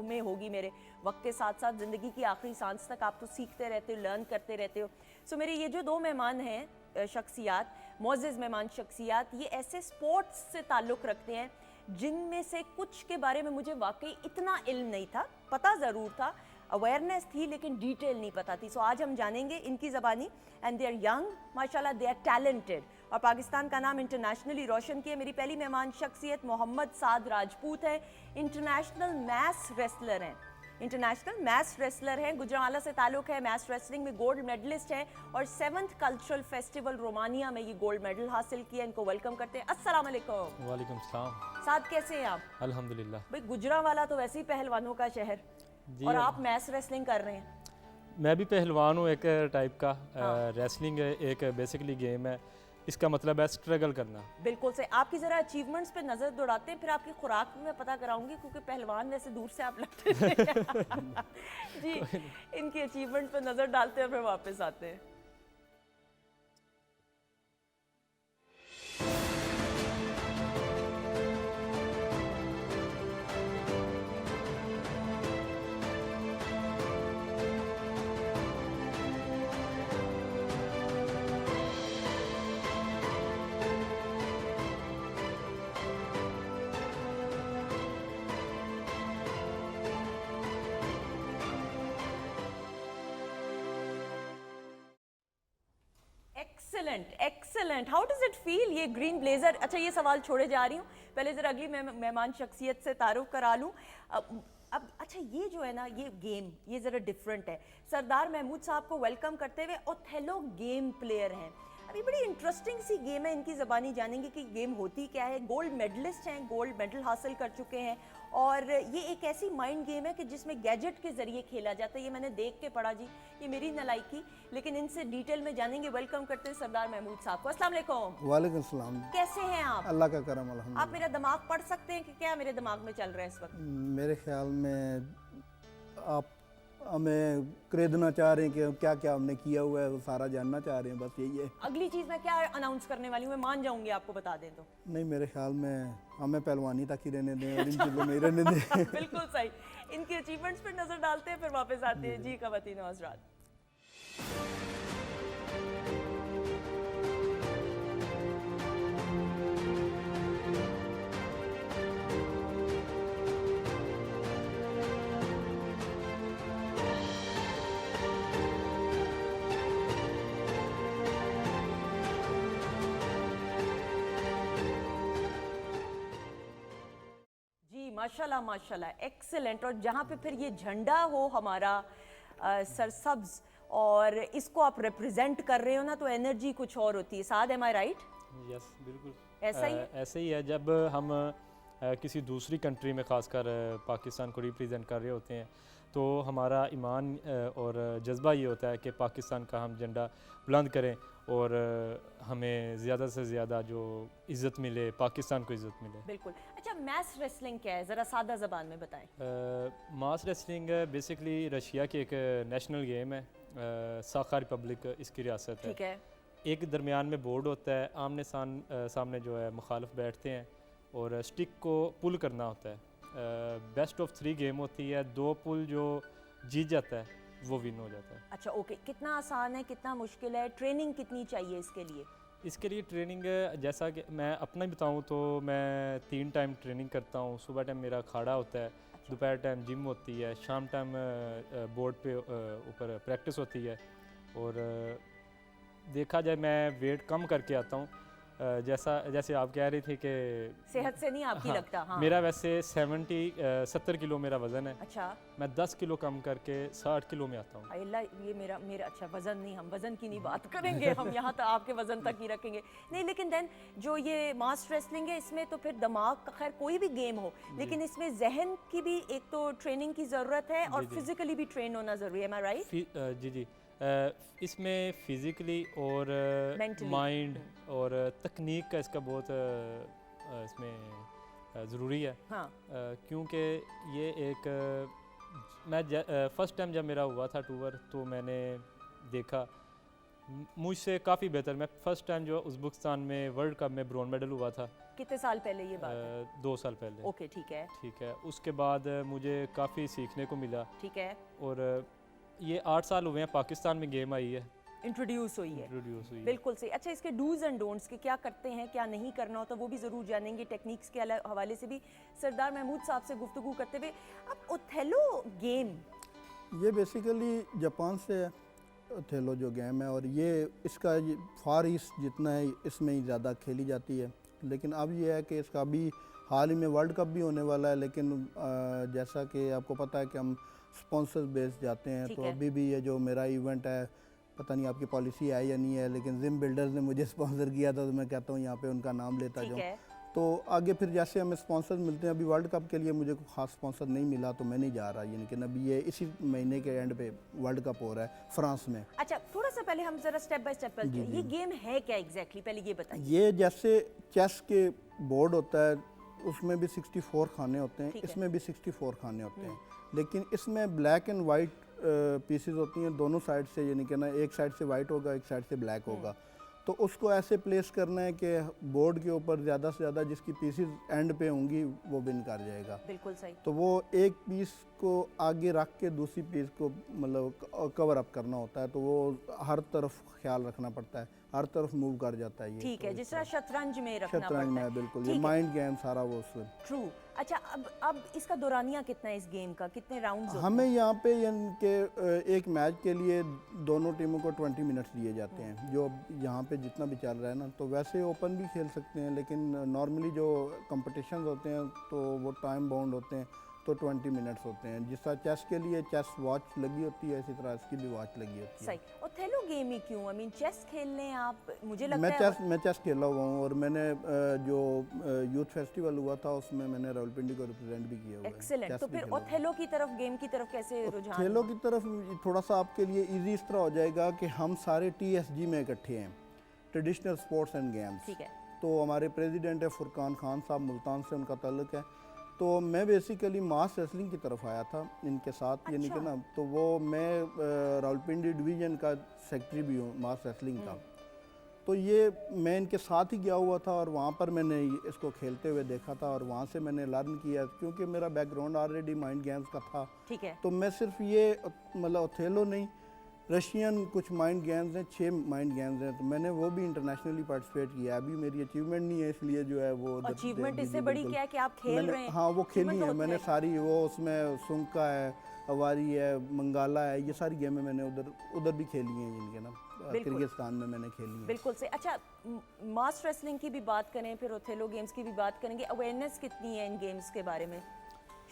में होगी, मेरे वक्त के साथ साथ ज़िंदगी की आखिरी सांस तक आप तो सीखते रहते हो, लर्न करते रहते हो। सो मेरे ये जो दो मेहमान हैं शख्सियात, मोअज़्ज़ज़ मेहमान शख्सियात, ये ऐसे स्पोर्ट्स से ताल्लुक़ रखते हैं जिनमें से कुछ के बारे में मुझे वाकई इतना इल्म नहीं था, पता ज़रूर था, अवेयरनेस थी, लेकिन डिटेल नहीं पता थी। सो आज हम जानेंगे इनकी ज़बानी। एंड दे आर यंग माशाल्लाह, दे आर टैलेंटेड, और पाकिस्तान का नाम इंटरनेशनली रोशन किया। मेरी पहली मेहमान शख्सियत मोहम्मद साद राजपूत है, इंटरनेशनल मैथ्स रेसलर हैं, इंटरनेशनल मैथ्स रेसलर हैं, गुजरांवाला से ताल्लुक़ है, मैथ्स रेसलिंग में गोल्ड मेडलिस्ट हैं और 7th कल्चरल फेस्टिवल रोमानिया में ये गोल्ड मेडल हासिल किया। इनको वेलकम करते हैं। अस्सलाम वालेकुम। वालेकुम सलाम। साद कैसे हैं आप? अल्हम्दुलिल्लाह। भाई गुजरांवाला तो वैसे ही पहलवानों का शहर, जी, और आप मैथ्स रेसलिंग कर रहे हैं। मैं भी पहलवान हूँ एक टाइप का। रेसलिंग एक बेसिकली गेम है, इसका मतलब है स्ट्रगल करना। बिल्कुल से। आपकी ज़रा अचीवमेंट्स पे नज़र दौड़ाते हैं, फिर आपकी खुराक भी मैं पता कराऊंगी, क्योंकि पहलवान वैसे दूर से आप लगते थे। जी, इनकी अचीवमेंट पे नज़र डालते हैं, फिर वापस आते हैं। Excellent excellent. How does it feel, ये ग्रीन ब्लेजर? अच्छा, ये सवाल छोड़े जा रही हूँ, पहले ज़रा अगली मेहमान शख्सियत से तारुफ करा लूँ। अब अच्छा, ये जो है ना, ये गेम ये ज़रा डिफरेंट है। सरदार महमूद साहब को वेलकम करते हुए, ओथेलो गेम प्लेयर हैं। अभी बड़ी इंटरेस्टिंग सी गेम है, इनकी ज़बानी जानेंगे कि गेम होती क्या है। गोल्ड मेडलिस्ट हैं, गोल्ड मेडल हासिल कर चुके हैं, और ये एक ऐसी माइंड गेम है कि जिसमें गैजेट के ज़रिए खेला जाता है। ये मैंने देख के पढ़ा जी, ये मेरी नलायकी, लेकिन इनसे डिटेल में जानेंगे। वेलकम करते हैं सरदार महमूद साहब को। अस्सलाम वालेकुम। वालेकुम सलाम। कैसे हैं आप? अल्लाह का करम अल्हम्दुलिल्लाह। आप मेरा दिमाग पढ़ सकते हैं कि क्या मेरे दिमाग में चल रहा है इस वक्त? मेरे ख्याल में आप हमें खरीदना चाह रहे हैं कि क्या क्या हमने किया हुआ है, वो सारा जानना चाह रहे हैं, बस यही है। अगली चीज़ मैं क्या अनाउंस करने वाली हूँ, मैं मान जाऊंगी आपको बता दें तो। नहीं, मेरे ख्याल में हमें पहलवानी तक ही रहने दें और इन चीज़ों में ही रहने दें। बिल्कुल सही। इनके अचीवमेंट्स पर नजर डालते हैं, फिर वापस आते हैं। जी ख़वातीन और हज़रात, माशाल्लाह माशाल्लाह, एक्सेलेंट। और जहाँ पे फिर ये झंडा हो हमारा सरसब्ज, और इसको आप रिप्रेजेंट कर रहे हो ना, तो एनर्जी कुछ और होती है। साद, एम आई राइट? यस, बिल्कुल ऐसा ही ऐसे ही है। जब हम किसी दूसरी कंट्री में ख़ासकर पाकिस्तान को रिप्रेजेंट कर रहे होते हैं, तो हमारा ईमान और जज्बा ये होता है कि पाकिस्तान का हम झंडा बुलंद करें और हमें ज़्यादा से ज़्यादा जो इज़्ज़त मिले, पाकिस्तान को इज़्ज़त मिले। बिल्कुल। अच्छा, मैस रेसलिंग क्या है, ज़रा सादा ज़बान में बताएं। मास रेसलिंग बेसिकली रशिया की एक नेशनल गेम है, साखा रिपब्लिक इसकी रियासत है। ठीक है। एक दरमियान में बोर्ड होता है, आमने सामने जो है मुखालफ बैठते हैं और स्टिक को पुल करना होता है। बेस्ट ऑफ 3 गेम होती है, 2 पुल जो जीत जाता है वो विन हो जाता है। अच्छा, ओके। कितना आसान है, कितना मुश्किल है, ट्रेनिंग कितनी चाहिए इसके लिए? इसके लिए ट्रेनिंग जैसा कि मैं अपना ही बताऊं तो मैं 3 टाइम ट्रेनिंग करता हूं। सुबह टाइम मेरा अखाड़ा होता है, दोपहर टाइम जिम होती है, शाम टाइम बोर्ड पे ऊपर प्रैक्टिस होती है। और देखा जाए मैं वेट कम करके आता हूं, जैसे आप कह रही थी कि सेहत से नहीं आपकी हाँ, लगता? हाँ। मेरा वैसे 70 किलो मेरा वज़न है। अच्छा। मैं 10 किलो कम करके 60 किलो में आता हूँ। अल्लाह, ये मेरा अच्छा वज़न नहीं, हम वज़न की नहीं बात करेंगे, हम यहाँ तो आपके वज़न तक ही रखेंगे। नहीं, लेकिन देन जो ये मास रेसलिंग है, इसमें तो फिर दिमाग का, खैर कोई भी गेम हो, लेकिन इसमें जहन की भी एक तो ट्रेनिंग की ज़रूरत है और फिजिकली भी ट्रेन होना ज़रूरी है। मैं राइट? जी। इसमें फिज़िकली और Mentally. माइंड और तकनीक का इसका बहुत इसमें ज़रूरी है। हाँ। क्योंकि ये एक मैं फ़र्स्ट टाइम जब मेरा हुआ था टूर तो मैंने देखा मुझसे काफ़ी बेहतर। मैं फ़र्स्ट टाइम जो उज़्बेकिस्तान में वर्ल्ड कप में ब्रॉन्ज मेडल हुआ था। कितने साल पहले ये बात है? 2 साल पहले। ओके, ठीक है। ठीक है। उसके बाद मुझे काफ़ी सीखने को मिला। ठीक है। और ये 8 साल हुए हैं पाकिस्तान में गेम आई है, इंट्रोड्यूस हुई है। बिल्कुल सही। अच्छा, इसके डूज एंड डोंट्स के क्या करते हैं, क्या नहीं करना होता, वो भी ज़रूर जानेंगे। टेक्निक्स के हवाले से भी सरदार महमूद साहब से गुफ्तगू करते हुए। अब ओथेलो गेम, ये बेसिकली जापान से ओथेलो जो गेम है, और ये इसका फार ईस्ट जितना है इसमें ही ज़्यादा खेली जाती है। लेकिन अब ये है कि इसका अभी हाल ही में वर्ल्ड कप भी होने वाला है, लेकिन जैसा कि आपको पता है कि हम स्पॉन्सर बेस जाते हैं, तो अभी भी ये जो मेरा इवेंट है, पता नहीं आपकी पॉलिसी है या नहीं है, लेकिन जिम बिल्डर्स ने मुझे स्पॉन्सर किया था, तो मैं कहता हूँ यहाँ पे उनका नाम लेता जाऊँ। तो आगे फिर जैसे हमें स्पॉन्सर मिलते हैं, अभी वर्ल्ड कप के लिए मुझे कोई खास स्पॉन्सर नहीं मिला तो मैं नहीं जा रहा, लेकिन अभी ये इसी महीने के एंड पे वर्ल्ड कप हो रहा है फ्रांस में। अच्छा, थोड़ा सा पहले हम जरा स्टेप बाय स्टेप ये गेम है क्या एग्जैक्टली, पहले ये बताइए। ये जैसे चेस के बोर्ड होता है, उसमें भी 64 खाने होते हैं, इसमें भी 64 खाने होते हैं, लेकिन इसमें ब्लैक एंड वाइट पीसेस होती हैं दोनों साइड से, यानी कि ना एक साइड से वाइट होगा, एक साइड से ब्लैक होगा। तो उसको ऐसे प्लेस करना है कि बोर्ड के ऊपर ज़्यादा से ज़्यादा जिसकी पीसेस एंड पे होंगी वो विन कर जाएगा। बिल्कुल सही। तो वो एक पीस को आगे रख के दूसरी पीस को मतलब कवर अप करना होता है, तो वो हर तरफ ख्याल रखना पड़ता है, हर तरफ मूव कर जाता है ये। ठीक है, जिस तरह शतरंज में रखना पड़ता है। शतरंज में बिल्कुल, ये माइंड गेम सारा वो उसमें। ट्रू। अच्छा, अब इसका दौरानिया कितना है इस गेम का, कितने राउंड्स होते हैं? हमें यहाँ पे यानी कि एक मैच के लिए दोनों टीमों को 20 मिनट्स दिए जाते हैं, जो यहाँ पे जितना भी चल रहा है ना। तो वैसे ओपन भी खेल सकते हैं, लेकिन नॉर्मली जो कंपटीशंस होते हैं तो वो टाइम बाउंड होते हैं, तो 20 मिनट्स होते हैं। जिस तरह चेस के लिए चेस वॉच लगी होती है, इसी तरह इसकी भी वॉच लगी होती है। सही। ओथेलो गेम ही क्यों? आई मीन चेस खेलने आप, मुझे लगता है मैं चेस खेला हुआ हूँ, और मैंने जो यूथ फेस्टिवल हुआ था उसमें मैंने रावलपिंडी को रिप्रेजेंट भी किया हुआ है। एक्सीलेंट। तो फिर ओथेलो की तरफ, गेम की तरफ कैसे रुझान? ओथेलो की तरफ थोड़ा सा आपके लिए इजी इस तरह हो जाएगा कि हम सारे TSG में इकट्ठे हैं, ट्रेडिशनल स्पोर्ट्स एंड गेम्स। ठीक है। तो हमारे प्रेसिडेंट है फुरकान खान साहब, मुल्तान से उनका ताल्लुक है। तो मैं बेसिकली मास रेसलिंग की तरफ आया था इनके साथ, यानी कि ना, तो वो मैं रावलपिंडी डिवीज़न का सेक्रेटरी भी हूँ मास रेसलिंग का। तो ये मैं इनके साथ ही गया हुआ था, और वहाँ पर मैंने इसको खेलते हुए देखा था, और वहाँ से मैंने लर्न किया, क्योंकि मेरा बैकग्राउंड ऑलरेडी माइंड गेम्स का था। ठीक है। तो मैं सिर्फ ये मतलब ओथेलो नहीं, रशियन कुछ माइंड गेम्स हैं, 6 माइंड गेम्स हैं, तो मैंने वो भी इंटरनेशनली पार्टिसिपेट किया। अभी मेरी अचीवमेंट नहीं है, इसलिए जो है वो अचीवमेंट इससे बड़ी क्या है कि आप खेल रहे हैं। हाँ, वो खेली है मैंने सारी, वो उसमें सुंका है, अवारी है, मंगाला है, ये सारी गेमें मैंने उधर भी खेली हैं, जिनके ना किर्गिस्तान में मैंने खेली है। बिल्कुल से। अच्छा, मास रेसलिंग की भी बात करें, फिर ओथेलो गेम्स की भी बात करेंगे। अवेयरनेस कितनी है इन गेम्स के बारे में,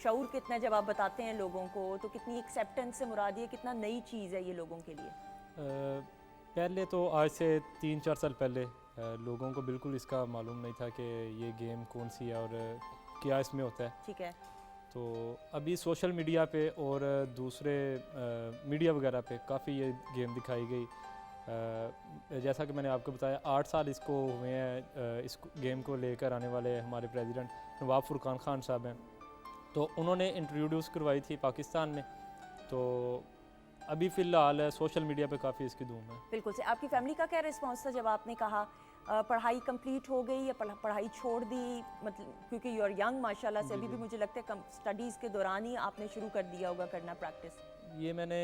शऊर कितना है जब आप बताते हैं लोगों को, तो कितनी एक्सेप्टेंस से मुराद ये कितना नई चीज़ है ये लोगों के लिए? पहले तो आज से 3-4 साल पहले लोगों को बिल्कुल इसका मालूम नहीं था कि ये गेम कौन सी है और क्या इसमें होता है। ठीक है। तो अभी सोशल मीडिया पे और दूसरे मीडिया वगैरह पे काफ़ी ये गेम दिखाई गई, जैसा कि मैंने आपको बताया 8 साल इसको हुए हैं इस गेम को लेकर आने वाले हमारे प्रेसिडेंट नवाब फुरकान खान साहब हैं, तो उन्होंने इंट्रोड्यूस करवाई थी पाकिस्तान में। तो अभी फ़िलहाल सोशल मीडिया पे काफ़ी इसकी धूम है। बिल्कुल से आपकी फैमिली का क्या रिस्पॉन्स था जब आपने कहा पढ़ाई कंप्लीट हो गई या पढ़ाई छोड़ दी, मतलब क्योंकि यू आर यंग माशाल्लाह से, अभी भी मुझे लगता है स्टडीज़ के दौरान ही आपने शुरू कर दिया होगा करना प्रैक्टिस? ये मैंने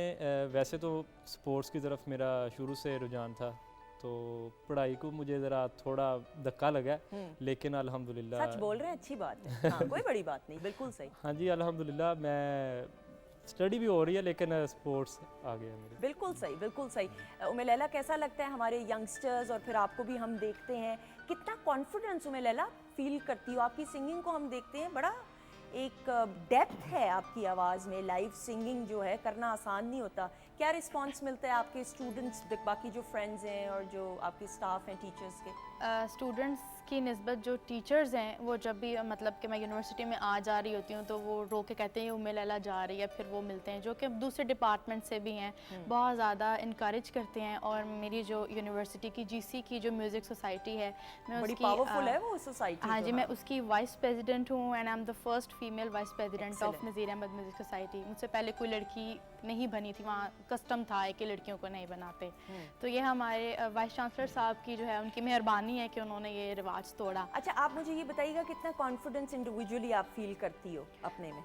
वैसे तो स्पोर्ट्स की तरफ मेरा शुरू से रुझान था, तो पढ़ाई को मुझे ज़रा थोड़ा धक्का लगा, लेकिन अल्हम्दुलिल्लाह। सच बोल रहे हैं, अच्छी बात है। हाँ, कोई बड़ी बात नहीं, बिल्कुल सही। हाँ जी, अल्हम्दुलिल्लाह मैं स्टडी भी हो रही है लेकिन स्पोर्ट्स आ गया मेरे। बिल्कुल सही, बिल्कुल सही। उम्मे लैला कैसा लगता है हमारे यंगस्टर्स, और फिर आपको भी हम देखते हैं कितना कॉन्फिडेंस उम्मे लैला फील करती हो? आपकी सिंगिंग को हम देखते हैं, बड़ा एक डेप्थ है आपकी आवाज़ में, लाइव सिंगिंग जो है करना आसान नहीं होता। क्या रिस्पांस मिलता है आपके स्टूडेंट्स, बाकी जो फ्रेंड्स हैं और जो आपके स्टाफ हैं टीचर्स के? स्टूडेंट्स की निस्बत जो टीचर्स हैं वो जब भी मतलब कि मैं यूनिवर्सिटी में आ जा रही होती हूँ तो वो रो के कहते हैं उम्मे लैला जा रही है, फिर वो मिलते हैं जो कि दूसरे डिपार्टमेंट से भी हैं, बहुत ज़्यादा इनकरेज करते हैं। और मेरी जो यूनिवर्सिटी की जीसी की जो म्यूज़िक सोसाइटी है, मैं बड़ी उसकी पावरफुल है वो सोसाइटी। हाँ जी, मैं उसकी वाइस प्रेसिडेंट हूँ and I am the first female vice president of Nazir Ahmed music society. मुझसे पहले कोई लड़की नहीं बनी थी, वहाँ कस्टम था कि लड़कियों को नहीं बनाते। तो ये हमारे वाइस चांसलर साहब की जो है उनकी मेहरबानी है कि उन्होंने ये रिवाज तोड़ा। अच्छा, आप मुझे ये बताइएगा कितना कॉन्फिडेंस इंडिविजुअली आप फील करती हो अपने में?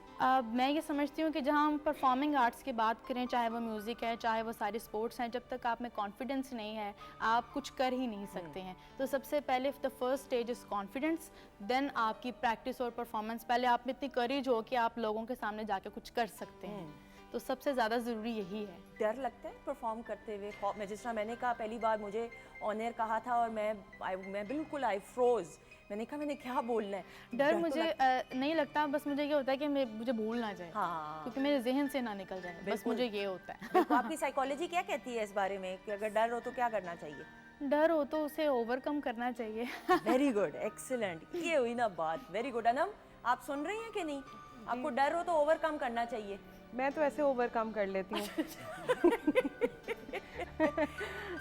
मैं ये समझती हूँ कि जहाँ हम परफॉर्मिंग आर्ट्स की बात करें, चाहे वो म्यूज़िक है चाहे वो सारे स्पोर्ट्स हैं, जब तक आप में कॉन्फिडेंस नहीं है आप कुछ कर ही नहीं सकते हैं। तो सबसे पहले the first stage is confidence, then आपकी प्रैक्टिस और परफॉर्मेंस। पहले आप में इतनी करेज हो कि आप लोगों के सामने जाके कुछ कर सकते हैं, तो सबसे ज़्यादा ज़रूरी यही है। डर लगता है परफॉर्म करते हुए? मैं जिस तरह मैंने कहा पहली बार मुझे ऑन एयर कहा था और मैं बिल्कुल आई फ्रोज, मैंने कहा मैंने क्या बोलना है। डर मुझे नहीं लगता, बस मुझे ये होता है कि मुझे भूल ना जाए, हाँ, क्योंकि मेरे जहन से ना निकल जाए, बस मुझे ये होता है। आपकी साइकोलॉजी क्या कहती है इस बारे में कि अगर डर हो तो क्या करना चाहिए? डर हो तो उसे ओवरकम करना चाहिए। वेरी गुड, एक्सीलेंट, ये हुई ना बात, वेरी गुड। अनम, आप सुन रही हैं कि नहीं? आपको डर हो तो ओवरकम करना चाहिए। मैं तो ऐसे ओवरकम कर लेती हूँ।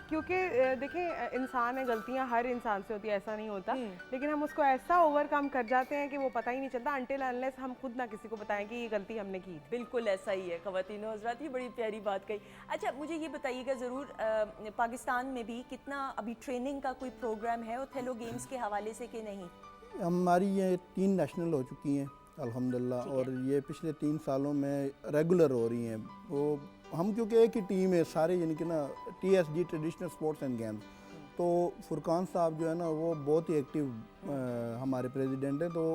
क्योंकि देखिए इंसान है, गलतियाँ हर इंसान से होती है, ऐसा नहीं होता, लेकिन हम उसको ऐसा ओवरकम कर जाते हैं कि वो पता ही नहीं चलता अनटिल अनलेस हम खुद ना किसी को बताएं कि ये गलती हमने की। बिल्कुल ऐसा ही है ख़वातीन हज़रात, ये बड़ी प्यारी बात कही। अच्छा, मुझे ये बताइएगा ज़रूर, पाकिस्तान में भी कितना अभी ट्रेनिंग का कोई प्रोग्राम है ओथेलो गेम्स के हवाले से कि नहीं? हमारी ये 3 नेशनल हो चुकी हैं अल्हम्दुलिल्लाह, और ये पिछले 3 सालों में रेगुलर हो रही हैं। वो हम क्योंकि एक ही टीम है सारे, यानी कि ना TSG traditional sports and games, तो फुरकान साहब जो है ना वो बहुत ही एक्टिव हमारे प्रेसिडेंट हैं, तो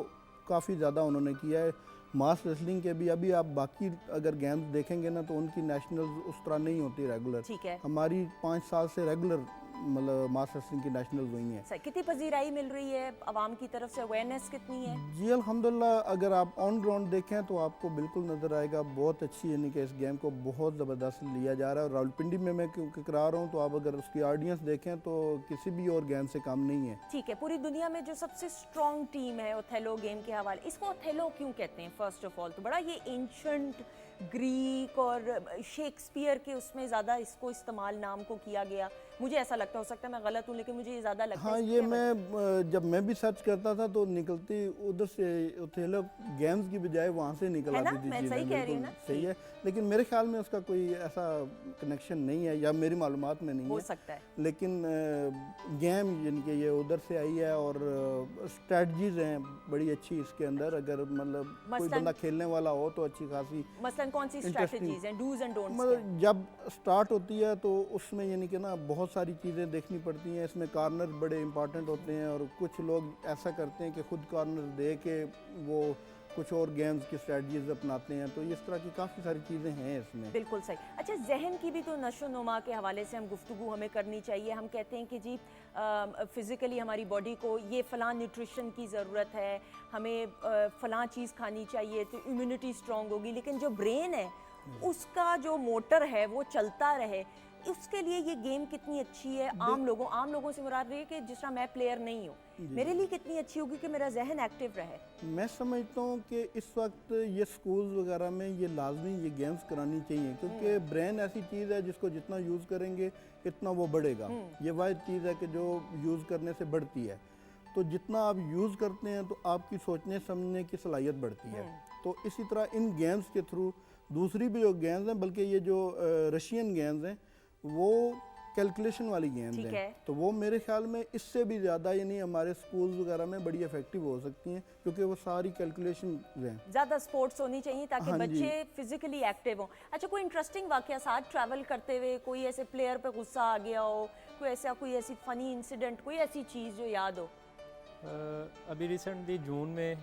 काफ़ी ज़्यादा उन्होंने किया है। मास रेसलिंग के भी अभी आप बाकी अगर गेम्स देखेंगे ना तो उनकी नेशनल उस तरह नहीं होती रेगुलर। ठीक है। हमारी 5 साल से रेगुलर मतलब मास रेसलिंग की नेशनल हुई हैं। कितनी पजीराई मिल रही है आवाम की तरफ से, अवेयरनेस कितनी है? जी अल्हम्दुलिल्लाह, अगर आप ऑन ग्राउंड देखें तो आपको बिल्कुल नज़र आएगा बहुत अच्छी, यानी कि इस गेम को बहुत ज़बरदस्त लिया जा रहा है। और रावलपिंडी में मैं क्योंकि करा रहा हूँ तो आप अगर उसकी ऑडियंस देखें तो किसी भी और गेम से कम नहीं है। ठीक है, पूरी दुनिया में जो सबसे स्ट्रॉन्ग टीम है ओथेलो गेम के हवाले, इसको ओथेलो क्यों कहते हैं? फर्स्ट ऑफ ऑल तो बड़ा ये एंशंट ग्रीक और शेक्सपियर के उसमें ज़्यादा इसको इस्तेमाल नाम को किया गया, मुझे ऐसा लगता, हो सकता है मैं गलत हूँ लेकिन मुझे ये ज़्यादा लगता है। हाँ, ये मैं जब मैं भी सर्च करता था तो निकलती उधर से ओथेलो गेम्स की बजाय वहाँ से निकल आती थी। मैं सही कह रही हूँ ना? सही है, लेकिन मेरे ख्याल में उसका कोई ऐसा कनेक्शन नहीं है या मेरी मालूमात में नहीं है, हो सकता है। लेकिन गेम यानी कि ये उधर से आई है और स्ट्रेटजीज हैं बड़ी अच्छी इसके अंदर। अगर मतलब कोई बंदा खेलने वाला हो तो अच्छी खासी। मसलन कौन सी स्ट्रेटजीज हैं, डूज एंड डोंट्स? मतलब जब स्टार्ट होती है तो उसमें यानी कि ना बहुत सारी चीज़ें देखनी पड़ती हैं। इसमें कॉर्नर बड़े इंपॉर्टेंट होते हैं और कुछ लोग ऐसा करते हैं कि खुद कॉर्नर दे के वो कुछ और गेम्स की स्ट्रेटजीज अपनाते हैं, तो इस तरह की काफ़ी सारी चीज़ें हैं इसमें। बिल्कुल सही। अच्छा, जहन की भी तो नशो नुमा के हवाले से हम गुफ्तगू हमें करनी चाहिए। हम कहते हैं कि जी फ़िज़िकली हमारी बॉडी को ये फ़लाँ न्यूट्रिशन की ज़रूरत है, हमें फ़लाँ चीज़ खानी चाहिए तो इम्यूनिटी स्ट्रॉन्ग होगी, लेकिन जो ब्रेन है उसका जो मोटर है वो चलता रहे, उसके लिए ये गेम कितनी अच्छी है। आम लोगों से मुराद रही है कि जिस तरह मैं प्लेयर नहीं हूँ मेरे लिए कितनी अच्छी होगी कि मेरा जहन एक्टिव रहे। मैं समझता हूँ कि इस वक्त ये स्कूल्स वगैरह में ये लाजमी ये गेम्स करानी चाहिए, क्योंकि ब्रेन ऐसी चीज़ है जिसको जितना यूज़ करेंगे इतना वो बढ़ेगा। ये वाहिद चीज़ है कि जो यूज़ करने से बढ़ती है, तो जितना आप यूज़ करते हैं तो आपकी सोचने समझने की सलाहियत बढ़ती है। तो इसी तरह इन गेम्स के थ्रू दूसरी भी जो गेम्स हैं, बल्कि ये जो रशियन गेम्स हैं वो कैलकुलेशन वाली गेम्स ठीक हैं, है। तो वो मेरे ख्याल में इससे भी ज़्यादा यानी हमारे स्कूल्स वगैरह में बड़ी इफेक्टिव हो सकती हैं, क्योंकि वो सारी कैलकुलेशन हैं। ज़्यादा स्पोर्ट्स होनी चाहिए ताकि हाँ जी। बच्चे फिजिकली एक्टिव हों। अच्छा, कोई इंटरेस्टिंग वाकया साथ ट्रैवल करते हुए कोई ऐसे प्लेयर पे गुस्सा आ गया हो, कोई ऐसी फनी इंसिडेंट, कोई ऐसी चीज़ जो याद हो? अभी रिसेंटली जून में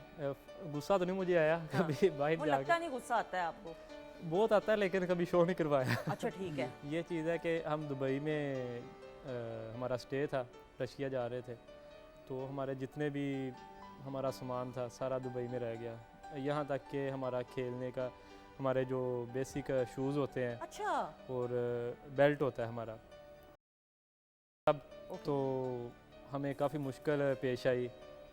गुस्सा तो नहीं मुझे आया कभी बाहर वो जाके, लगता नहीं गुस्सा आता है आपको? बहुत आता है लेकिन कभी शो नहीं करवाया। अच्छा, ठीक है। ये चीज़ है कि हम दुबई में हमारा स्टे था, रशिया जा रहे थे, तो हमारे जितने भी हमारा सामान था सारा दुबई में रह गया, यहाँ तक कि हमारा खेलने का हमारे जो बेसिक शूज़ होते हैं अच्छा, और बेल्ट होता है हमारा, अब तो हमें काफ़ी मुश्किल पेश आई।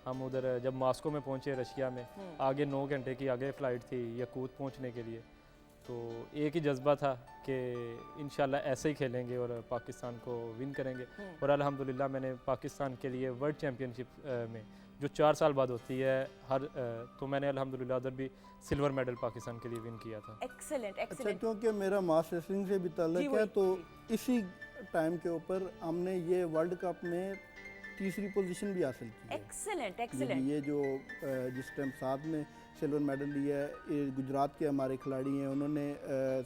हम उधर जब मॉस्को में पहुँचे रशिया में, आगे 9 घंटे की आगे फ़्लाइट थी यकूत पहुँचने के लिए, तो एक ही जज्बा था कि इंशाल्लाह ऐसे ही खेलेंगे और पाकिस्तान को विन करेंगे। और अल्हम्दुलिल्लाह मैंने पाकिस्तान के लिए वर्ल्ड चैम्पियनशिप में जो 4 साल बाद होती है तो मैंने अल्हम्दुलिल्लाह उधर भी सिल्वर मेडल पाकिस्तान के लिए विन किया था। एक्सीलेंट अच्छा, एक्सीलेंट। क्योंकि मेरा मास रेसलिंग से भी जी, ताल्लुक है, वही, तो इसी टाइम के ऊपर हमने ये वर्ल्ड कप में तीसरी पोजीशन भी हासिल की है। एक्सीलेंट ये एक्सीलेंट। ये जो जिस टाइम साथ में सिल्वर मेडल लिया है, ये गुजरात के हमारे खिलाड़ी हैं, उन्होंने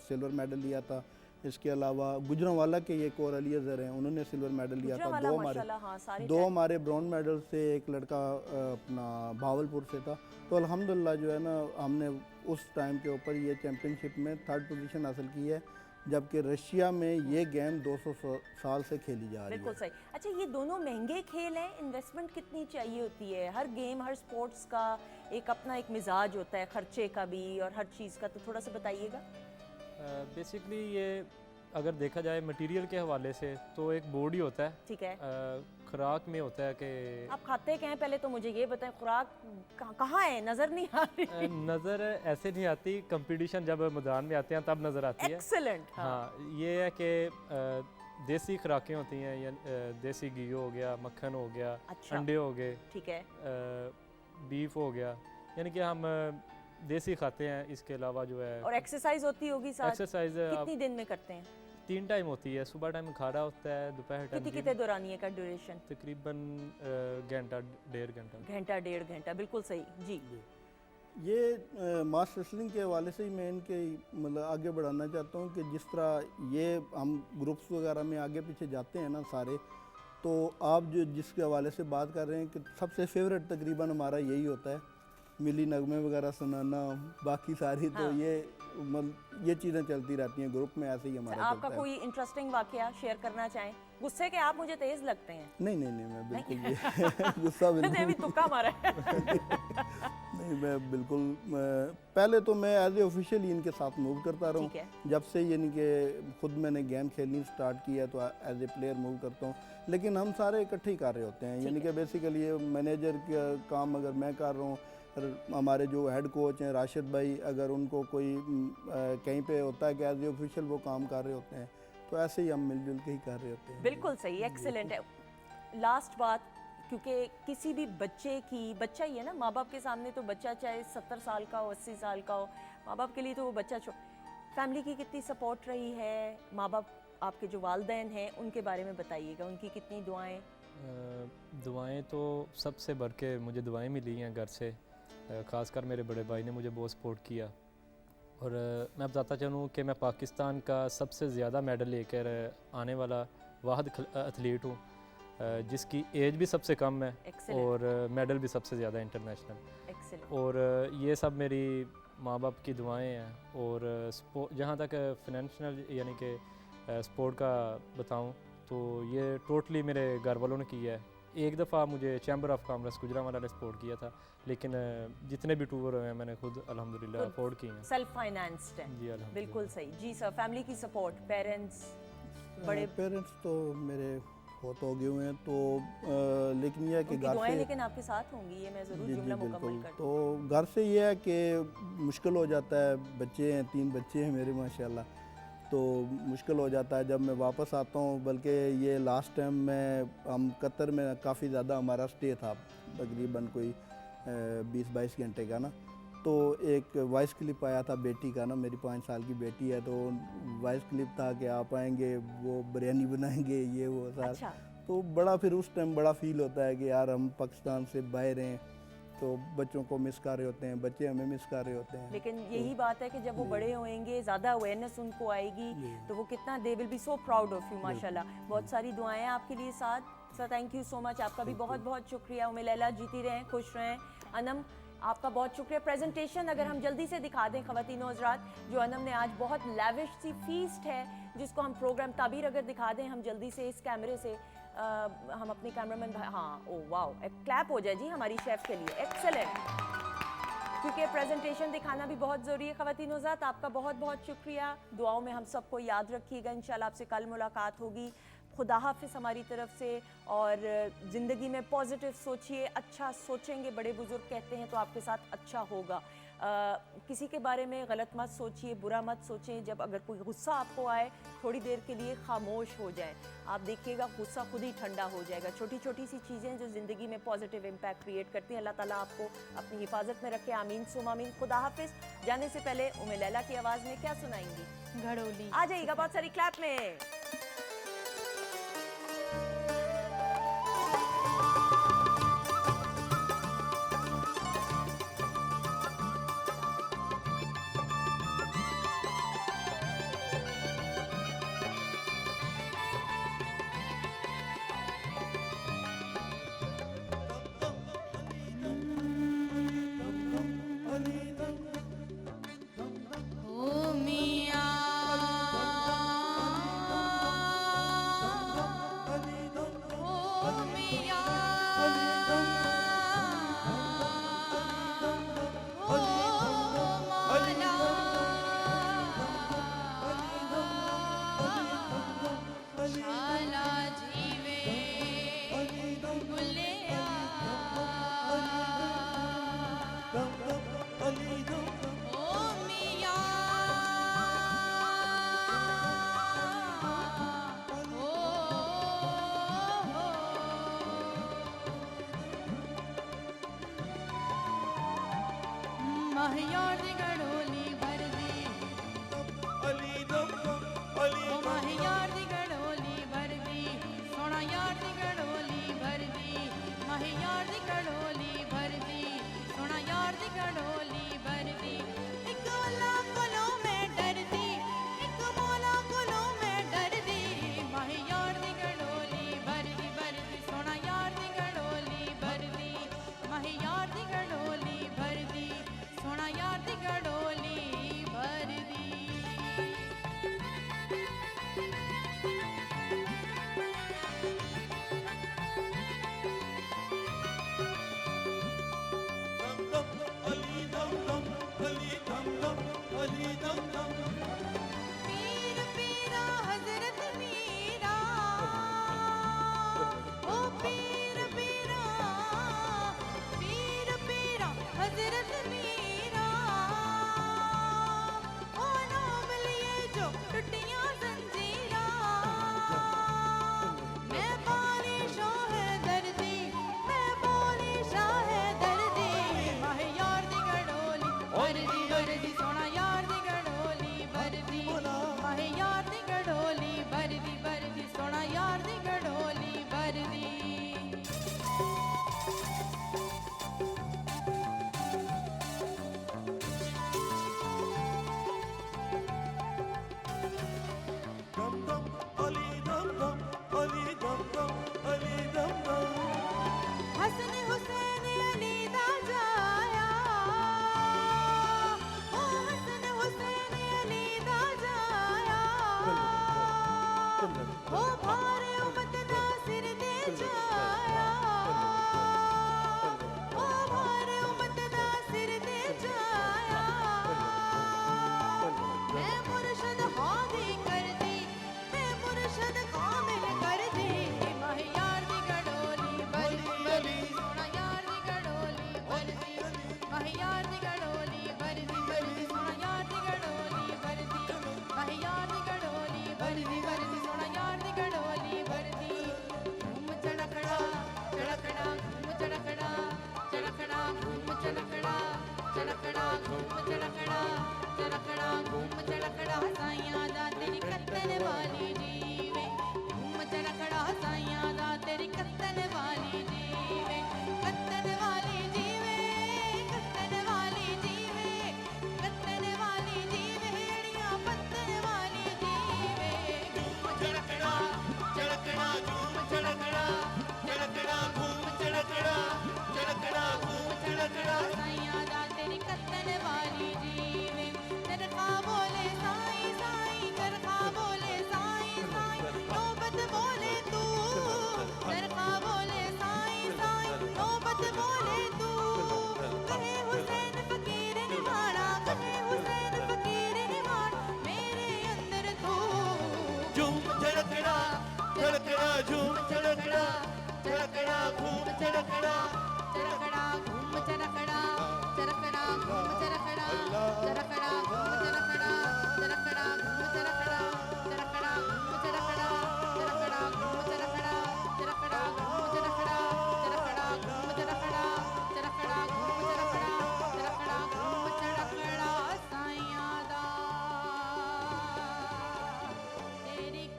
सिल्वर मेडल लिया था। इसके अलावा गुजरांवाला के ये कोर अली अजहर हैं, उन्होंने सिल्वर मेडल लिया था। दो हमारे ब्रॉन्ज मेडल से एक लड़का अपना भावलपुर से था। तो अल्हम्दुलिल्लाह जो है ना, हमने उस टाइम के ऊपर ये चैम्पियनशिप में 3rd पोजीशन हासिल की है, जबकि रशिया में ये गेम 200 साल से खेली जा रही है। बिल्कुल सही। अच्छा, ये दोनों महंगे खेल हैं, इन्वेस्टमेंट कितनी चाहिए होती है? हर गेम, हर स्पोर्ट्स का एक अपना एक मिजाज होता है, खर्चे का भी और हर चीज़ का, तो थोड़ा सा बताइएगा। बेसिकली ये अगर देखा जाए मटेरियल के हवाले से तो एक बोर्ड ही होता है। ठीक है। खुराक में होता है कि आप खाते क्या हैं, पहले तो मुझे ये बताएं, खुराक कहाँ है? नज़र नहीं आ रही। नज़र ऐसे नहीं आती, कंपटीशन जब मैदान में आते हैं तब नज़र आती है। एक्सीलेंट। हाँ, ये है कि देसी खुराकें होती हैं, या देसी घी हो गया, मक्खन हो गया, अच्छा। अंडे हो गए, ठीक है। बीफ हो गया, यानी कि हम देसी खाते हैं। इसके अलावा जो है और एक्सरसाइज होती होगी साथ? एक्सरसाइज कितनी दिन में करते हैं? 3 टाइम होती है, सुबह टाइम खाड़ा होता है, दोपहर टाइम कितने दौरानिए का ड्यूरेशन? तकरीबन घंटा 1.5 घंटा। घंटा 1.5 घंटा, बिल्कुल सही जी। ये मास रेसलिंग के हवाले से ही मैं इनके मतलब आगे बढ़ाना चाहता हूँ कि जिस तरह ये हम ग्रुप्स वगैरह में आगे पीछे जाते हैं ना सारे, तो आप जो जिसके हवाले से बात कर रहे हैं कि सबसे फेवरेट तकरीबन हमारा यही होता है, मिली नगमे वगैरह सुनाना, बाकी सारी तो ये चीज़ें चलती रहती हैं ग्रुप में, ऐसे ही हमारा आपका चलता है। कोई इंटरेस्टिंग वाकया शेयर करना चाहें? गुस्से के आप मुझे तेज लगते हैं। नहीं मैं बिल्कुल ये गुस्सा मैंने अभी बिल्कुल तुक्का मारा है। नहीं, मैं बिल्कुल पहले तो मैं एज ए ऑफिशियल इनके साथ मूव करता रहा ठीक है। हूँ। जब से यानी कि खुद मैंने गेम खेलनी स्टार्ट की है तो एज ए प्लेयर मूव करता हूँ, लेकिन हम सारे इकट्ठे ही कर रहे होते हैं। यानी कि बेसिकली ये मैनेजर का काम अगर मैं कर रहा हूँ, हमारे जो हेड कोच हैं राशिद भाई, अगर उनको कोई कहीं पे होता है कि एज ए ऑफिशियल वो काम कर रहे होते हैं, तो ऐसे ही हम मिलजुल के ही कर रहे होते हैं। बिल्कुल सही, एक्सीलेंट है। लास्ट बात, क्योंकि किसी भी बच्चे की, बच्चा ही है ना, माँ बाप के सामने तो बच्चा चाहे 70 साल का हो, 80 साल का हो, माँ बाप के लिए तो वो बच्चा फैमिली की कितनी सपोर्ट रही है? माँ बाप आपके जो वालिदैन हैं उनके बारे में बताइएगा, उनकी कितनी दुआएं? दुआएं तो सबसे बढ़ के मुझे दुआएं मिली हैं घर से, ख़ासकर मेरे बड़े भाई ने मुझे बहुत सपोर्ट किया। और मैं बताता चलूँ कि मैं पाकिस्तान का सबसे ज़्यादा मेडल लेकर आने वाला वाहिद एथलीट हूँ, जिसकी एज भी सबसे कम है और मेडल भी सबसे ज़्यादा इंटरनेशनल। और ये सब मेरी माँ बाप की दुआएं हैं। और जहाँ तक फिनेंशियल यानी कि स्पोर्ट का बताऊँ तो ये टोटली मेरे घर वालों ने किया है। एक दफ़ा मुझे चैम्बर ऑफ कॉमर्स गुजरांवाला ने सपोर्ट किया था, लेकिन जितने भी टूर हुए हैं मैंने खुद अल्हम्दुलिल्लाह अफोर्ड किए हैं। सेल्फ फाइनेंस्ड है। जी अल्हम्दुलिल्लाह। बिल्कुल सही जी सर। फैमिली की सपोर्ट, पेरेंट्स, बड़े पेरेंट्स तो मेरे बहुत हो गए हुए हैं, तो लेकिन यह है कि उनकी घर दुआएं से लेकिन आपके साथ होंगी, ये मैं ज़रूर जी जी जुमला मुकम्मल बिल्कुल, कर दूं। तो घर से ये है कि मुश्किल हो जाता है, बच्चे हैं, 3 बच्चे हैं मेरे माशाल्लाह, तो मुश्किल हो जाता है जब मैं वापस आता हूँ। बल्कि ये लास्ट टाइम हम कतर में काफ़ी ज़्यादा हमारा स्टे था, तकरीबन कोई 20-22 घंटे का ना, तो एक वॉइस क्लिप आया था बेटी का ना, मेरी 5 साल की बेटी है, तो वॉइस क्लिप था कि आप आएंगे, वो बिरयानी बनाएंगे, ये वो सारा। अच्छा। तो बड़ा फिर उस टाइम बड़ा फील होता है कि यार हम पाकिस्तान से बाहर हैं, तो बच्चों को मिस कर रहे होते हैं, बच्चे हमें मिस कर रहे होते हैं। लेकिन यही बात है कि जब वो बड़े होएंगे, ज़्यादा अवेयरनेस उनको आएगी, तो वो कितना they will be so proud of you माशाल्लाह। बहुत सारी दुआएं आपके लिए साथ। Sir thank you so much, आपका भी बहुत बहुत शुक्रिया। उम्मे लैला जीती रहें, खुश रहें। अनम आपका बहुत शुक्रिया। प्रेजेंटेशन अगर हम जल्दी से दिखा दें ख़वातीनो हज़रात, जो अनम ने आज बहुत लैविश सी फीस्ट है, जिसको हम प्रोग्राम ताबीर अगर दिखा दें हम जल्दी से इस कैमरे से, हम अपने कैमरामैन भाई, हाँ ओ वाओ, एक क्लैप हो जाए जी हमारी शेफ़ के लिए, एक्सेलेंट, क्योंकि प्रेजेंटेशन दिखाना भी बहुत ज़रूरी है। ख़वातीनो हज़रात आपका बहुत बहुत शुक्रिया। दुआओं में हम सबको याद रखिएगा। इंशाल्लाह आपसे कल मुलाकात होगी। खुदा हाफिज़ हमारी तरफ से, और ज़िंदगी में पॉजिटिव सोचिए, अच्छा सोचेंगे, बड़े बुजुर्ग कहते हैं तो आपके साथ अच्छा होगा। किसी के बारे में गलत मत सोचिए, बुरा मत सोचें। जब अगर कोई गुस्सा आपको आए, थोड़ी देर के लिए खामोश हो जाएं, आप देखिएगा गुस्सा खुद ही ठंडा हो जाएगा। छोटी छोटी सी चीज़ें जो ज़िंदगी में पॉजिटिव इम्पैक्ट क्रिएट करती हैं। अल्लाह ताला आपको अपनी हिफाजत में रखे, आमीन सुम आमीन। खुदा हाफिज़। जाने से पहले उम्मे लैला की आवाज़ में क्या सुनाएंगी? घड़ोली। आ जाइएगा बहुत सारी क्लैप में। ओ मियां माहियार दी गड़ोली भर दी ओ माहियार दी गड़ोली भर दी सोना यार दी गड़ोली भर दी माहियार दी गड़ोली भर दी सोना यार दी गड़ोली भर दी एक अल्लाह कोलों में डर दी एक मौला कोलों में डर दी माहियार दी गड़ोली भर दी सोना यार दी गड़ोली भर दी माहियार दी गड़ोली भर दी सोना यार दी गड़ोली भर दी पीर पीरा हजरत मीरा ओ पीर पीरा पीर पीरा हजरत मीरा ओ नाम लिए जो टूटियां जंजीरा मैं बोली शाह दर्दी मैं बोली शाह दर्दी माह यार दी गड़ोली भर दी सोना यार दी गड़ोली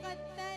पत्तर